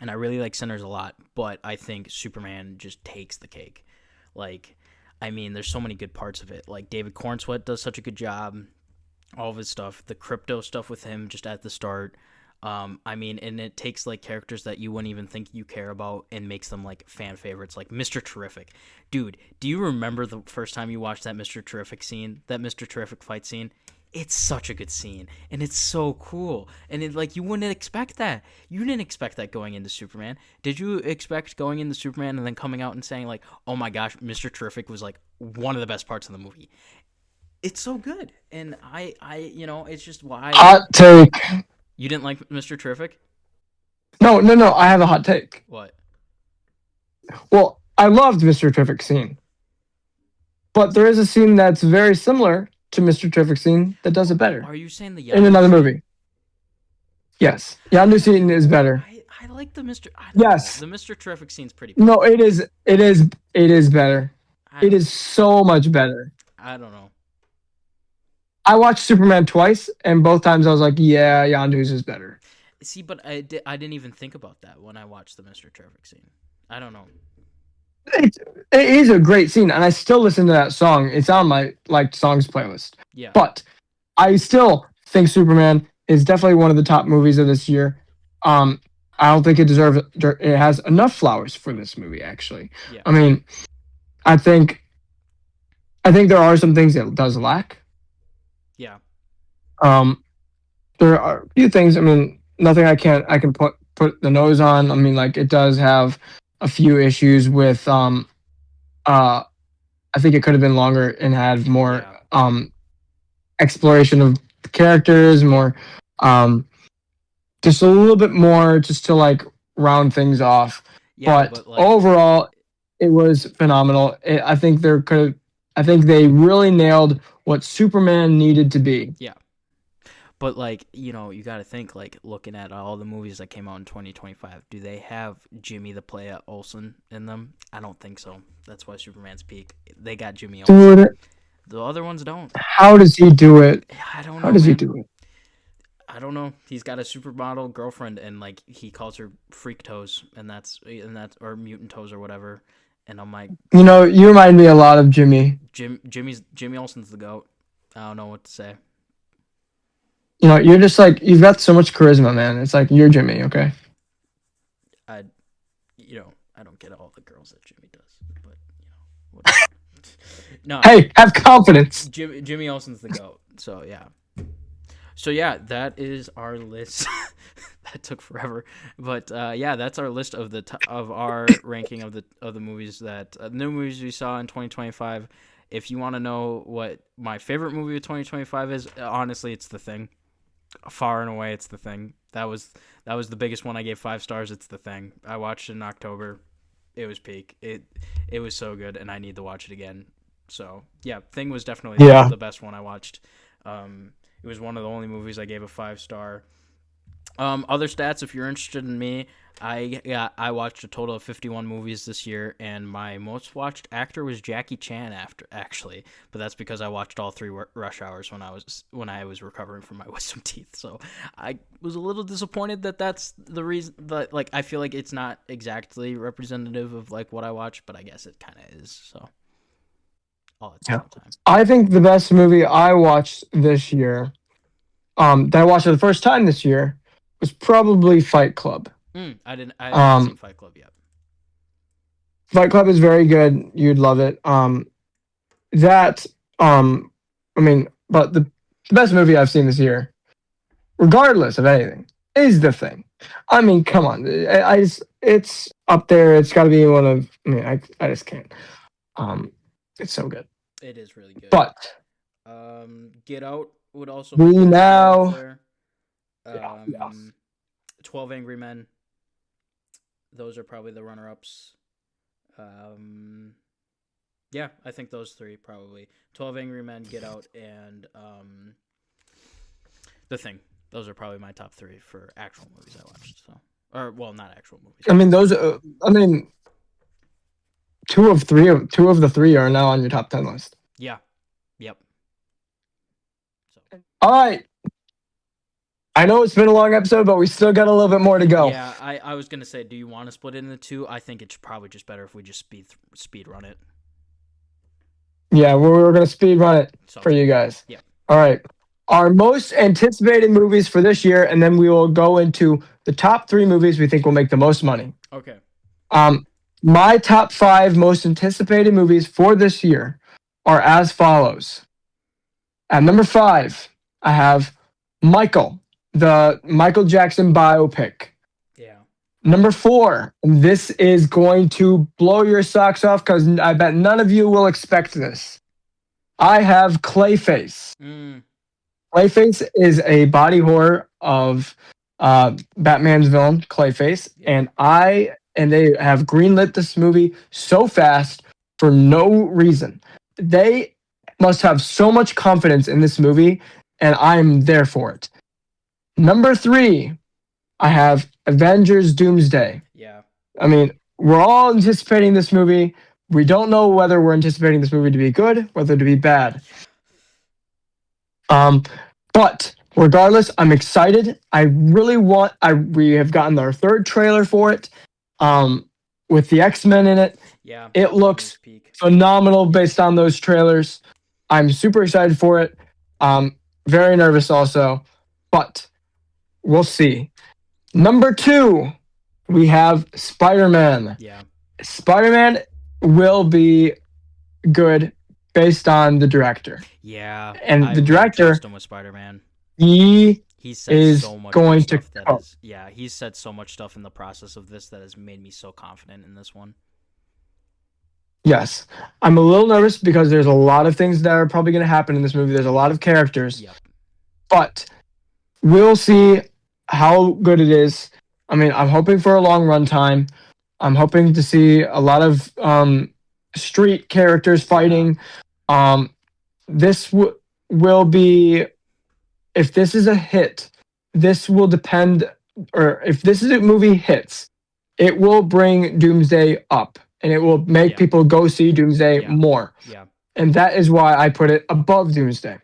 and I really like Sinners a lot, but I think Superman just takes the cake. Like, I mean, there's so many good parts of it. Like David Cornsweet does such a good job. All of his stuff, the crypto stuff with him just at the start. I mean, and it takes like characters that you wouldn't even think you care about and makes them like fan favorites, like Mr. Terrific. Dude, do you remember the first time you watched that Mr. Terrific scene, that Mr. Terrific fight scene? It's such a good scene, and it's so cool. And it like you wouldn't expect that. You didn't expect that going into Superman. Did you expect going into Superman and then coming out and saying like, "Oh my gosh, Mr. Terrific was like one of the best parts of the movie." It's so good, and it's just why Hot take. you didn't like Mr. Terrific. No, no, no. I have a hot take. What? Well, I loved Mr. Terrific scene, but there is a scene that's very similar to Mr. Terrific scene that does it better Are you saying the in Yondu another scene? movie. Yes, Yondu scene is better. I like the Mr. I don't know. Yes. The Mr. Terrific scene's pretty. No, it is. It is better. I It don't. is so much better. I don't know. I watched Superman twice, and both times I was like, "Yeah, Yondu's is better." See, but I didn't even think about that when I watched the Mr. Terrific scene. I don't know. It, it is a great scene, and I still listen to that song. It's on my liked songs playlist. Yeah. But I still think Superman is definitely one of the top movies of this year. I don't think it deserves. It has enough flowers for this movie. Actually, Yeah. I mean, I think there are some things that it does lack. Yeah. Um, there are a few things. I mean, nothing I can put the nose on. I mean, like it does have a few issues with I think it could have been longer and had more Yeah. exploration of characters, more just a little bit more just to like round things off. Yeah, But but like, overall, it was phenomenal. I think they really nailed what Superman needed to be. yeah. But like, you got to think like looking at all the movies that came out in 2025, do they have Jimmy the Playa Olsen in them? I don't think so. That's why Superman's peak. They got Jimmy Olsen. Dude, The other ones don't. how does he do it? I don't How know, does he man. do it? I don't know. He's got a supermodel girlfriend, and like he calls her freak toes, and that's or mutant toes or whatever. And I'm like, You know, you remind me a lot of Jimmy. Jimmy Olsen's the goat. I don't know what to say. you're just like you've got so much charisma, man. It's like you're Jimmy, okay? I, I don't get all the girls that Jimmy does, but whatever. No, Hey, have confidence. Jimmy Olsen's the goat. So yeah. So yeah, that is our list. That took forever, but yeah, that's our list of of our ranking of the movies that new movies we saw in 2025. If you want to know what my favorite movie of 2025 is, honestly, it's The Thing. Far and away, it's The Thing. That was the biggest one. I gave 5 stars. It's The Thing. I watched it in October. It was peak. It was so good, and I need to watch it again. So yeah, Thing was definitely Yeah. the best one I watched. It was one of the only movies I gave a 5 star. Other stats, if you're interested in me, I watched a total of 51 movies this year, and my most watched actor was Jackie Chan actually, but that's because I watched all three Rush Hours when I was recovering from my wisdom teeth. So I was a little disappointed that that's the reason. That like I feel like it's not exactly representative of like what I watched, but I guess it kind of is. So all at the Yeah. same time. I think the best movie I watched this year, that I watched for the first time this year, was probably Fight Club. I haven't seen Um, Fight Club yet. Fight Club is very good. You'd love it. That I mean, but the best movie I've seen this year, regardless of anything, is The Thing. I mean, come on, I just it's up there. It's got to be one of. I mean, I just can't. Um, it's so good. It is really good. But Get Out would also we be considered up now, there. yeah, yeah. 12 Angry Men. Those are probably the runner-ups. Um, yeah, I think those three probably. 12 Angry Men, Get Out, and The Thing. Those are probably my top three for actual movies I watched. So, or well, not actual movies. I mean, those. I mean, two of the three are now on your top 10 list. Yeah. Yep. So. All right. I know it's been a long episode, but we still got a little bit more to go. Yeah, I was gonna say, do you want to split it into two? I think it's probably just better if we just speed run it. Yeah, we're gonna speed run it for you Good. guys. Yeah. All right. Our most anticipated movies for this year, and then we will go into the top 3 movies we think will make the most money. Okay. My top 5 most anticipated movies for this year are as follows. At number 5, I have Michael, the Michael Jackson biopic. Yeah. Number 4, this is going to blow your socks off because I bet none of you will expect this. I have Clayface. Clayface is a body horror of Batman's villain, Clayface, Yeah. and they have greenlit this movie so fast for no reason. They must have so much confidence in this movie, and I'm there for it. Number 3, I have Avengers Doomsday. Yeah. I mean, we're all anticipating this movie. We don't know whether we're anticipating this movie to be good, whether to be bad. But regardless, I'm excited. I really want. We have gotten our 3rd trailer for it, with the X-Men in it. Yeah. It looks phenomenal based on those trailers. I'm super excited for it. Very nervous also, but we'll see. Number 2, we have Spider-Man. Yeah. Spider-Man will be good based on the director. Yeah. And the director, trust him with Spider-Man. He said is so much going stuff to that is, yeah, he's said so much stuff in the process of this that has made me so confident in this one. Yes. I'm a little nervous because there's a lot of things that are probably going to happen in this movie. There's a lot of characters. Yep. But we'll see how good it is. I mean, I'm hoping for a long runtime. I'm hoping to see a lot of street characters fighting. Yeah. This will be, if this is a hit, this will depend, or if this is a movie hits, it will bring Doomsday up, and it will make people go see Doomsday more. Yeah. And that is why I put it above Doomsday.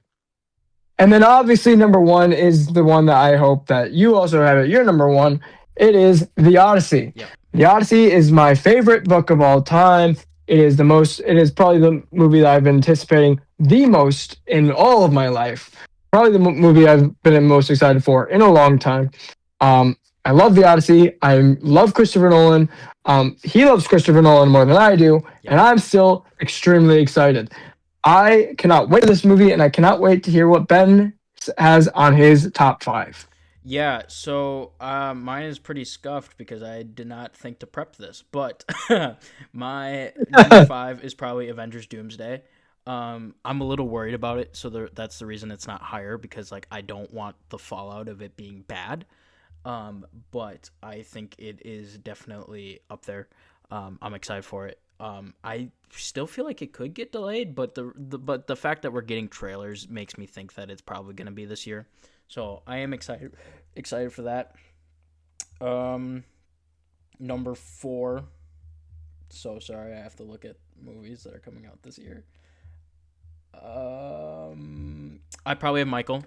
And then obviously number 1 is the one that I hope that you also have at your number 1. It is The Odyssey. Yep. The Odyssey is my favorite book of all time. It is probably the movie that I've been anticipating the most in all of my life. probably the movie I've been most excited for in a long time. I love the Odyssey. I love Christopher Nolan. He loves Christopher Nolan more than I do, Yep. and I'm still extremely excited. I cannot wait for this movie, and I cannot wait to hear what Ben has on his top five. Yeah, so mine is pretty scuffed because I did not think to prep this, but my number five is probably Avengers Doomsday. I'm a little worried about it, so that's the reason it's not higher because like I don't want the fallout of it being bad. But I think it is definitely up there. I'm excited for it. I still feel like it could get delayed, but the fact that we're getting trailers makes me think that it's probably going to be this year. So I am excited for that. Um, Number four. So sorry, I have to look at movies that are coming out this year. I probably have Michael.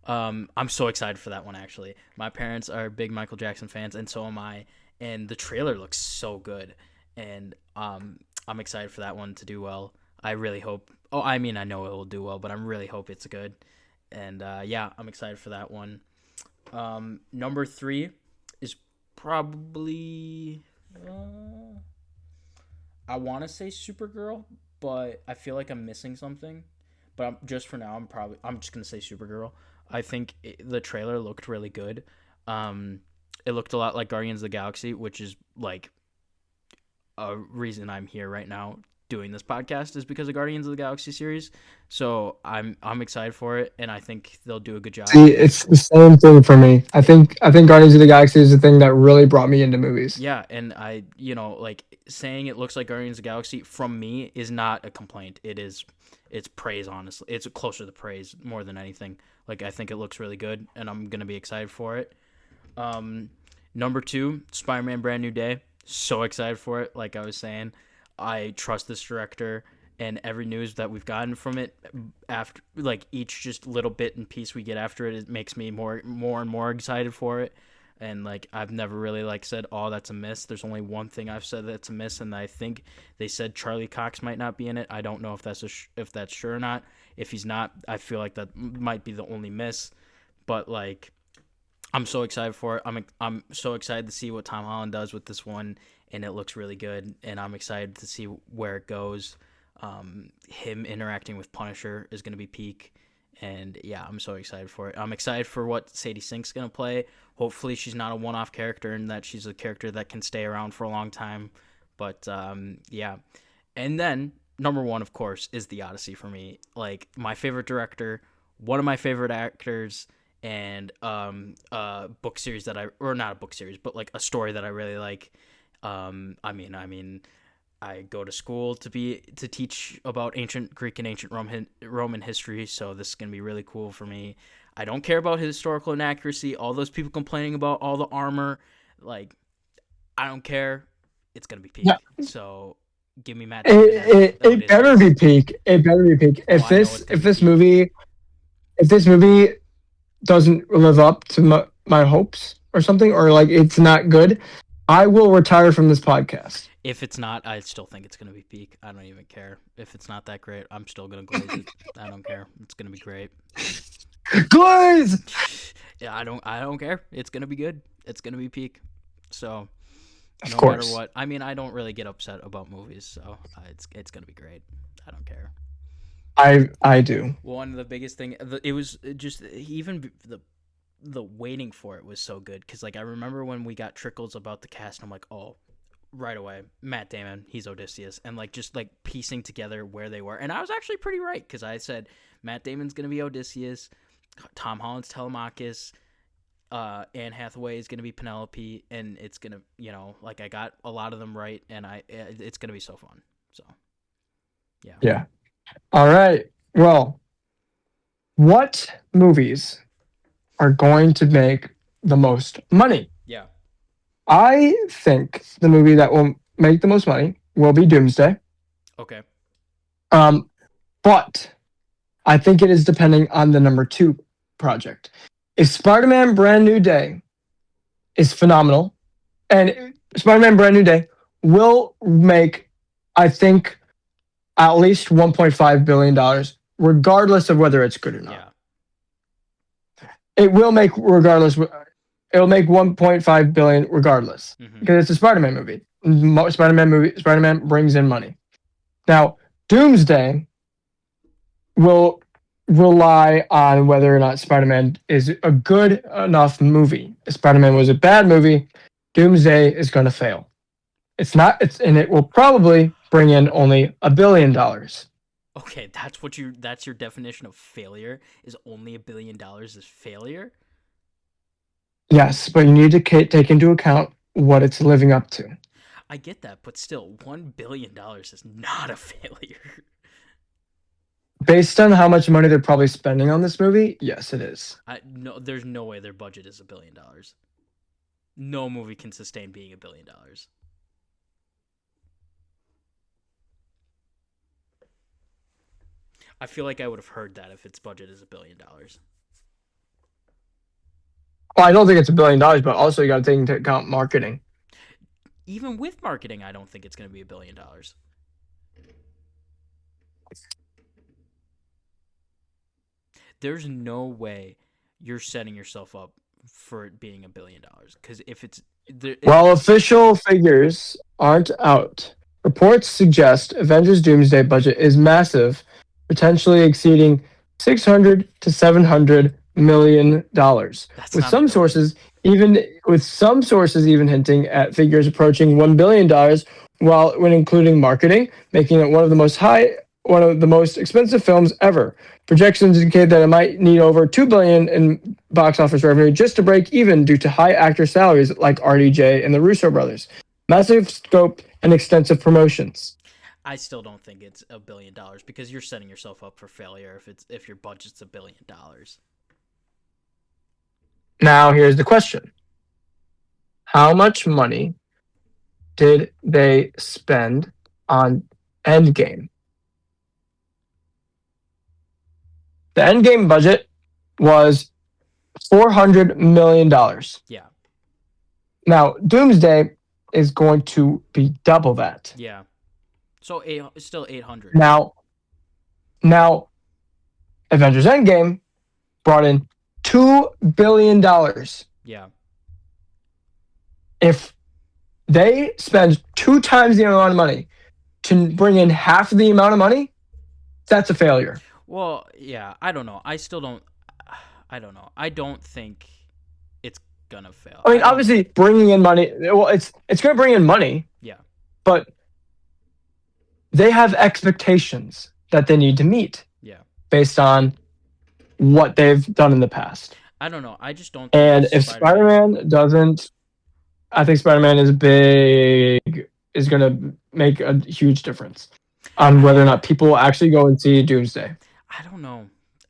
I'm so excited for that one. Actually, my parents are big Michael Jackson fans, and so am I. And the trailer looks so good, and I'm excited for that one to do well. I really hope. Oh, I mean, I know it will do well, but I really hope it's good. And yeah, I'm excited for that one. Number three is probably. I want to say Supergirl, but I feel like I'm missing something. But just for now, I'm just gonna say Supergirl. I think the trailer looked really good. It looked a lot like Guardians of the Galaxy, which is like a reason I'm here right now doing this podcast is because of Guardians of the Galaxy series. So I'm excited for it, and I think they'll do a good job. See, it's the same thing for me. I think Guardians of the Galaxy is the thing that really brought me into movies. Yeah, and like saying it looks like Guardians of the Galaxy from me is not a complaint. It's praise, honestly. It's closer to praise more than anything. Like I think it looks really good, and I'm gonna be excited for it. Um, Number two, Spider-Man: Brand New Day. So excited for it. Like I was saying, I trust this director, and every news that we've gotten from it after, like each just little bit and piece we get after it, it makes me more and more excited for it. And like I've never really like said, oh, that's a miss. There's only one thing I've said that's a miss, and I think they said Charlie Cox might not be in it. I don't know if if that's sure or not. If he's not, I feel like that might be the only miss. But like I'm so excited for it. I'm so excited to see what Tom Holland does with this one, and it looks really good. And I'm excited to see where it goes. Him interacting with Punisher is going to be peak, and yeah, I'm so excited for it. I'm excited for what Sadie Sink's going to play. Hopefully, she's not a one-off character, and that she's a character that can stay around for a long time. But yeah, and then number one, of course, is The Odyssey for me. Like my favorite director, one of my favorite actors, and a book series that or not a book series, but like a story that I really like. I mean, I go to school to teach about ancient Greek and ancient Roman history, so this is gonna be really cool for me. I don't care about historical inaccuracy. All those people complaining about all the armor, like I don't care. It's gonna be Yeah, peak. So give me Matt it, Damon as it, the it better be Odysseus. peak. It better be peak. Oh, I know it's If gonna be this peak. movie doesn't live up to my hopes or something, or like it's not good, I will retire from this podcast. If it's not, I still think it's gonna be peak. I don't even care if it's not that great. I'm still gonna glaze it. I don't care. It's gonna be great. Glaze. Yeah, I don't care. It's gonna be good. It's gonna be peak. So Of no matter course, what, I mean, I don't really get upset about movies, so it's gonna be great. I don't care. I do. One of the biggest thing, it was just even the waiting for it was so good because like I remember when we got trickles about the cast, and I'm like, oh, right away, Matt Damon, he's Odysseus, and like just like piecing together where they were, and I was actually pretty right because I said Matt Damon's gonna be Odysseus, Tom Holland's Telemachus, Anne Hathaway is gonna be Penelope, and it's gonna like I got a lot of them right, and it's gonna be so fun. So yeah, Yeah. All right. Well, what movies are going to make the most money? yeah, I think the movie that will make the most money will be Doomsday. okay, Um, but I think it is depending on the number two project. If Spider-Man Brand New Day is phenomenal, and Spider-Man Brand New Day will make, I think, at least $1.5 billion, regardless of whether it's good or not. yeah, it will make regardless. It'll make 1.5 billion regardless Mm-hmm. because it's a Spider-Man movie. Spider-Man movie. Spider-Man brings in money. Now, Doomsday will rely on whether or not Spider-Man is a good enough movie. If Spider-Man was a bad movie, Doomsday is going to fail. It's not. And it will probably bring in only $1 billion. Okay, that's your definition of failure is only $1 billion is failure? Yes, but you need to take into account what it's living up to. I get that, but still $1 billion is not a failure. Based on how much money they're probably spending on this movie, yes, it is. There's no way their budget is $1 billion. No movie can sustain being $1 billion. I feel like I would have heard that if its budget is $1 billion. Well, I don't think it's $1 billion, but also you got to take into account marketing. Even with marketing, I don't think it's going to be $1 billion. There's no way you're setting yourself up for it being $1 billion because if it's While official figures aren't out, reports suggest Avengers Doomsday budget is massive, potentially exceeding 600 to 700 million dollars. that's With not a some billion. sources even hinting at figures approaching $1 billion, while when including marketing, making it one of the most expensive films ever. Projections indicate that it might need over $2 billion in box office revenue just to break even due to high actor salaries like RDJ and the Russo brothers, massive scope, and extensive promotions. I still don't think it's $1 billion because you're setting yourself up for failure if your budget's $1 billion. Now, here's the question: how much money did they spend on Endgame? The Endgame budget was $400 million. Yeah. Now, Doomsday is going to be double that. Yeah. So it's still 800. Now, Avengers Endgame brought in $2 billion. Yeah. If they spend 2 times the amount of money to bring in half the amount of money, that's a failure. Well, yeah, I don't know. I still don't. I don't know. I don't think it's gonna fail. I mean, obviously, bringing in money. Well, it's going to bring in money. Yeah. But they have expectations that they need to meet. Yeah. Based on what they've done in the past. I don't know. I just don't. And if Spider-Man doesn't, I think Spider-Man is going to make a huge difference on whether or not people will actually go and see Doomsday. I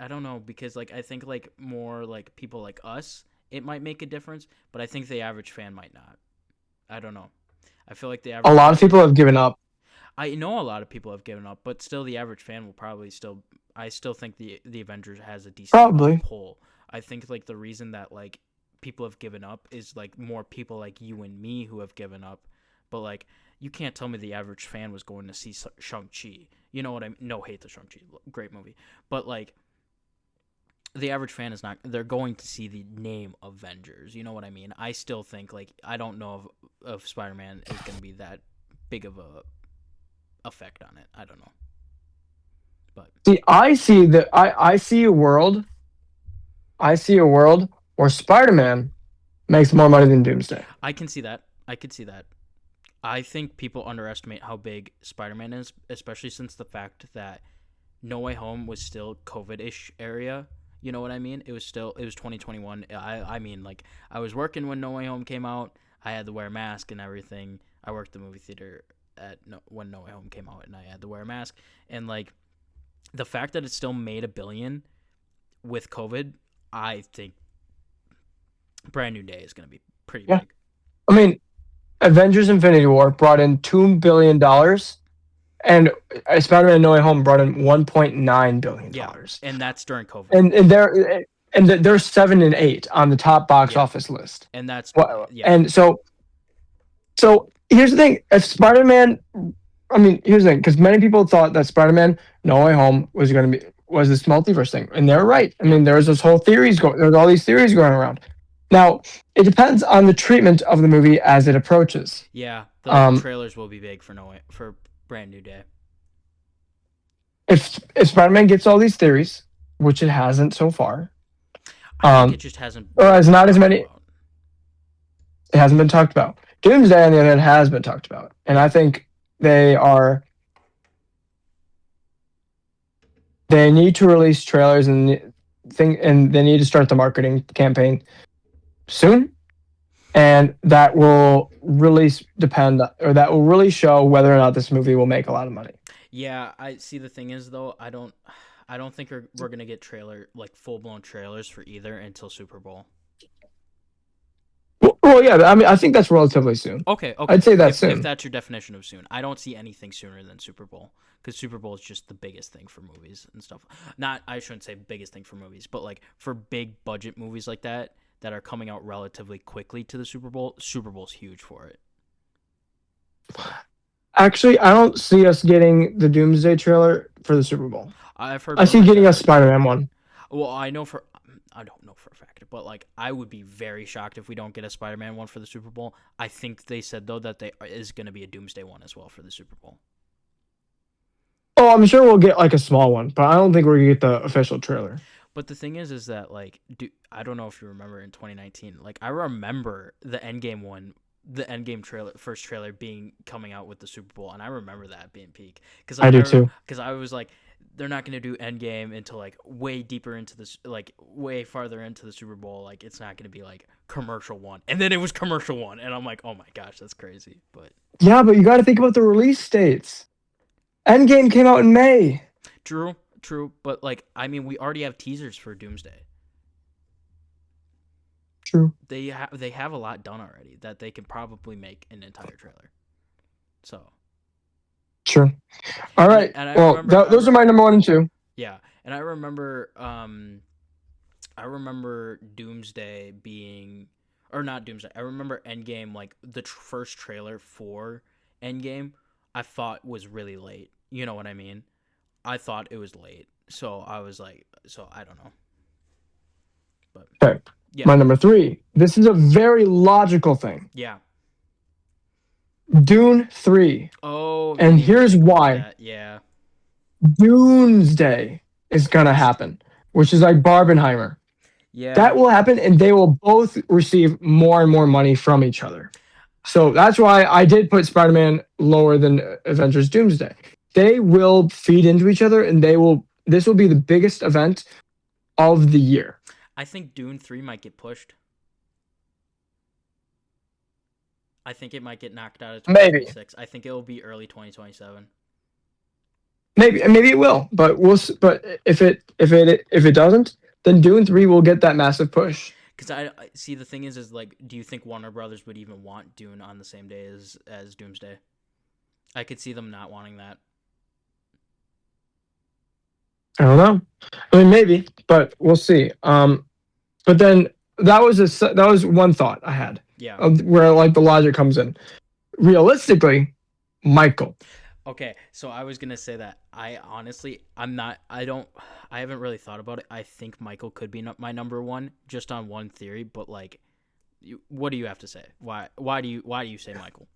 don't know because I think more people like us, it might make a difference, but I think the average fan might not. I don't know. I feel like a lot of people have given up. I know a lot of people have given up, but still the average fan will probably still. I still think the Avengers has a decent pull. I think the reason that people have given up is more people like you and me who have given up, but you can't tell me the average fan was going to see Shang-Chi. You know what I mean? No hate to Shang-Chi, great movie, but the average fan is not. They're going to see the name Avengers. You know what I mean? I still think I don't know if Spider-Man is going to be that big of a effect on it. I don't know. But see, I see a world where Spider-Man makes more money than Doomsday. I can see that. I think people underestimate how big Spider-Man is, especially since the fact that No Way Home was still COVID-ish area. You know what I mean? It was 2021. I mean, I was working when No Way Home came out. I had to wear a mask and everything. I worked the movie theater when No Way Home came out, and I had to wear a mask. And the fact that it still made $1 billion with COVID, I think Brand New Day is going to be pretty big. I mean, Avengers Infinity War brought in $2 billion, and Spider-Man No Way Home brought in $1.9 billion. Yeah, and that's during COVID. And they're 7 and 8 on the top box office list. And that's And so here's the thing: if Spider-Man, here's the thing, because many people thought that Spider-Man No Way Home was going to be was this multiverse thing, and they're right. I Yep. mean, there's all these theories going around. Now, it depends on the treatment of the movie as it approaches. Yeah, the Um, trailers will be big for Brand New Day. if Spider-Man gets all these theories, which it hasn't so far, I think it just hasn't or been has not as talked many, about. it hasn't been talked about. Doomsday, on the other hand, has been talked about, and I Yeah. think they are they need to release trailers and they need to start the marketing campaign soon, and that will really depend, or that will really show whether or not this movie will make a lot of money. Yeah, I see. The thing is, though, I don't think we're gonna get full blown trailers for either until Super Bowl. Well, yeah, I mean, I think that's relatively soon. Okay, okay. I'd say that's If soon. that's your definition of soon, I don't see anything sooner than Super Bowl because Super Bowl is just the biggest thing for movies and stuff. Not, I shouldn't say biggest thing for movies, but like for big budget movies like that are coming out relatively quickly to the Super Bowl. Super Bowl's huge for it. Actually, I don't see us getting the Doomsday trailer for the Super Bowl. I've heard I see rumors getting a that Spider-Man one. well, I don't know for a fact, but like I would be very shocked if we don't get a Spider-Man one for the Super Bowl. I think they said though that they is going to be a Doomsday one as well for the Super Bowl. Oh, I'm sure we'll get like a small one, but I don't think we're gonna get the official trailer. But the thing is that like, I don't know if you remember in 2019. Like, I remember the Endgame one, the Endgame trailer, first trailer being coming out with the Super Bowl, and I remember that being peak because I like do too. because I was like, they're not gonna do Endgame until like way deeper into this, like way farther into the Super Bowl. Like, it's not gonna be like commercial one, and then it was commercial one, and I'm like, oh my gosh, that's crazy. But Yeah, but you got to think about the release dates. Endgame came out in May. true, true. But like, I mean, we already have teasers for Doomsday. True. They have a lot done already that they can probably make an entire trailer. So Sure. All right. and I Well, remember those are my number one and two. yeah, and I remember Doomsday being or not Doomsday. I remember Endgame like the first trailer for Endgame. I thought was really late. You know what I mean? I thought it was late, so I was like, so I don't know, but Okay. yeah, My number three. This is a very logical thing. yeah. Dune 3. Oh, And didn't even here's think about why. that. Yeah, Doomsday is going to happen, which is like Barbenheimer. yeah. That will happen, and they will both receive more and more money from each other. So that's why I did put Spider-Man lower than Avengers Doomsday. They will feed into each other, and this will be the biggest event of the year. I think Dune 3 might get pushed. I think it might get knocked out of Maybe. 2026. I think it will be early 2027. Maybe it will, but but if it doesn't, then Dune 3 will get that massive push. Because I see the thing is like, do you think Warner Brothers would even want Dune on the same day as Doomsday? I could see them not wanting that. I don't know. I mean, maybe, but we'll see. But then that was one thought I had Yeah. where like the logic comes in. Realistically, Michael. Okay, so I was gonna say that I honestly I haven't really thought about it. I think Michael could be my number one just on one theory, but like, what do you have to say? Why do you say Michael?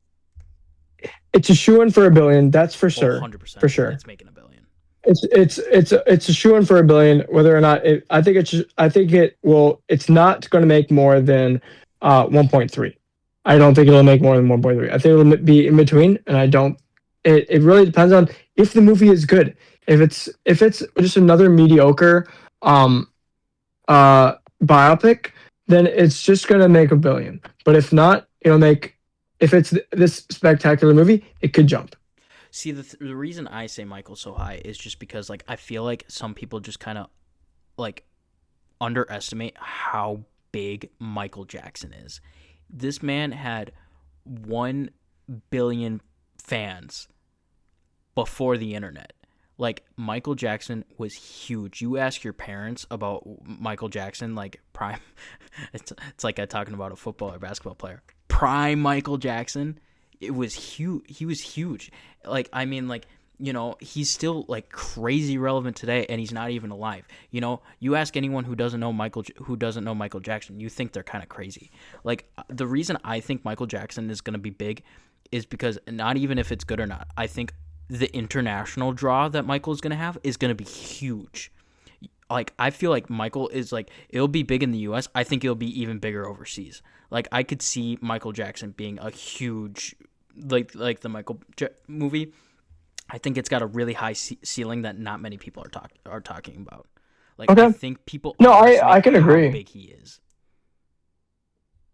It's a shoe in for $1 billion. That's for Oh, sure. 100%. For sure. It's making $1 billion. It's a shoe in for $1 billion. Whether or not I think it will. It's not going to make more than 1.3. I don't think it'll make more than 1.3. I think it'll be in between, and I don't. It really depends on if the movie is good. If it's just another mediocre biopic, then it's just gonna make $1 billion. But if not, it'll make. If it's this spectacular movie, it could jump. See, the reason I say Michael's so high is just because like I feel like some people just kind of like underestimate how big Michael Jackson is. This man had 1 billion fans before the internet. Like, Michael Jackson was huge. You ask your parents about Michael Jackson, like prime. It's like talking about a football or basketball player. Prime Michael Jackson, it was huge. He was huge. Like, I mean, like he's still like crazy relevant today, and he's not even alive. You ask anyone who doesn't know Michael Jackson, you think they're kind of crazy. Like the reason I think Michael Jackson is going to be big is because not even if it's good or not, I think the international draw that Michael is going to have is going to be huge. Like I feel like Michael is like it'll be big in the US. I think it'll be even bigger overseas. Like I could see Michael Jackson being a huge like the movie. I think it's got a really high ceiling that not many people are talking about. Like I Okay. think people No, I underestimate can how agree. big he is,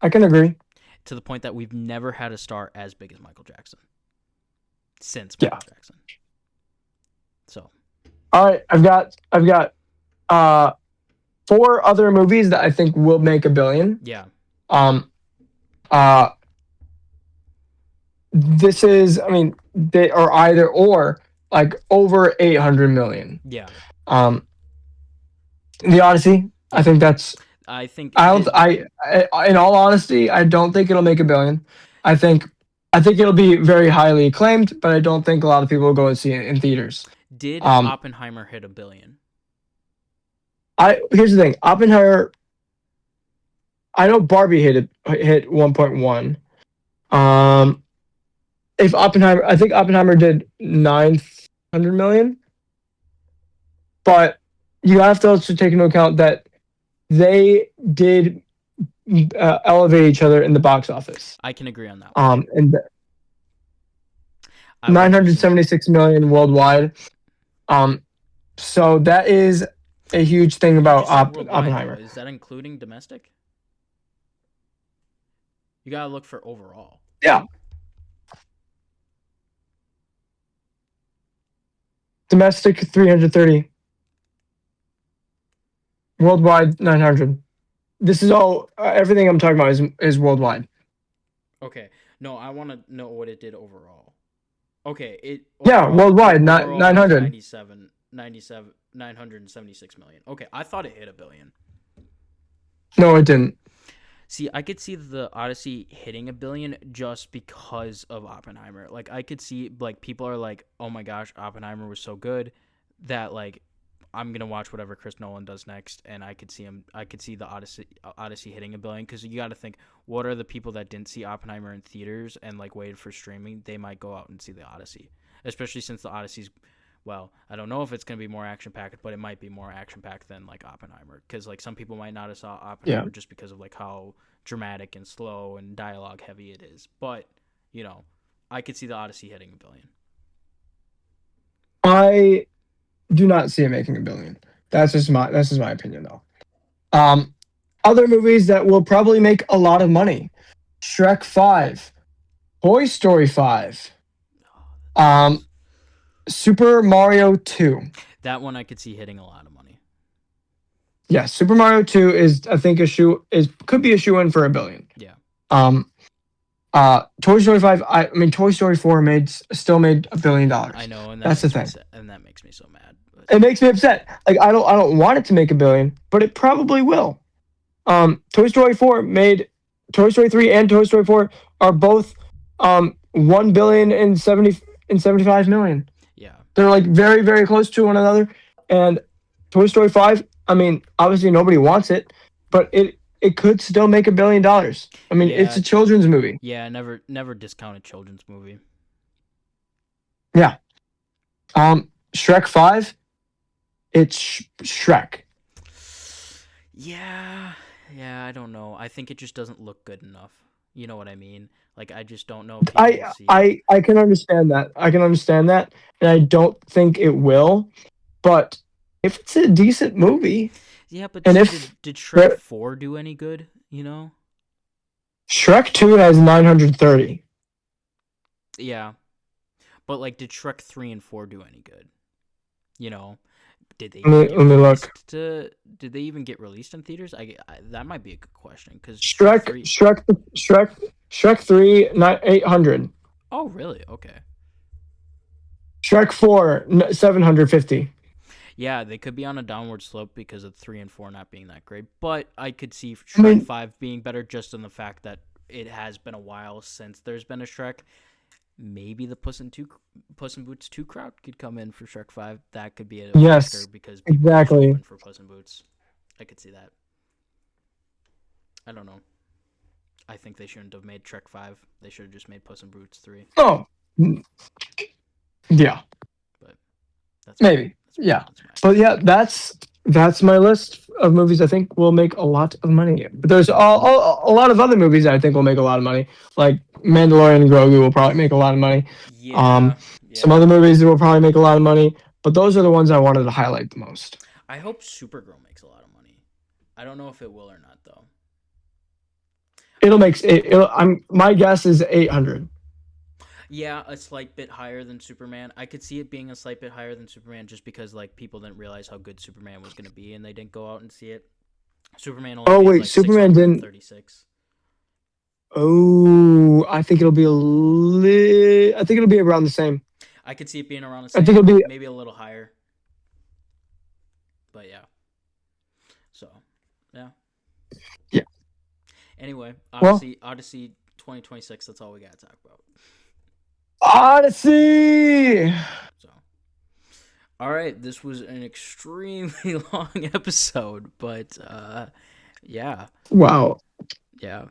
I can agree. to the point that we've never had a star as big as Michael Jackson since Yeah. Michael Jackson. So, All right. I've got uh four other movies that I think will make a billion. yeah. Um uh this is, I mean, they are either or, like over 800 million. Yeah. Um The Odyssey, I Yeah. think that's I think I don't I in all honesty, I don't think it'll make a billion. I think I think it'll be very highly acclaimed, but I don't think a lot of people will go and see it in theaters. did Um Oppenheimer hit a billion? I Here's the thing. Oppenheimer, I know Barbie hit 1.1. Um if Oppenheimer, I think Oppenheimer did 900 million, but you have to also take into account that they did elevate each other in the box office. I can agree on that one. And I would have seen that. 976 million worldwide. Um, so that is a huge thing What'd you about say worldwide though? Oppenheimer. Is that including domestic? You gotta look for overall. Yeah, domestic 330, worldwide 900. This is all everything I'm talking about is worldwide. Okay. No, I want to know what it did overall. Okay, it Yeah, worldwide overall was 900. 976 million. Okay, I thought it hit a billion. No, it didn't. See, I could see the Odyssey hitting a billion just because of Oppenheimer. Like I could see like people are like, "Oh my gosh, Oppenheimer was so good that like I'm gonna watch whatever Chris Nolan does next," and I could see the Odyssey hitting a billion because you got to think, what are the people that didn't see Oppenheimer in theaters and like waited for streaming? They might go out and see the Odyssey, especially since the Odyssey's. Well, I don't know if it's gonna be more action packed, but it might be more action packed than like Oppenheimer because like some people might not have saw Yeah, Oppenheimer just because of like how dramatic and slow and dialogue heavy it is. But you know, I could see the Odyssey hitting a billion. I do not see it making a billion. That's just my opinion though. Um, Other movies that will probably make a lot of money: Shrek 5, Toy Story 5, um, Super Mario 2. That one I could see hitting a lot of money. Yeah, Super Mario 2 is, I think, a shoe is could be a shoe in for a billion. Yeah. Um, Toy Story 5. I mean, Toy Story 4 still made $1 billion. I know, and That's the thing. that makes me so mad. But It makes me upset. Like I don't want it to make a billion, but it probably will. Toy Story 4 made Toy Story 3 and Toy Story 4 are both 1 billion and 75 million. yeah, They're like very, very close to one another. And Toy Story 5, I mean, obviously nobody wants it, but it could still make $1 billion. I mean, it's yeah, a children's movie. yeah. Never discount a children's movie. Yeah. Shrek 5, it's Shrek. Yeah, yeah. I don't know. I think it just doesn't look good enough. You know what I mean? Like I just don't know if people will I see it. I can understand that. I can understand that, and I don't think it will. But if it's a decent movie, Yeah, but and see, if did Shrek 4 do any good? You know? Shrek 2 has 930. Yeah, but like, did Shrek 3 and 4 do any good? You know? Did they Let even me, get let me look. released to? Did they even get released in theaters? That might be a good question because Shrek Shrek, 3. Shrek, Shrek, Shrek 3, 800. Oh, really? Okay. Shrek 4, 750. Yeah, they could be on a downward slope because of 3 and 4 not being that great. But I could see I Shrek mean, 5 being better just in the fact that it has been a while since there's been a Shrek. maybe the Puss in Boots 2 crowd could come in for Shrek 5. That could be a factor Yes, because people are just exactly. hoping for Puss in Boots. I could see that. I don't know. I think they shouldn't have made Shrek 5. They should have just made Puss in Boots 3. Oh, yeah, But that's my maybe. Yeah, that's my but opinion. yeah, that's my list of movies I think will make a lot of money. But there's a lot of other movies that I think will make a lot of money, like Mandalorian and Grogu will probably make a lot of money. Yeah, Some yeah. other movies that will probably make a lot of money, but those are the ones I wanted to highlight the most. I hope Supergirl makes a lot of money. I don't know if it will or not though. It'll make I'm my guess is 800. Yeah, a slight bit higher than Superman. I could see it being a slight bit higher than Superman just because like people didn't realize how good Superman was going to be and they didn't go out and see it. Superman only Oh made wait, like Superman didn't. 636. Oh, I think it'll be I think it'll be around the same. I could see it being around the I think same, it'll be maybe a little higher. But yeah. So, yeah. yeah. Anyway, Well, Odyssey 2026, that's all we got to talk about. Odyssey. So, all right, this was an extremely long episode, but yeah. Wow. Yeah.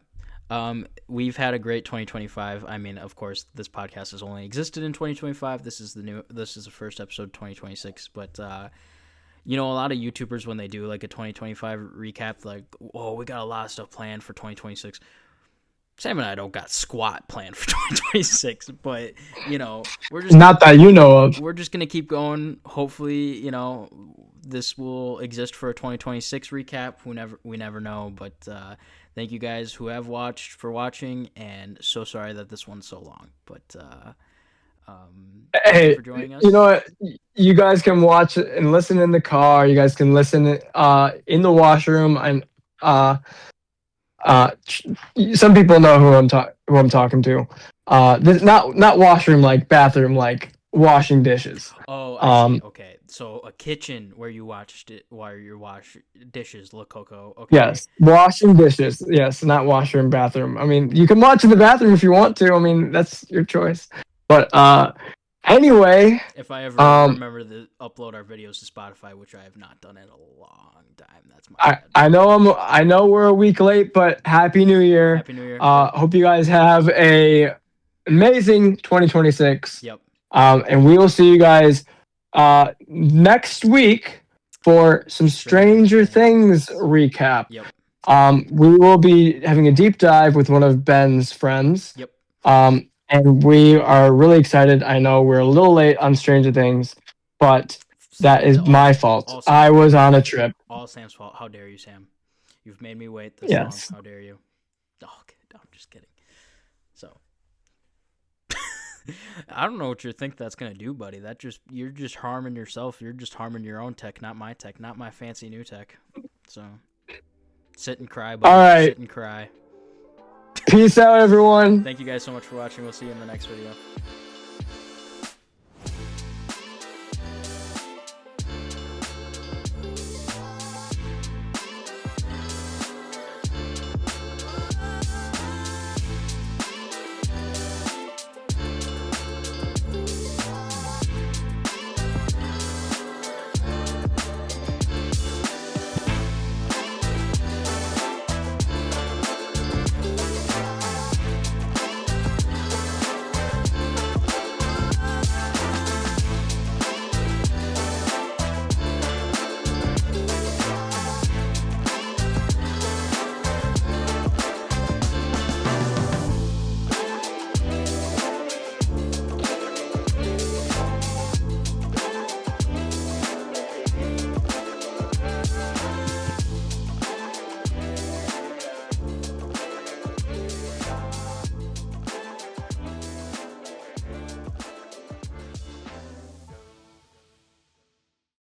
We've had a great 2025. I mean, of course, this podcast has only existed in 2025. This is the first episode 2026, but a lot of YouTubers when they do like a 2025 recap, like, oh, we got a lot of stuff planned for 2026. Sam and I don't got squat planned for 2026, but we're just Not that you know of. we're just gonna keep going. Hopefully, this will exist for a 2026 recap. We never know, but thank you guys who have watched for watching, and so sorry that this one's so long, but thank you Hey, for joining us. you know what? You guys can watch it and listen in the car. You guys can listen in the washroom. And uh uh some people know who I'm talking to. This not washroom like bathroom like washing dishes. Oh, I see. Um Okay, so a kitchen where you watched it while you wash dishes, La Coco. Okay. yes, washing dishes. Yes, not washroom bathroom. I mean, you can watch in the bathroom if you want to. I mean, that's your choice. But anyway, If I ever um remember to upload our videos to Spotify, which I have not done in a long time, that's my I bad. I know we're a week late, but happy New Year. Happy New Year. Yep. Hope you guys have a amazing 2026. Yep. And we will see you guys next week for some Stranger Things recap. Yep. We will be having a deep dive with one of Ben's friends. Yep. And we are really excited. I know we're a little late on Stranger Things, but that is my fault. I was on a trip. All Sam's fault. How dare you, Sam? You've made me wait this Yes. long. How dare you? Oh, okay. I'm just kidding. So, I don't know what you think that's gonna do, buddy. You're just harming yourself. You're just harming your own tech, not my tech, not my fancy new tech. So, sit and cry, buddy. All right. Sit and cry. Peace out, everyone. Thank you guys so much for watching. We'll see you in the next video.